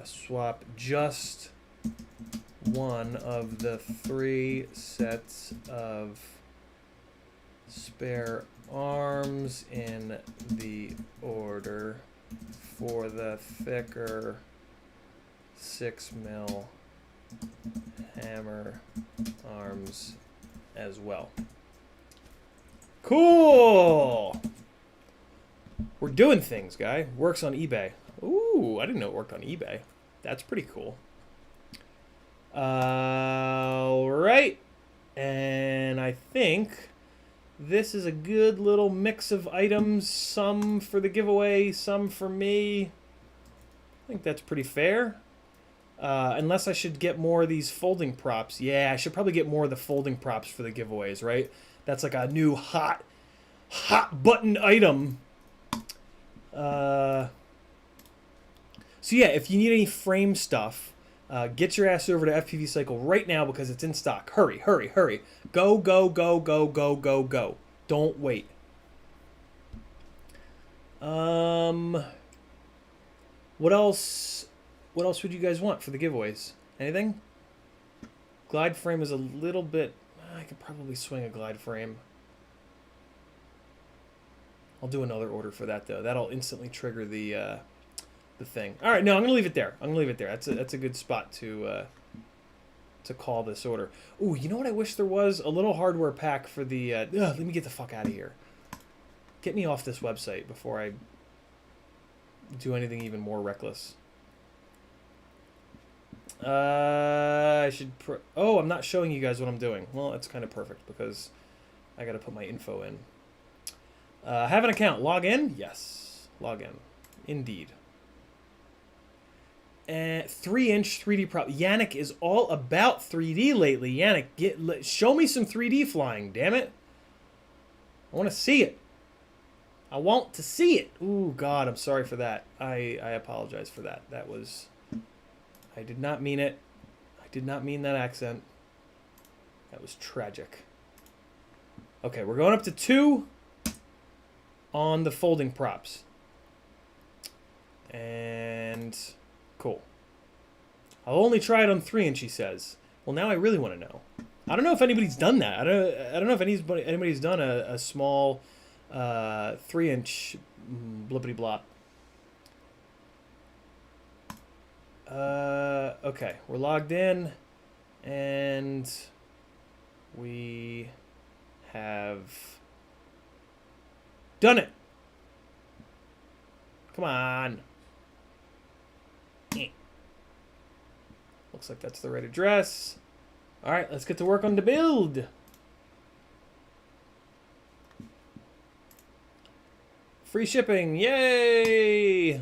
swap just one of the 3 sets of spare arms in the order for the thicker 6mm hammer arms as well. Cool! We're doing things, guy. Works on eBay. Ooh, I didn't know it worked on eBay. That's pretty cool. Alright. And I think this is a good little mix of items. Some for the giveaway, some for me. I think that's pretty fair. Unless I should get more of these folding props. Yeah, I should probably get more of the folding props for the giveaways, right? That's like a new hot button item. So yeah, if you need any frame stuff, get your ass over to FPV Cycle right now because it's in stock. Hurry, hurry, hurry. Go, go, go, go, go, go, go. Don't wait. What else? What else would you guys want for the giveaways? Anything? Glide frame is a little bit... I could probably swing a glide frame. I'll do another order for that, though. That'll instantly trigger the thing. All right, no, I'm going to leave it there. I'm going to leave it there. That's a good spot to call this order. Ooh, you know what I wish there was? A little hardware pack for the... let me get the fuck out of here. Get me off this website before I do anything even more reckless. I should... Oh, I'm not showing you guys what I'm doing. Well, that's kind of perfect because I got to put my info in. Have an account. Log in? Yes. Log in. Indeed. 3-inch 3D prop. Yannick is all about 3D lately. Yannick, show me some 3D flying, damn it. I want to see it. I want to see it. Ooh, God, I'm sorry for that. I apologize for that. That was... I did not mean it. I did not mean that accent. That was tragic. Okay, we're going up to 2 on the folding props. And cool. I'll only try it on 3-inch, he says. Well, now I really want to know. I don't know if anybody's done that. I don't know if anybody's done a small 3-inch blippity blop. Okay, we're logged in, and we have done it. Come on. Looks like that's the right address. All right, let's get to work on the build. Free shipping, yay!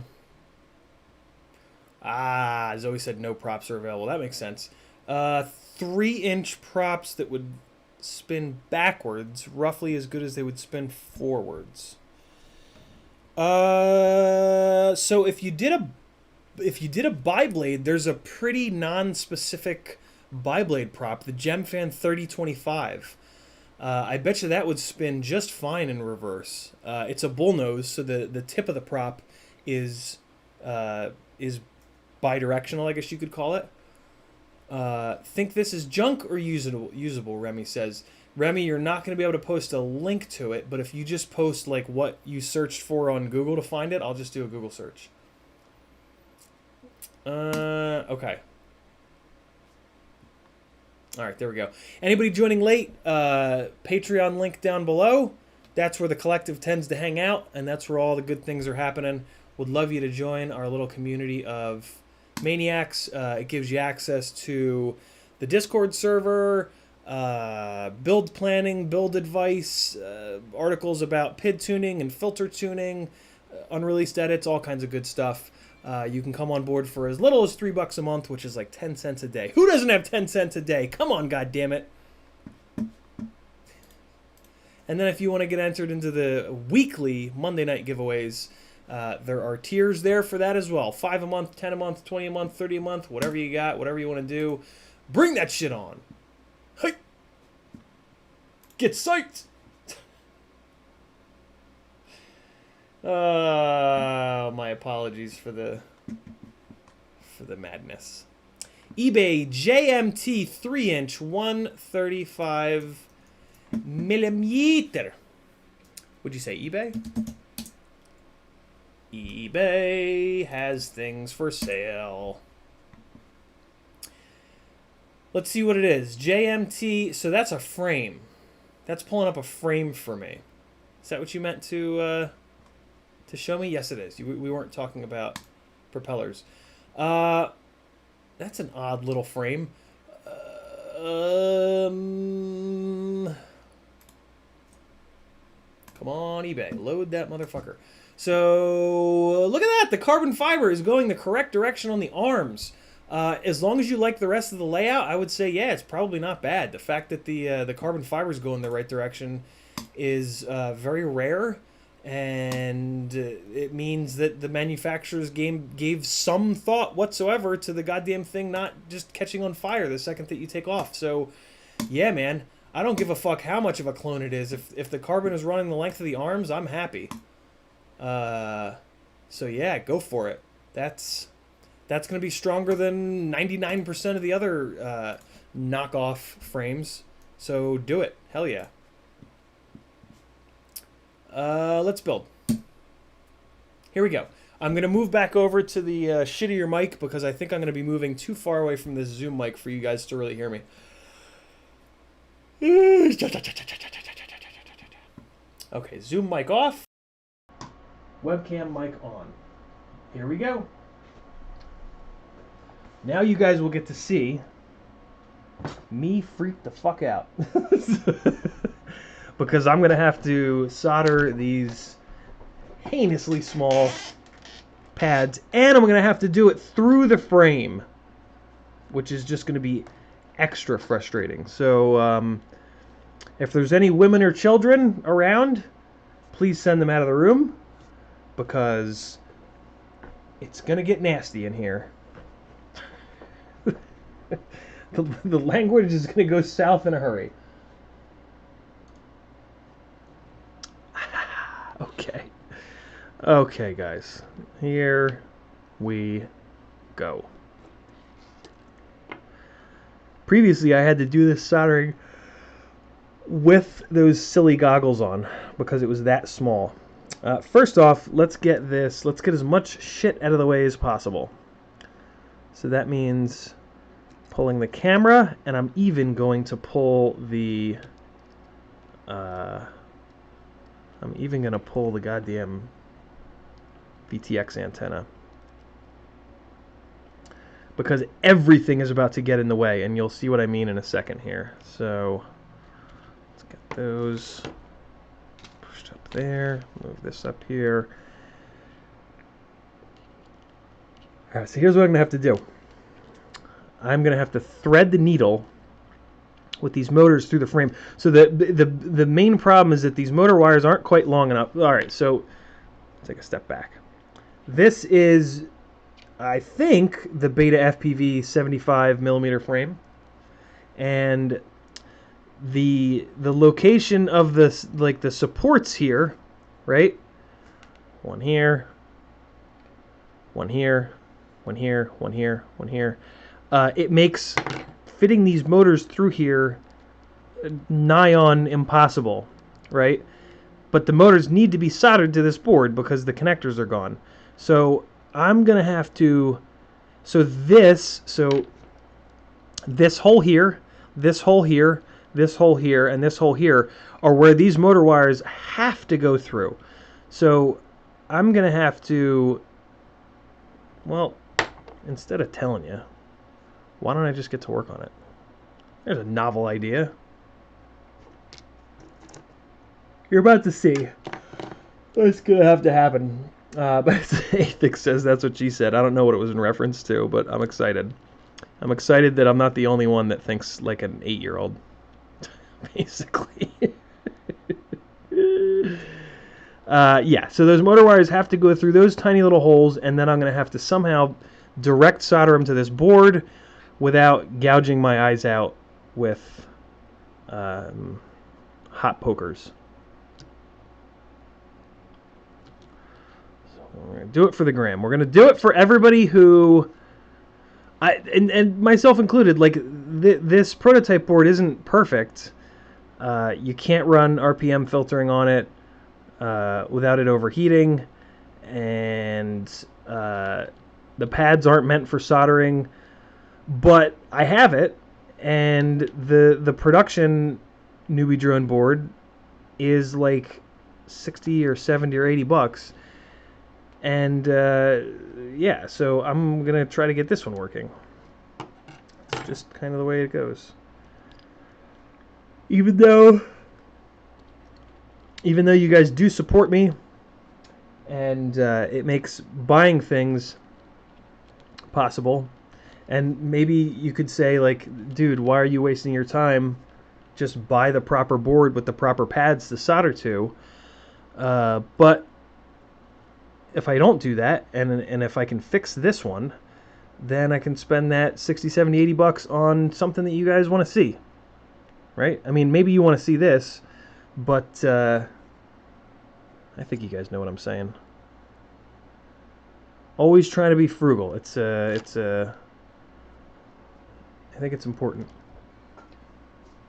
Ah, Zoe said no props are available. That makes sense. 3-inch props that would spin backwards, roughly as good as they would spin forwards. So if you did a biblade, there's a pretty non-specific biblade prop, the GemFan 3025. I bet you that would spin just fine in reverse. It's a bullnose, so the tip of the prop is bidirectional, I guess you could call it. Think this is junk or usable, Remy says. Remy, you're not going to be able to post a link to it, but if you just post like what you searched for on Google to find it, I'll just do a Google search. Okay. All right, there we go. Anybody joining late, Patreon link down below. That's where the collective tends to hang out, and that's where all the good things are happening. Would love you to join our little community of maniacs. It gives you access to the Discord server, build planning, build advice, articles about PID tuning and filter tuning, unreleased edits, all kinds of good stuff. You can come on board for as little as $3 a month, which is like 10 cents a day. Who doesn't have 10 cents a day? Come on, goddammit. And then if you want to get entered into the weekly Monday night giveaways, there are tiers there for that as well. 5 a month, 10 a month, 20 a month, 30 a month, whatever you got, whatever you want to do. Bring that shit on. Hey! Get psyched! My apologies for the madness. eBay JMT 3-inch 135 millimeter. Would you say eBay? eBay has things for sale. Let's see what it is. JMT. So that's a frame. That's pulling up a frame for me. Is that what you meant to show me? Yes, it is. We weren't talking about propellers. That's an odd little frame. Come on, eBay. Load that motherfucker. So, look at that. The carbon fiber is going the correct direction on the arms. As long as you like the rest of the layout, I would say, yeah, it's probably not bad. The fact that the carbon fibers go in the right direction is very rare. And it means that the manufacturers gave some thought whatsoever to the goddamn thing not just catching on fire the second that you take off. So, yeah, man, I don't give a fuck how much of a clone it is. If the carbon is running the length of the arms, I'm happy. So yeah, go for it. That's going to be stronger than 99% of the other knockoff frames. So do it. Hell yeah. Let's build. Here we go. I'm going to move back over to the shittier mic because I think I'm going to be moving too far away from this Zoom mic for you guys to really hear me. Okay, Zoom mic off. Webcam mic on. Here we go. Now you guys will get to see me freak the fuck out. Because I'm going to have to solder these heinously small pads, and I'm going to have to do it through the frame, which is just going to be extra frustrating. So if there's any women or children around, please send them out of the room, because it's going to get nasty in here. The language is going to go south in a hurry. Okay. Okay, guys. Here we go. Previously, I had to do this soldering with those silly goggles on because it was that small. First off, let's get as much shit out of the way as possible. So that means pulling the camera, and I'm even going to pull the goddamn VTX antenna, because everything is about to get in the way, and you'll see what I mean in a second here. So let's get those pushed up there, move this up here. Alright, so here's what I'm going to have to do. I'm going to have to thread the needle with these motors through the frame. So the main problem is that these motor wires aren't quite long enough. Alright, so take a step back. This is, I think, the Beta FPV 75mm frame. And the location of this, like the supports here, right? One here, one here, one here, one here, one here. It makes fitting these motors through here nigh on impossible, right? But the motors need to be soldered to this board because the connectors are gone. So I'm gonna have to, this hole here, this hole here, this hole here, and this hole here are where these motor wires have to go through. So I'm gonna have to, well, instead of telling you, why don't I just get to work on it? There's a novel idea. You're about to see. It's gonna have to happen. But Athix says that's what she said. I don't know what it was in reference to, but I'm excited. I'm excited that I'm not the only one that thinks like an 8-year-old. Basically. Yeah, so those motor wires have to go through those tiny little holes, and then I'm going to have to somehow direct solder them to this board without gouging my eyes out with hot pokers. So we're going to do it for the gram. We're going to do it for everybody who, and myself included, like this prototype board isn't perfect. You can't run RPM filtering on it without it overheating, and the pads aren't meant for soldering, but I have it, and the production newbie drone board is like 60 or 70 or 80 bucks, and yeah, so I'm gonna try to get this one working. It's just kind of the way it goes. Even though you guys do support me, and it makes buying things possible. And maybe you could say, like, dude, why are you wasting your time? Just buy the proper board with the proper pads to solder to. But if I don't do that, and if I can fix this one, then I can spend that 60, 70, 80 bucks on something that you guys want to see. Right? I mean, maybe you want to see this, but I think you guys know what I'm saying. Always trying to be frugal. I think it's important.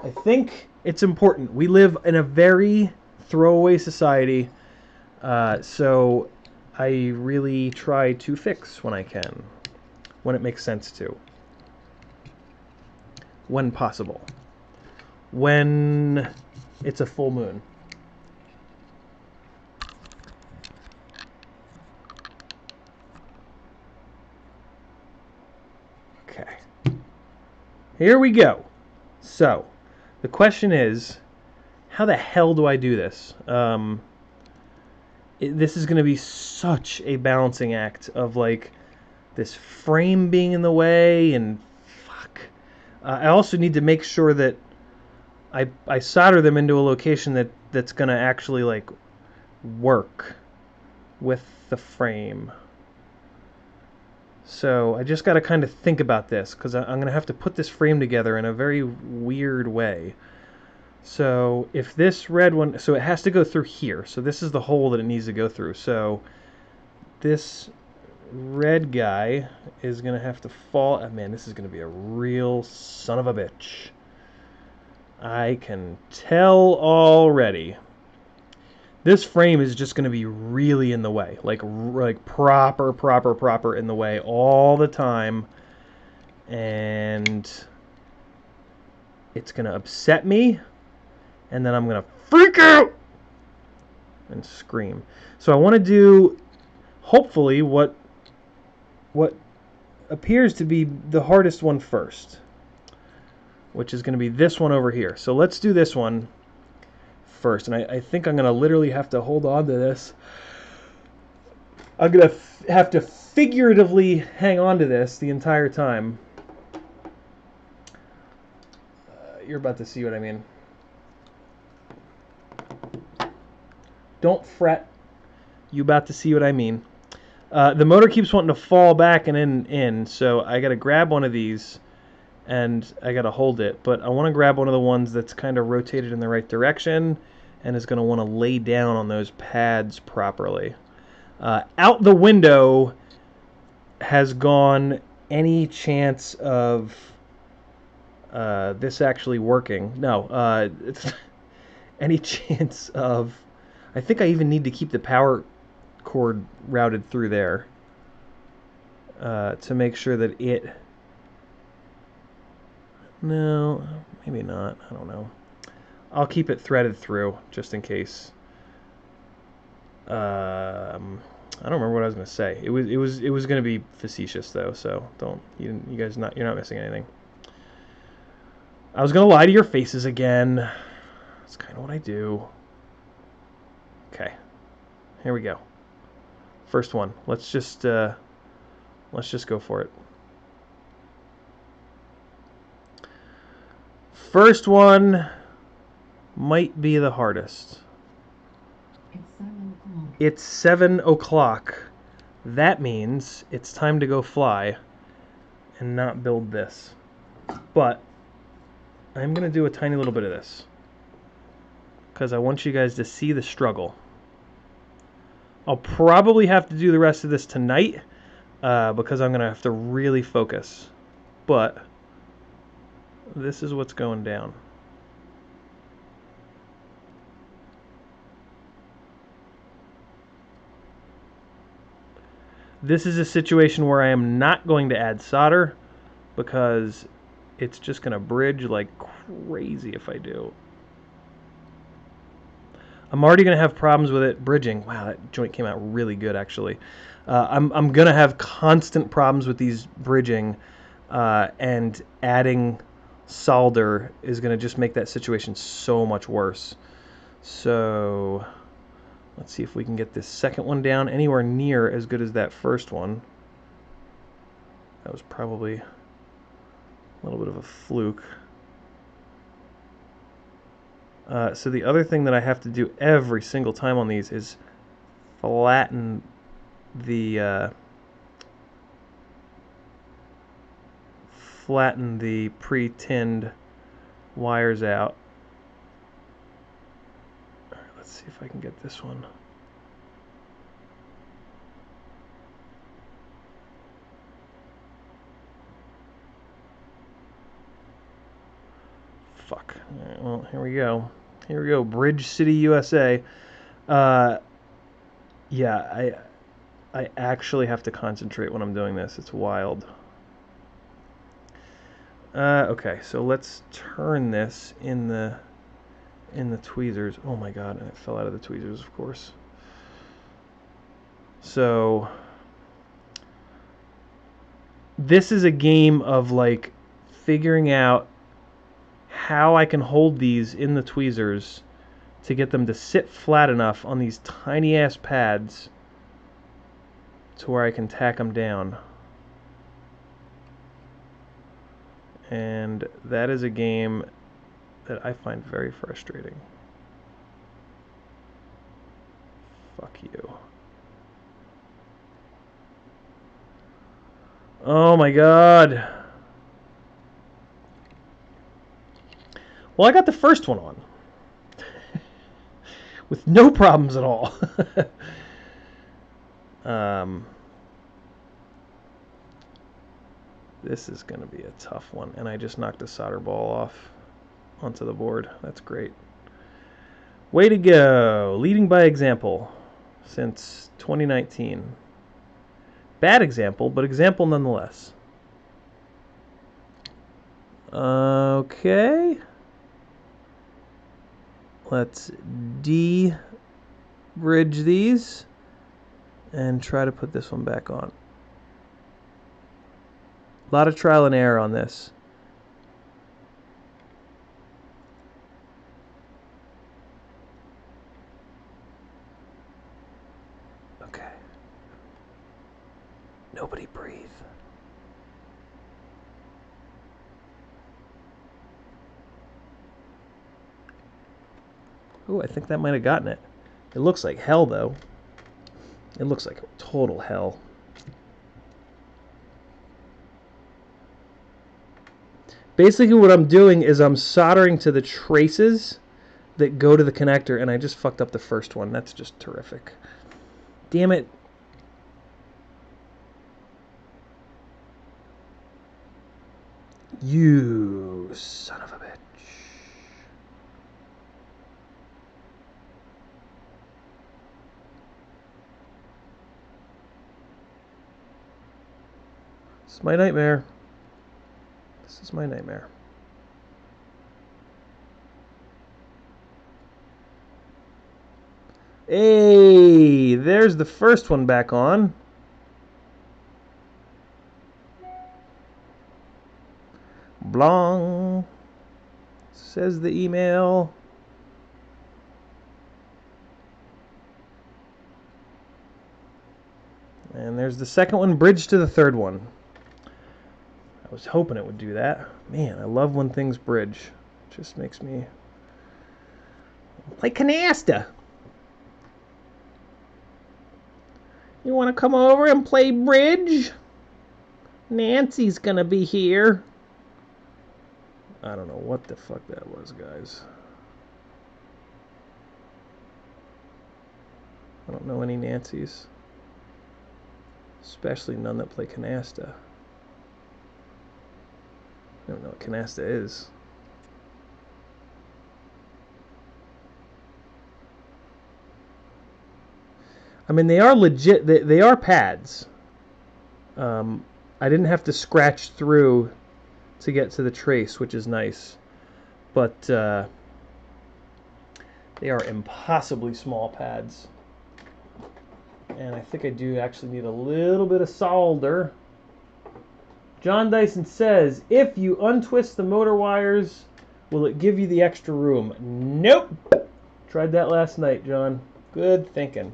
I think it's important. We live in a very throwaway society, so I really try to fix when I can, when it makes sense to, when possible, when it's a full moon. Okay. Here we go. So, the question is, how the hell do I do this? This is going to be such a balancing act of, like, this frame being in the way, and fuck. I also need to make sure that I solder them into a location that's going to actually, like, work with the frame. So I just got to kind of think about this, because I'm going to have to put this frame together in a very weird way. So if this red one, so it has to go through here. So this is the hole that it needs to go through. So this red guy is going to have to fall. Oh, man, this is going to be a real son of a bitch. I can tell already. This frame is just going to be really in the way, like proper in the way all the time, and it's going to upset me, and then I'm going to freak out and scream. So I want to do, hopefully, what appears to be the hardest one first, which is going to be this one over here. So let's do this one first, and I think I'm going to literally have to hold on to this. I'm going to have to figuratively hang on to this the entire time. You're about to see what I mean. Don't fret. You about to see what I mean. The motor keeps wanting to fall back and in, so I got to grab one of these, and I got to hold it. But I want to grab one of the ones that's kind of rotated in the right direction, and is going to want to lay down on those pads properly. Out the window has gone any chance of this actually working. No, it's any chance of... I think I even need to keep the power cord routed through there to make sure that it... No, maybe not. I don't know. I'll keep it threaded through just in case. I don't remember what I was going to say. It was going to be facetious though, so you're not missing anything. I was going to lie to your faces again. That's kind of what I do. Okay. Here we go. First one. Let's just go for it. First one might be the hardest. It's 7 o'clock. That means it's time to go fly and not build this. But I'm going to do a tiny little bit of this because I want you guys to see the struggle. I'll probably have to do the rest of this tonight because I'm going to have to really focus. But this is what's going down. This is a situation where I am not going to add solder because it's just going to bridge like crazy if I do. I'm already going to have problems with it bridging. Wow, that joint came out really good actually. I'm going to have constant problems with these bridging, and adding solder is going to just make that situation so much worse. So let's see if we can get this second one down anywhere near as good as that first one. That was probably a little bit of a fluke. So the other thing that I have to do every single time on these is flatten the pre-tinned wires out. All right, let's see if I can get this one. Fuck. All right, well, here we go. Here we go. Bridge City, USA. Yeah, I actually have to concentrate when I'm doing this. It's wild. Okay, so let's turn this in the tweezers. Oh my god, and it fell out of the tweezers, of course. So this is a game of like figuring out how I can hold these in the tweezers to get them to sit flat enough on these tiny ass pads to where I can tack them down. And that is a game that I find very frustrating. Fuck you. Oh my god. Well, I got the first one on. With no problems at all. This is going to be a tough one. And I just knocked a solder ball off onto the board. That's great. Way to go. Leading by example since 2019. Bad example, but example nonetheless. Okay. Let's de-bridge these and try to put this one back on. A lot of trial and error on this. Okay. Nobody breathe. Ooh, I think that might have gotten it. It looks like hell, though. It looks like total hell. Basically what I'm doing is I'm soldering to the traces that go to the connector, and I just fucked up the first one. That's just terrific. Damn it. You son of a bitch. This is my nightmare. This is my nightmare. Hey, there's the first one back on. Blong, says the email. And there's the second one, bridge to the third one. I was hoping it would do that. Man, I love when things bridge. It just makes me like canasta. You want to come over and play bridge? Nancy's gonna be here. I don't know what the fuck that was, guys. I don't know any Nancys. Especially none that play canasta. I don't know what canasta is. I mean, they are legit. They are pads. I didn't have to scratch through to get to the trace, which is nice. But they are impossibly small pads. And I think I do actually need a little bit of solder. John Dyson says, if you untwist the motor wires, will it give you the extra room? Nope. Tried that last night, John. Good thinking.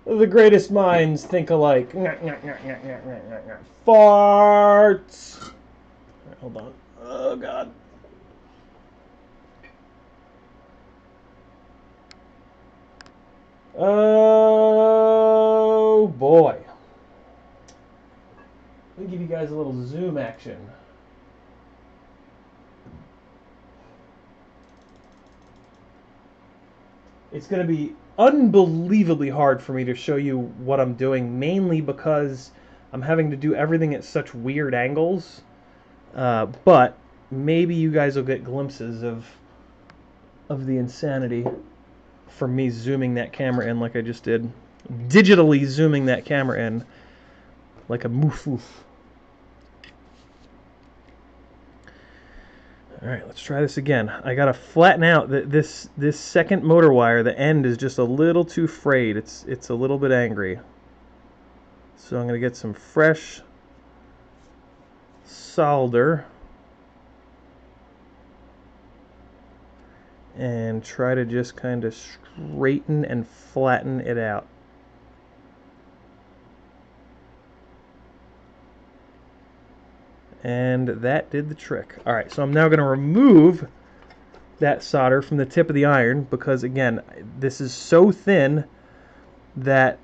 The greatest minds think alike. Farts. Right, hold on. Oh, God. Oh, boy. Let me give you guys a little zoom action. It's going to be unbelievably hard for me to show you what I'm doing, mainly because I'm having to do everything at such weird angles. But maybe you guys will get glimpses of the insanity from me zooming that camera in like I just did. Digitally zooming that camera in like a moofoof. Alright, let's try this again. I gotta flatten out this second motor wire. The end is just a little too frayed. It's a little bit angry. So I'm gonna get some fresh solder and try to just kind of straighten and flatten it out. And that did the trick. Alright, so I'm now going to remove that solder from the tip of the iron because, again, this is so thin that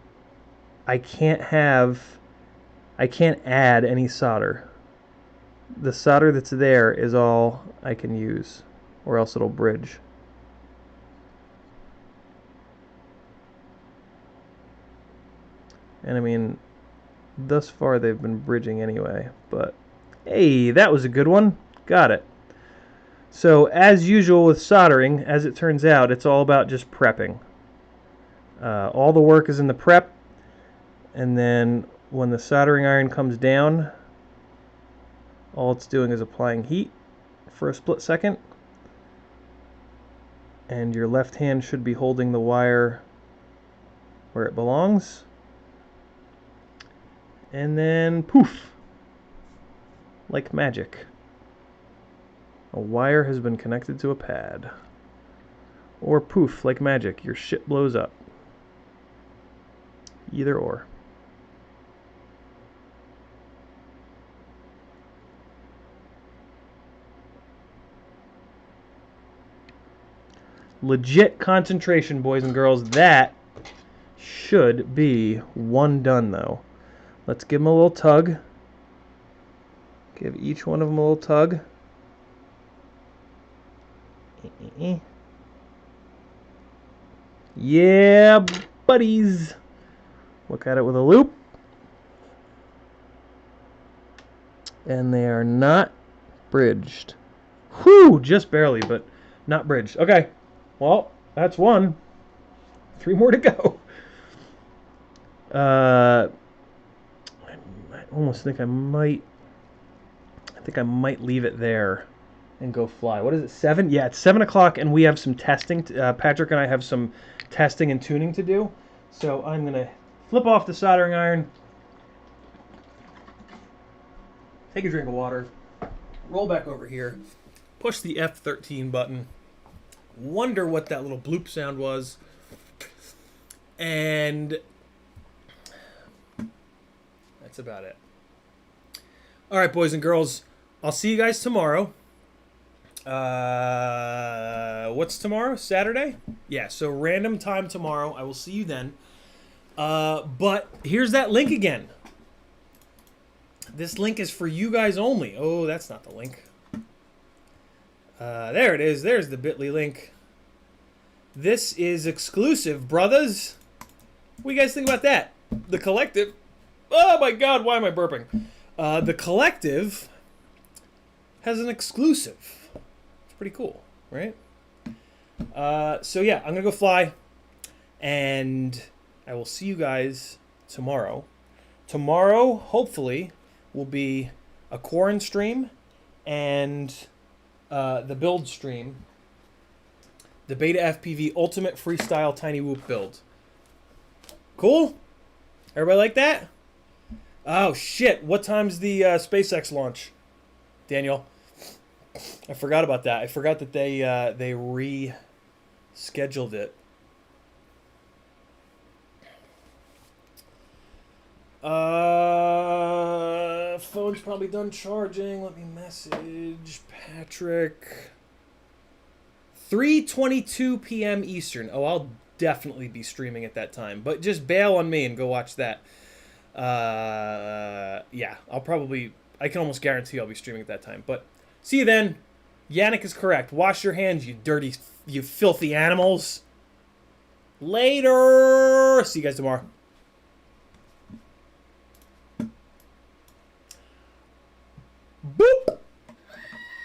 I can't add any solder. The solder that's there is all I can use, or else it'll bridge. And I mean, thus far they've been bridging anyway, but hey, that was a good one. Got it. So, as usual with soldering, as it turns out, it's all about just prepping. All the work is in the prep, and then when the soldering iron comes down, all it's doing is applying heat for a split second, and your left hand should be holding the wire where it belongs, and then poof, like magic. A wire has been connected to a pad. Or poof, like magic, your shit blows up. Either or. Legit concentration, boys and girls. That should be one done, though. Let's give them a little tug. Give each one of them a little tug. Yeah, buddies. Look at it with a loop. And they are not bridged. Whew, just barely, but not bridged. Okay, well, that's one. 3 more to go. I almost think I might leave it there and go fly. What is it, 7? Yeah, it's 7 o'clock, and we have some testing. Patrick and I have some testing and tuning to do. So I'm going to flip off the soldering iron, take a drink of water, roll back over here, push the F13 button, wonder what that little bloop sound was, and that's about it. All right, boys and girls, I'll see you guys tomorrow. What's tomorrow? Saturday? Yeah, so random time tomorrow. I will see you then. But here's that link again. This link is for you guys only. Oh, that's not the link. There it is. There's the bit.ly link. This is exclusive, brothers. What do you guys think about that? The Collective. Oh my god, why am I burping? The Collective has an exclusive. It's pretty cool, right? So yeah, I'm going to go fly. And I will see you guys tomorrow. Tomorrow, hopefully, will be a Quaranstream and the build stream. The Beta FPV Ultimate Freestyle Tiny Whoop build. Cool? Everybody like that? Oh, shit. What time's the SpaceX launch? Daniel? I forgot about that. I forgot that they rescheduled it. Phone's probably done charging. Let me message Patrick. 3:22 p.m. Eastern. Oh, I'll definitely be streaming at that time. But just bail on me and go watch that. Yeah, I can almost guarantee I'll be streaming at that time. But see you then. Yannick is correct. Wash your hands, you filthy animals. Later. See you guys tomorrow.